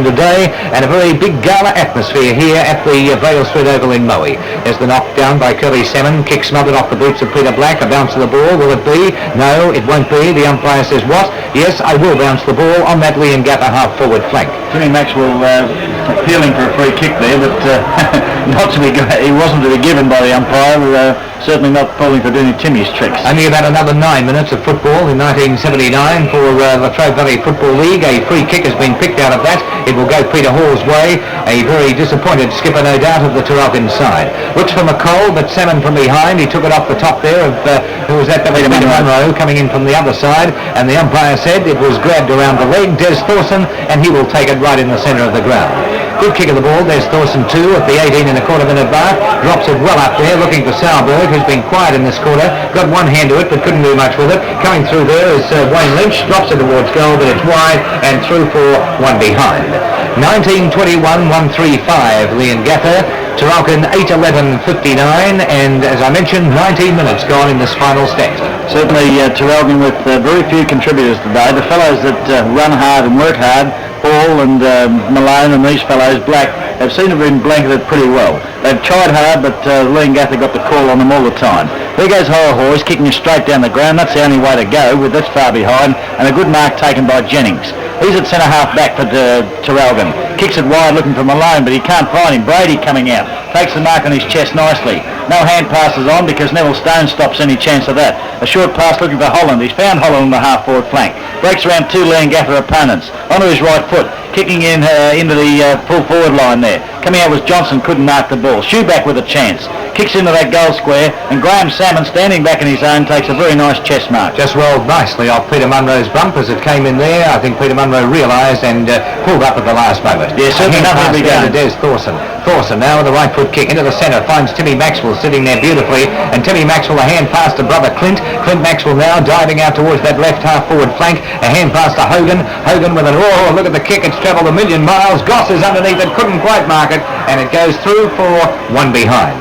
A: today, and a very big gala atmosphere here at the Vale Street Oval in Moe. There's the knock down by Curly Salmon, kick smothered off the boots of Peter Black, a bounce of the ball. Will it be? No, it won't be. The umpire says what? Yes, I will bounce the ball on that Leongatha half-forward flank.
D: Timmy Maxwell appealing for a free kick there, but he wasn't to be given by the umpire. Certainly not falling for doing Timmy's tricks.
A: Only about another 9 minutes of football in 1979 for Latrobe Valley Football League. A free kick has been picked out of that. It will go Peter Hall's way. A very disappointed skipper, no doubt, of the Traralgon side. Looks for McCall, but Salmon from behind. He took it off the top there of, who was that? That was Peter Munro coming in from the other side. And the umpire said it was grabbed around the leg. Des Thorson, and he will take it right in the centre of the ground. Good kick of the ball. There's Thorson 2 at the 18.25 minute mark. Drops it well up there, looking for Sauerberg, who's been quiet in this quarter. Got one hand to it, but couldn't do much with it. Coming through there is Wayne Lynch. Drops it towards goal, but it's wide and through for one behind. 19-21, 135 Leongatha. Traralgon 8-11-59, and as I mentioned, 19 minutes gone in this final stat.
D: Certainly Traralgon with very few contributors today. The fellows that run hard and work hard, Paul and Malone and these fellows, Black, have seemed to have been blanketed pretty well. They've tried hard, but Leongatha got the call on them all the time. There goes Horror He's kicking you straight down the ground. That's the only way to go with this far behind, and a good mark taken by Jennings. He's at centre half back for Traralgon. Kicks it wide looking for Malone, but he can't find him. Brady coming out. Takes the mark on his chest nicely. No hand passes on because Neville Stone stops any chance of that. A short pass looking for Holland. He's found Holland on the half-forward flank. Breaks around two Leongatha opponents. Onto his right foot. Kicking in into the full forward line there. Coming out was Johnson, couldn't mark the ball. Shoeback with a chance. Kicks into that goal square, and Graham Salmon, standing back in his own, takes a very nice chest mark.
A: Just rolled nicely off Peter Munro's bump as it came in there. I think Peter Munro realised and pulled up at the last moment.
D: Yeah, certainly nothing to be
A: done. Des Thorson. Thorson now with the right foot kick into the centre, finds Timmy Maxwell sitting there beautifully, and Timmy Maxwell a hand pass to brother Clint. Clint Maxwell now diving out towards that left half forward flank. A hand pass to Hogan. Hogan with an look at the kick. It's travelled a million miles. Goss is underneath it, couldn't quite mark it, and it goes through for one behind.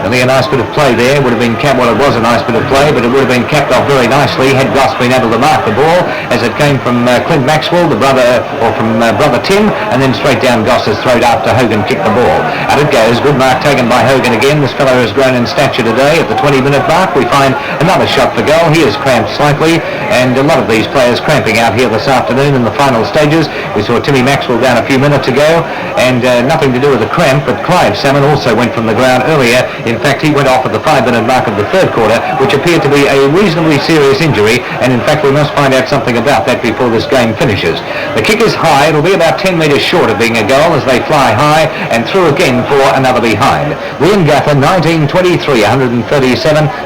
A: Really a nice bit of play there. Would have been capped, well, it was a nice bit of play, but it would have been capped off very nicely had Goss been able to mark the ball as it came from Clint Maxwell, the brother, or from brother Tim, and then straight down Goss's throat after Hogan kicked the ball. Out it goes. Good mark taken by Hogan again. This fellow has grown in stature today. At the 20-minute mark, we find another shot for goal. He is cramped slightly, and a lot of these players cramping out here this afternoon in the final stages. We saw Timmy Maxwell down a few minutes ago, and nothing to do with the cramp, but Clive Salmon also went from the ground earlier. In fact, he went off at the 5-minute mark of the third quarter, which appeared to be a reasonably serious injury, and in fact we must find out something about that before this game finishes. The kick is high. It'll be about 10 metres short of being a goal as they fly high and through again for another behind. Leongatha 19-23, 137,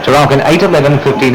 A: Traralgon 8-11-59.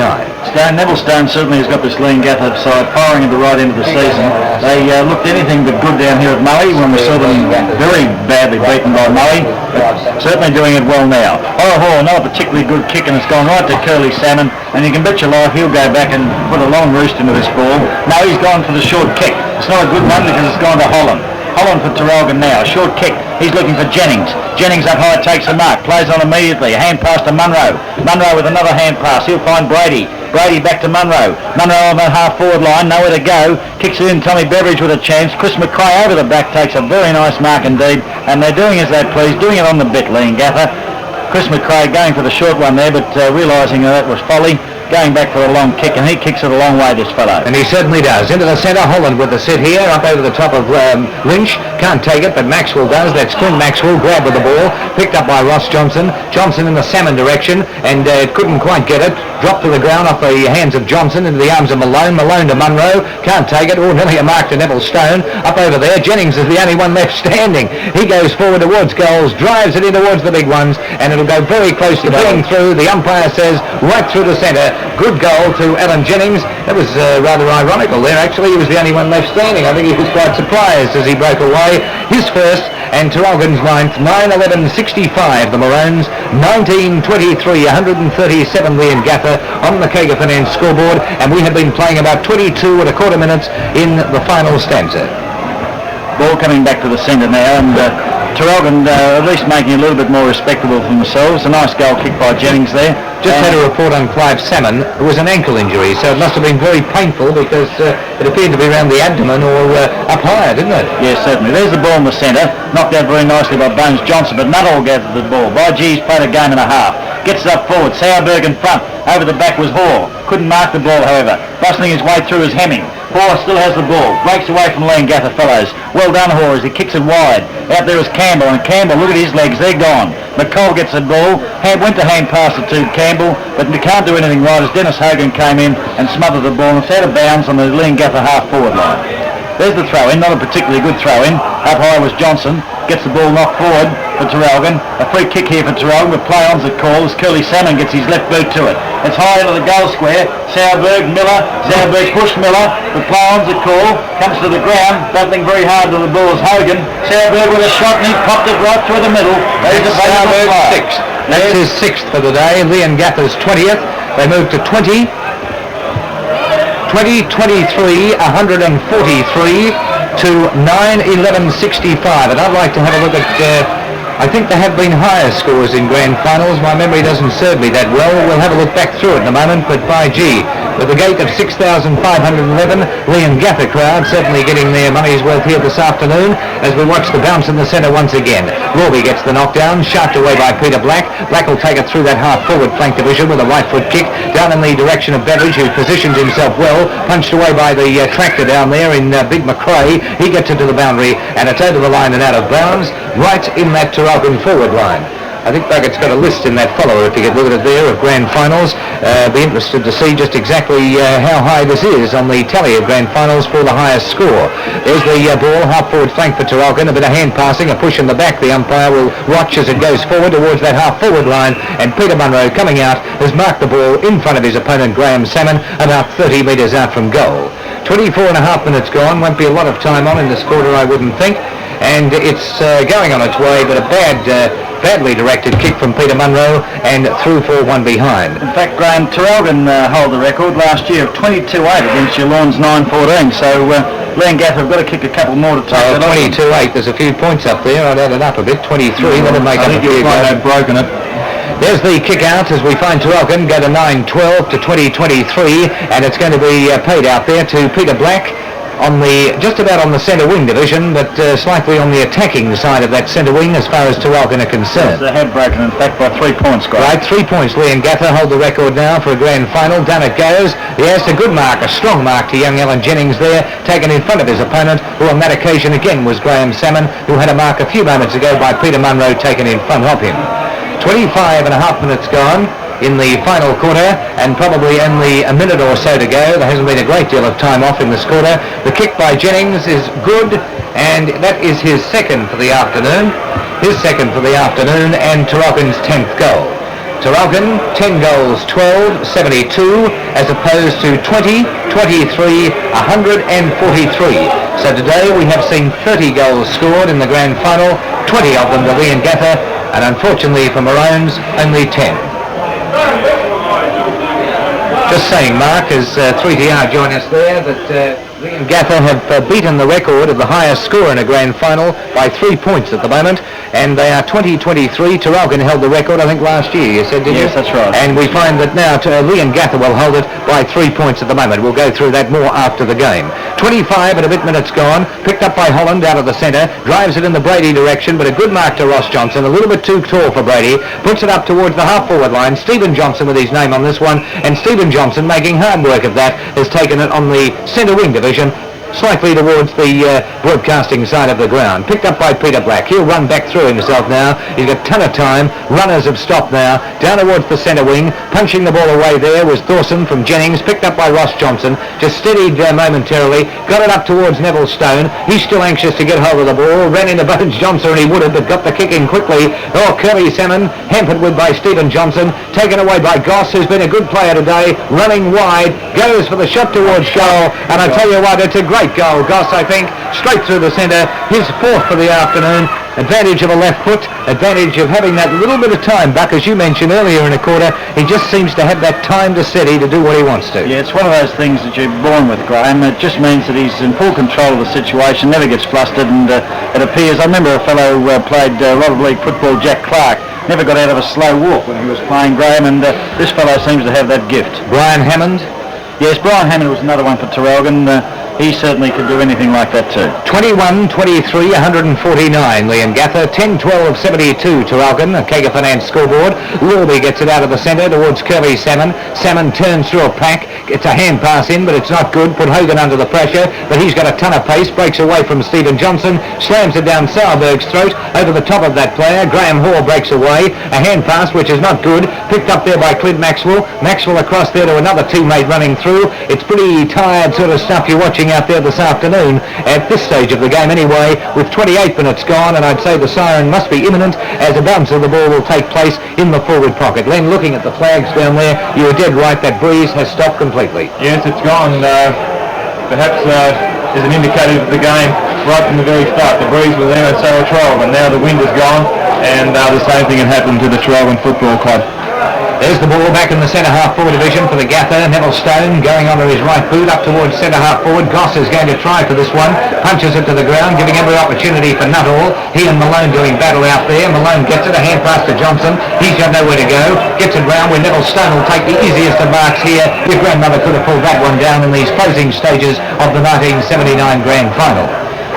D: Neville Stone certainly has got this Leongatha side firing at the right end of the season. They looked anything but good down here at Moe when we saw them very badly beaten by Moe, but certainly doing it well now. Not a particularly good kick, and it's gone right to Curly Salmon, and you can bet your life he'll go back and put a long roost into this ball. No, he's gone for the short kick. It's not a good one because it's gone to Holland. Holland for Traralgon now. A short kick. He's looking for Jennings. Jennings up high, takes the mark, plays on immediately. A hand pass to Munro. Munro with another hand pass. He'll find Brady. Brady back to Munro. Munro on the half forward line, nowhere to go. Kicks it in. Tommy Beveridge with a chance. Chris McRae over the back takes a very nice mark indeed, and they're doing as they please, doing it on the bit, Leongatha. Chris McRae going for the short one there, but realising that was folly, going back for a long kick, and he kicks it a long way, this fellow.
A: And he certainly does. Into the centre, Holland with the sit here, up over the top of Lynch. Can't take it, but Maxwell does. That's Clint Maxwell, grabbed with the ball, picked up by Ross Johnson. Johnson in the salmon direction, and couldn't quite get it. Dropped to the ground off the hands of Johnson into the arms of Malone. Malone to Munro. Can't take it. Nearly a mark to Neville Stone. Up over there, Jennings is the only one left standing. He goes forward towards goals, drives it in towards the big ones, and it'll go very close to being through. The umpire says right through the centre. Good goal to Alan Jennings. That was rather ironical there. Actually, he was the only one left standing. I think he was quite surprised as he broke away. His first, and Traralgon's ninth. 9-11-65, the Maroons. 19-23, 137, Leongatha on the Kager Finance scoreboard, and we have been playing about 22 and a quarter minutes in the final stanza.
D: Ball coming back to the centre now, and Traralgon at least making it a little bit more respectable for themselves. A nice goal kick by Jennings there.
A: Just had a report on Clive Salmon. It was an ankle injury, so it must have been very painful because it appeared to be around the abdomen or up higher, didn't it?
D: Yes, certainly. There's the ball in the centre. Knocked out very nicely by Bones Johnson, but Nuttall gathered the ball. By G's played a game and a half. Gets it up forward. Sauerberg in front. Over the back was Hoare. Couldn't mark the ball, however. Bustling his way through is Hemming. Hoare still has the ball. Breaks away from Leongatha fellows. Well done, Hoare, as he kicks it wide. Out there is Campbell, and Campbell, look at his legs, they're gone. McCall gets the ball. Went to hand pass it to Campbell, but he can't do anything right as Dennis Hogan came in and smothered the ball, and it's out of bounds on the Leongatha half-forward line. There's the throw-in, not a particularly good throw-in. Up high was Johnson. Gets the ball knocked forward for Traralgon. A free kick here for Traralgon, but play-on's a call as Curly Salmon gets his left boot to it. It's high into the goal square. Sauerberg, Miller. Sauerberg pushed Miller. The play-on's a call. Comes to the ground. Battling very hard to the ball is Hogan. Sauerberg with a shot, and he popped it right through the middle. There's a
A: Sauerberg's sixth. That's his sixth for the day. Leongatha's 20th. They moved to 20. 20-23, 143 to 9-11-65, and I'd like to have a look at, I think there have been higher scores in grand finals. My memory doesn't serve me that well. We'll have a look back through it in a moment, but by G, with a gate of 6,511, Leongatha crowd certainly getting their money's worth here this afternoon as we watch the bounce in the centre once again. Robbie gets the knockdown, shoved away by Peter Black. Black will take it through that half-forward flank division with a right foot kick down in the direction of Beveridge, who positions himself well, punched away by the tractor down there in Big McRae. He gets it to the boundary, and it's over the line and out of bounds, right in that Traralgon forward line. I think Baggett's got a list in that follower, if you could look at it there, of grand finals. Be interested to see just exactly how high this is on the tally of grand finals for the highest score. There's the ball, half-forward flank for Traralgon, a bit of hand passing, a push in the back. The umpire will watch as it goes forward towards that half-forward line, and Peter Munro coming out has marked the ball in front of his opponent, Graham Salmon, about 30 metres out from goal. 24 and a half minutes gone, won't be a lot of time on in this quarter, I wouldn't think. And it's going on its way, but a badly directed kick from Peter Munro, and through for one behind.
D: In fact, Graham, Traralgon hold the record last year of 22-8 against Geelong's 9-14, so Leongatha have got to kick a couple more to take it on.
A: 22-8, there's a few points up there. I'd add it up a bit. 23, that'll make up a few.
C: They've broken it.
A: There's the kick out as we find Traralgon go to 9-12 to 20-23, and it's going to be paid out there to Peter Black on the just about on the centre wing division, but slightly on the attacking side of that centre wing as far as Traralgon are concerned.
D: They have broken, in fact, by 3 points, Graham.
A: Right, 3 points. Leongatha hold the record now for a grand final. Down it goes. Yes, a good mark, a strong mark to young Alan Jennings there, taken in front of his opponent, who on that occasion again was Graham Salmon, who had a mark a few moments ago by Peter Munro, taken in front of him. 25 and a half minutes gone in the final quarter, and probably only a minute or so to go. There hasn't been a great deal of time off in this quarter. The kick by Jennings is good, and that is his second for the afternoon. And Traralgon's 10th goal. Traralgon, 10 goals, 12, 72, as opposed to 20, 23, 143. So today we have seen 30 goals scored in the grand final, 20 of them to Leongatha, and unfortunately for Maroons, only 10. Just saying, Mark, as 3TR join us there, that Leongatha have beaten the record of the highest score in a grand final by 3 points at the moment, and they are 20-23. Traralgon held the record, I think, last year, you said, did you?
D: Yes, that's right.
A: And we find that now Leongatha will hold it by 3 points at the moment. We'll go through that more after the game. 25 and a bit minutes gone, picked up by Holland out of the centre, drives it in the Brady direction, but a good mark to Ross Johnson, a little bit too tall for Brady, puts it up towards the half-forward line. Stephen Johnson with his name on this one, and Stephen Johnson, making hard work of that, has taken it on the centre wing division, slightly towards the broadcasting side of the ground. Picked up by Peter Black. He'll run back through himself now. He's got a ton of time. Runners have stopped now. Down towards the centre wing. Punching the ball away there was Thorson from Jennings. Picked up by Ross Johnson. Just steadied momentarily. Got it up towards Neville Stone. He's still anxious to get hold of the ball. Ran into Bones Johnson and he would have, but got the kick in quickly. Oh, Curly Salmon hampered with by Stephen Johnson. Taken away by Goss, who's been a good player today. Running wide. Goes for the shot towards goal. And I tell you what, it's a great goal. Goss, I think, straight through the centre. His fourth for the afternoon. Advantage of a left foot. Advantage of having that little bit of time, Buck, as you mentioned earlier in a quarter. He just seems to have that time to steady to do what he wants to.
D: Yeah, it's one of those things that you're born with, Graham. It just means that he's in full control of the situation, never gets flustered, and it appears, I remember a fellow played a lot of league football, Jack Clark, never got out of a slow walk when he was playing, Graham, and this fellow seems to have that gift.
A: Brian Hammond?
D: Yes, Brian Hammond was another one for Traralgon. He certainly could do anything like that too.
A: 21-23, 149 Leongatha, 10-12, 72 Traralgon, a Kager Finance scoreboard. Lorby gets it out of the centre towards Curly Salmon. Salmon turns through a pack, gets a hand pass in, but it's not good. Put Hogan under the pressure, but he's got a ton of pace, breaks away from Stephen Johnson, slams it down Sauerberg's throat, over the top of that player. Graham Hall breaks away, a hand pass which is not good, picked up there by Clint Maxwell. Maxwell across there to another teammate running through. It's pretty tired sort of stuff you're watching out there this afternoon at this stage of the game anyway, with 28 minutes gone, and I'd say the siren must be imminent as a bounce of the ball will take place in the forward pocket. Len, looking at the flags down there, you were dead right, that breeze has stopped completely.
C: Yes, it's gone. Perhaps is an indicator of the game right from the very start. The breeze was there at Latrobe, and now the wind is gone, and the same thing had happened to the Traralgon Football Club.
A: There's the ball back in the centre half forward division for the Gather. Neville Stone going onto his right boot up towards centre half forward. Goss is going to try for this one. Punches it to the ground, giving every opportunity for Nuttall. He and Malone doing battle out there. Malone gets it, a hand pass to Johnson. He's got nowhere to go. Gets it round where Neville Stone will take the easiest of marks here. Your grandmother could have pulled that one down in these closing stages of the 1979 Grand Final.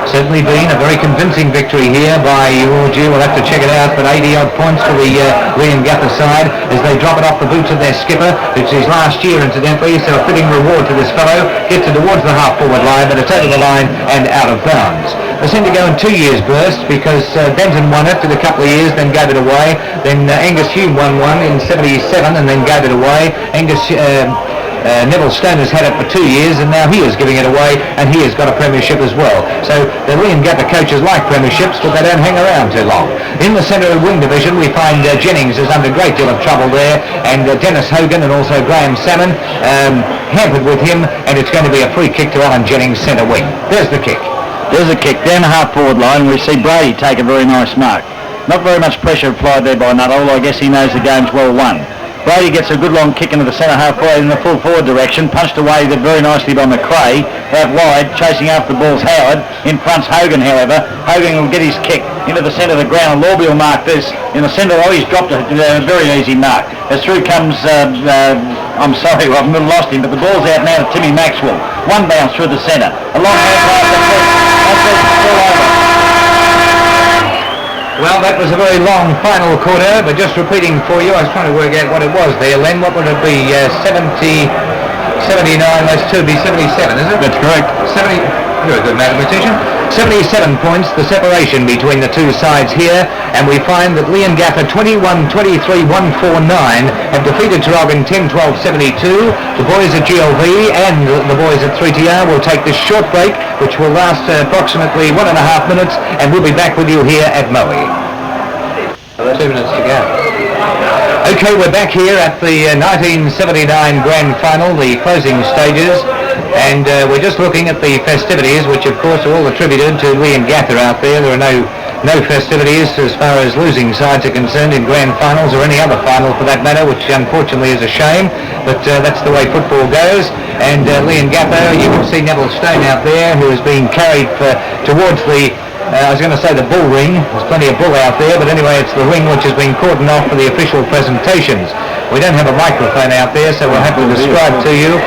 A: Certainly been a very convincing victory here by Georgia. We'll have to check it out, but 80-odd points for the Leongatha side as they drop it off the boots of their skipper. It's his last year, incidentally, so a fitting reward to this fellow. Gets it towards the half-forward line, but it's over the line and out of bounds. They seem to go in 2 years bursts because Benton won it, did a couple of years, then gave it away. Then Angus Hume won one in 77 and then gave it away. Neville Stone has had it for 2 years, and now he is giving it away, and he has got a premiership as well. So the Leongatha coaches like premierships, but they don't hang around too long. In the centre of wing division, we find Jennings is under a great deal of trouble there, and Dennis Hogan and also Graham Salmon hampered with him, and it's going to be a free kick to Alan Jennings, centre wing. There's the kick.
D: There's a kick down the half-forward line. We see Brady take a very nice mark. Not very much pressure applied there by Nuttall. I guess he knows the game's well won. Brady gets a good long kick into the centre halfway in the full forward direction, punched away very nicely by McRae, out wide, chasing after the ball's Howard. In front's Hogan, however. Hogan will get his kick into the centre of the ground. Lorby will mark this in the centre. Oh, he's dropped a very easy mark. As through comes, I'm sorry, I've lost him, but the ball's out now to Timmy Maxwell. One bounce through the centre. A long hand pass, that's all over.
A: Well, that was a very long final quarter, but just repeating for you, I was trying to work out what it was there, Len. What would it be? 79, that's 2, it'd be 77, is it?
C: That's correct.
A: 70, you're a good mathematician. 77 points, the separation between the two sides here, and we find that Leongatha 21-23-149 have defeated Traralgon 10-12-72. The boys at GLV and the boys at 3TR will take this short break, which will last approximately 1.5 minutes, and we'll be back with you here at Moe. 2 minutes to go. Okay, we're back here at the 1979 Grand Final, the closing stages, and we're just looking at the festivities, which of course are all attributed to Leongatha out there. There are no no festivities as far as losing sides are concerned in grand finals or any other final for that matter, which unfortunately is a shame, but that's the way football goes. And Leongatha, you can see Neville Stone out there, who is being carried towards the I was going to say the bull ring. There's plenty of bull out there, but anyway, it's the ring which has been cordoned off for the official presentations. We don't have a microphone out there, so we'll have to describe to you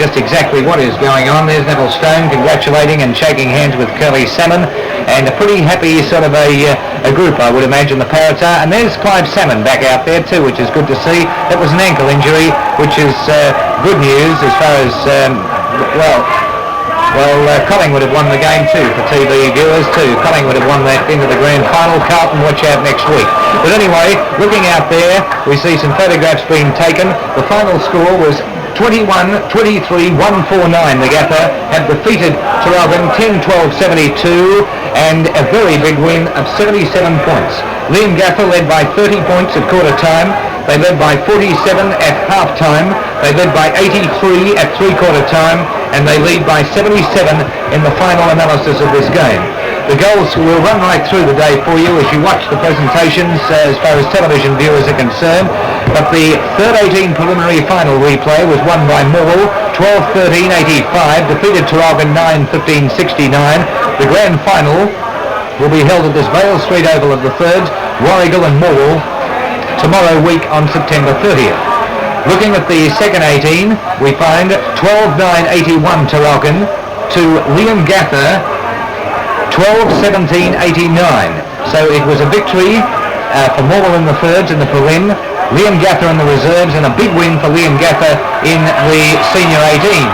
A: just exactly what is going on. There's Neville Stone congratulating and shaking hands with Curly Salmon, and a pretty happy sort of a group, I would imagine the Parrots are. And there's Clive Salmon back out there too, which is good to see. That was an ankle injury, which is good news as far as, Collingwood have won the game too for TV viewers too. Collingwood have won that into the grand final. Carlton watch out next week. But anyway, looking out there, we see some photographs being taken. The final score was 21-23-149. Leongatha have defeated Traralgon 10-12-72 and a very big win of 77 points. Leongatha led by 30 points at quarter time. They led by 47 at half time. They led by 83 at three-quarter time, and they lead by 77 in the final analysis of this game. The goals will run right through the day for you as you watch the presentations as far as television viewers are concerned. But the third 18 preliminary final replay was won by Morwell 12-13-85, defeated Traralgon 9-15-69. The grand final will be held at this Vale Street Oval of the Thirds, Warrigal and Morwell, tomorrow week on September 30th. Looking at the second 18, we find 12-9-81 Traralgon to Leongatha 12-17-89. So it was a victory for Morwell in the thirds in the prelim, Leongatha in the reserves, and a big win for Leongatha in the senior 18.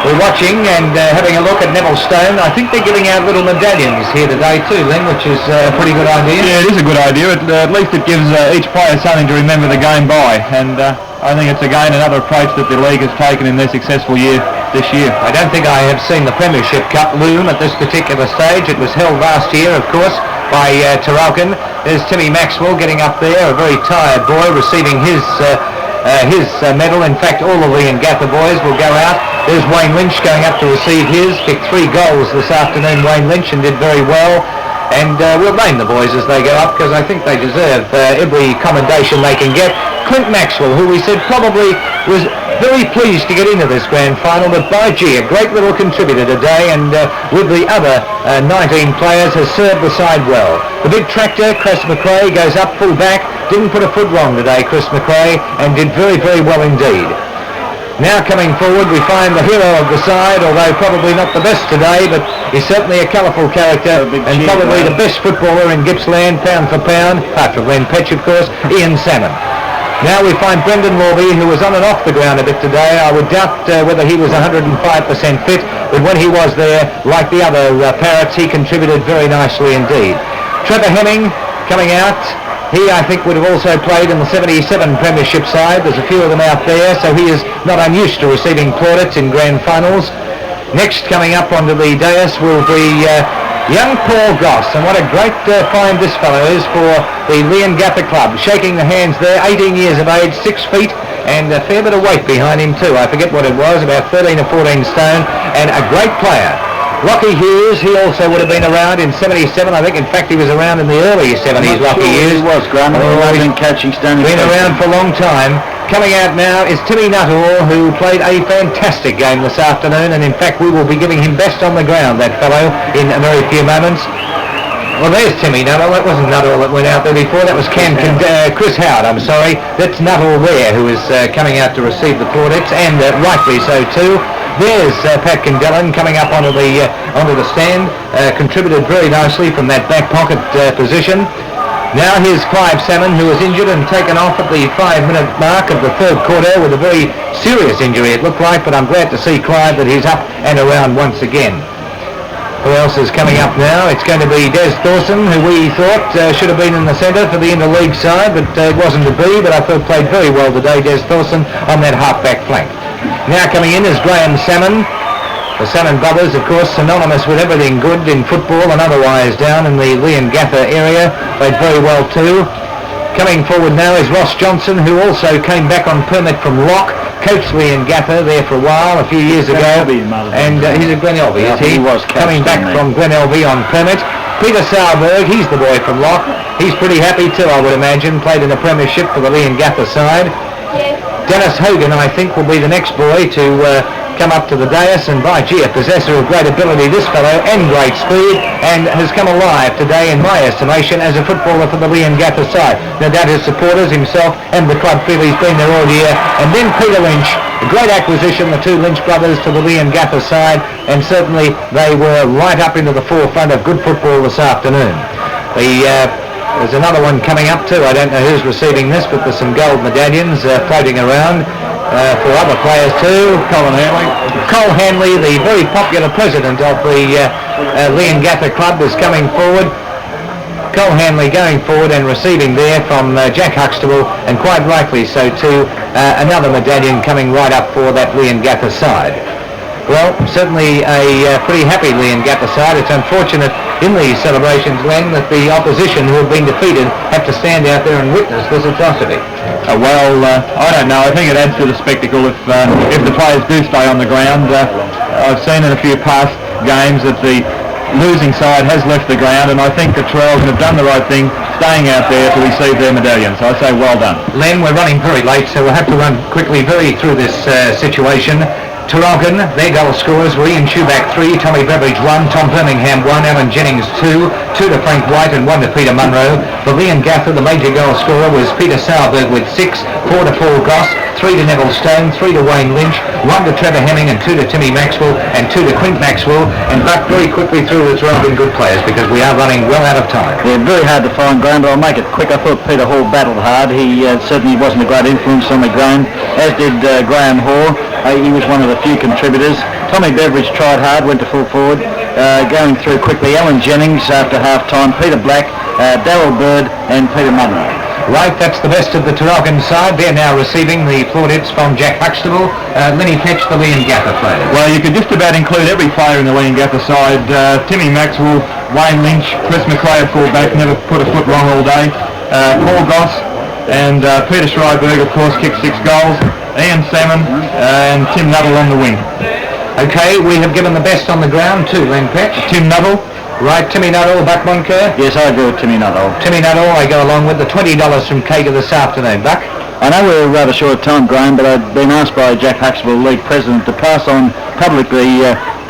A: We're watching and having a look at Neville Stone. I think they're giving out little medallions here today too, Len, which is a pretty good idea.
C: Yeah, it is a good idea. At least it gives each player something to remember the game by, and I think it's again another approach that the league has taken in their successful year this year.
A: I don't think I have seen the Premiership Cup loom at this particular stage. It was held last year, of course, by Traralgon. There's Timmy Maxwell getting up there, a very tired boy, receiving his medal. In fact, all the Leongatha boys will go out. There's Wayne Lynch going up to receive his. Kicked 3 goals this afternoon, Wayne Lynch, and did very well. And we'll name the boys as they go up because I think they deserve every commendation they can get. Clint Maxwell, who we said probably was very pleased to get into this grand final, but by gee, a great little contributor today, and with the other 19 players has served the side well. The big tractor, Chris McRae, goes up full back, didn't put a foot wrong today, Chris McRae, and did very, very well indeed. Now coming forward, we find the hero of the side, although probably not the best today, but he's certainly a colourful character and probably the best footballer in Gippsland, pound for pound, apart from Len Petch, of course, Ian Salmon. Now we find Brendan Lawby, who was on and off the ground a bit today. I would doubt whether he was 105% fit, but when he was there, like the other Parrots, he contributed very nicely indeed. Trevor Hemming coming out. He, I think, would have also played in the 77 Premiership side. There's a few of them out there, so he is not unused to receiving plaudits in grand finals. Next coming up onto the dais will be young Paul Goss, and what a great find this fellow is for the Leongatha club. Shaking the hands there, 18 years of age, 6 feet, and a fair bit of weight behind him too. I forget what it was, about 13 or 14 stone, and a great player. Lockie Hughes, he also would have been around in 77, I think. In fact, he was around in the early 70s, Lockie Hughes.
D: He was, Graham. He's been catching stone.
A: Been around for a long time. Coming out now is Timmy Nuttall, who played a fantastic game this afternoon, and in fact we will be giving him best on the ground, that fellow, in a very few moments. Well, there's Timmy Nuttall. That wasn't Nuttall that went out there before. That was Chris Howard, I'm sorry. That's Nuttall there, who is coming out to receive the plaudits, and rightly so too. There's Pat Candellin coming up onto the stand, contributed very nicely from that back pocket position. Now here's Clive Salmon, who was injured and taken off at the 5-minute mark of the third quarter with a very serious injury, it looked like, but I'm glad to see Clive that he's up and around once again. Who else is coming up now? It's going to be Des Dawson, who we thought should have been in the centre for the interleague side, but it wasn't to be, but I thought played very well today, Des Dawson, on that half-back flank. Now coming in is Graham Salmon. The Salmon brothers, of course, synonymous with everything good in football and otherwise down in the Leongatha area. Played very well too. Coming forward now is Ross Johnson, who also came back on permit from Lock. Coached Leongatha there for a while, a few years ago. And he's at Glenelvie, is he?
D: He was
A: coming back from Glenelvie on permit. Peter Sauerberg, he's the boy from Loch. He's pretty happy too, I would imagine. Played in the premiership for the Leongatha side.
B: Yeah.
A: Dennis Hogan, I think, will be the next boy to come up to the dais, and by gee, a possessor of great ability, this fellow, and great speed, and has come alive today, in my estimation, as a footballer for the Leongatha side. No doubt his supporters, himself, and the club feel he's been there all year. And then Peter Lynch, a great acquisition, the two Lynch brothers to the Leongatha side, and certainly they were right up into the forefront of good football this afternoon. There's another one coming up too. I don't know who's receiving this, but there's some gold medallions floating around for other players too. Cole Hanley, the very popular president of the Leongatha club, is coming forward. Cole Hanley going forward and receiving there from Jack Huxtable, and quite rightly so too, another medallion coming right up for that Leongatha side. Well, certainly a pretty happy Leongatha side. It's unfortunate in these celebrations, Len, that the opposition who have been defeated have to stand out there and witness this atrocity.
C: I don't know. I think it adds to the spectacle if the players do stay on the ground. I've seen in a few past games that the losing side has left the ground, and I think the Traralgon have done the right thing staying out there to receive their medallions. So I say well done.
A: Len, we're running very late, so we'll have to run quickly through this situation. Traralgon, their goal scorers were Ian Schuback 3, Tommy Beveridge 1, Tom Birmingham 1, Alan Jennings 2, 2 to Frank White and 1 to Peter Munro. For Leongatha, the major goal scorer was Peter Sauerberg with 6, 4 to Paul Goss, 3 to Neville Stone, 3 to Wayne Lynch, 1 to Trevor Hemming and 2 to Timmy Maxwell and 2 to Quint Maxwell. And back very quickly through the Traralgon good players because we are running well out of time.
D: Yeah, very hard to find, Graham, but I'll make it quick. I thought Peter Hall battled hard. He certainly wasn't a great influence on the game, as did Graham Hall. He was one of the few contributors. Tommy Beveridge tried hard, went to full forward, going through quickly. Alan Jennings after half-time, Peter Black, Darryl Bird and Peter Munro.
A: Right, that's the best of the Traralgon side. They're now receiving the plaudits from Jack Huxtable. Lenny Petch, the Leongatha players.
C: Well, you could just about include every player in the Leongatha side. Timmy Maxwell, Wayne Lynch, Chris McRae at full-back, never put a foot wrong all day. Paul Goss and Peter Schreiberg, of course, kicked 6 goals. Ian Salmon and Tim Nuttall on the wing.
A: Okay, we have given the best on the ground too, Len Petch.
C: Tim Nuttall.
A: Right, Timmy Nuttall, Buck Moncur.
D: Yes, I agree with Timmy Nuttall.
A: Timmy Nuttall, I go along with the $20 from Cater this afternoon, Buck.
D: I know we're rather short of time, Graham, but I've been asked by Jack Huxtable, league president, to pass on publicly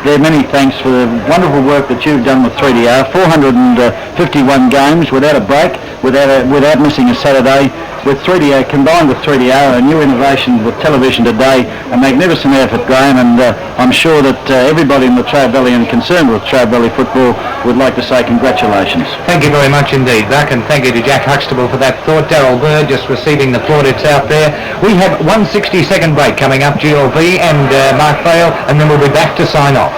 D: their many thanks for the wonderful work that you've done with 3DR. 451 games without a break, without missing a Saturday. With 3DR, combined with 3DR, a new innovation with television today, a magnificent effort, Graham, and I'm sure that everybody in the Latrobe Valley and concerned with Latrobe Valley football would like to say congratulations.
A: Thank you very much indeed, Buck, and thank you to Jack Huxtable for that thought. Darryl Bird just receiving the plaudits out there. We have 1 60-second break coming up, GLV and Mark Vale, and then we'll be back to sign off.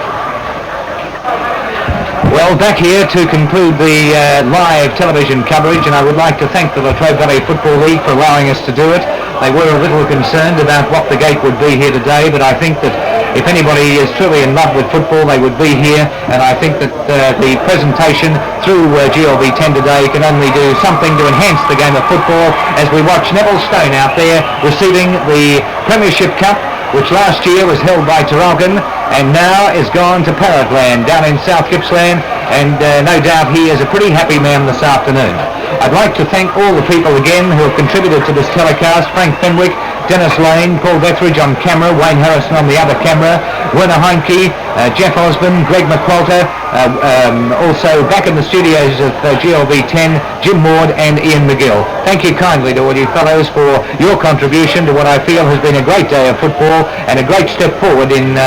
A: Well, back here to conclude the live television coverage, and I would like to thank the Latrobe Valley Football League for allowing us to do it. They were a little concerned about what the gate would be here today, but I think that if anybody is truly in love with football, they would be here, and I think that the presentation through GLV 10 today can only do something to enhance the game of football as we watch Neville Stone out there receiving the Premiership Cup, which last year was held by Traralgon and now is gone to Parrots down in South Gippsland, and no doubt he is a pretty happy man this afternoon. I'd like to thank all the people again who have contributed to this telecast: Frank Fenwick, Dennis Lane, Paul Betheridge on camera, Wayne Harrison on the other camera, Werner Heinke, Jeff Osborne, Greg McQualter, also back in the studios of GLV 10, Jim Ward and Ian McGill. Thank you kindly to all you fellows for your contribution to what I feel has been a great day of football and a great step forward in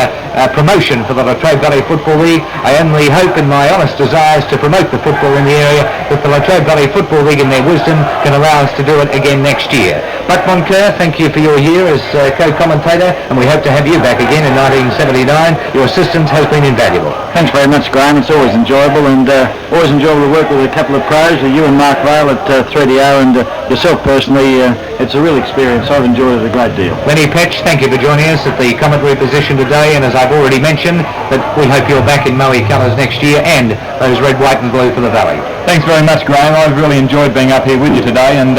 A: promotion for the Latrobe Valley Football League. I only hope in my honest desires to promote the football in the area that the Latrobe Valley Football League in their wisdom can allow us to do it again next year. Buck Moncur, thank you for your year as co-commentator, and we hope to have you back again in 1979. Your assistance has been invaluable.
D: Thanks very much, Graham. It's always enjoyable, and always enjoyable to work with a couple of pros, you and Mark Vale at 3DR, and yourself personally. It's a real experience. I've enjoyed it a great deal.
A: Lenny Petch, thank you for joining us at the commentary position today, and as I've already mentioned, that we hope you're back in Moe colours next year and those red, white and blue for the Valley.
C: Thanks very much, Graham. I've really enjoyed being up here with you today, and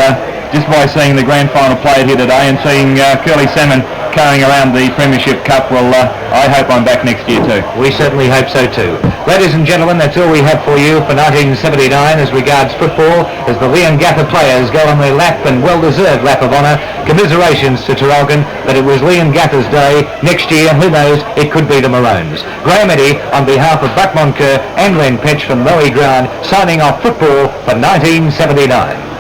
C: just by seeing the grand final played here today and seeing Curly Salmon carrying around the Premiership Cup, well, I hope I'm back next year too.
A: We certainly hope so too. Ladies and gentlemen, that's all we have for you for 1979 as regards football, as the Leongatha players go on their lap, and well-deserved lap of honour. Commiserations to Traralgon, but it was Leongatha's day. Next year, who knows, it could be the Maroons. Graham Eddy, on behalf of Buck Moncur and Len Petch from Moe Grant, signing off football for 1979.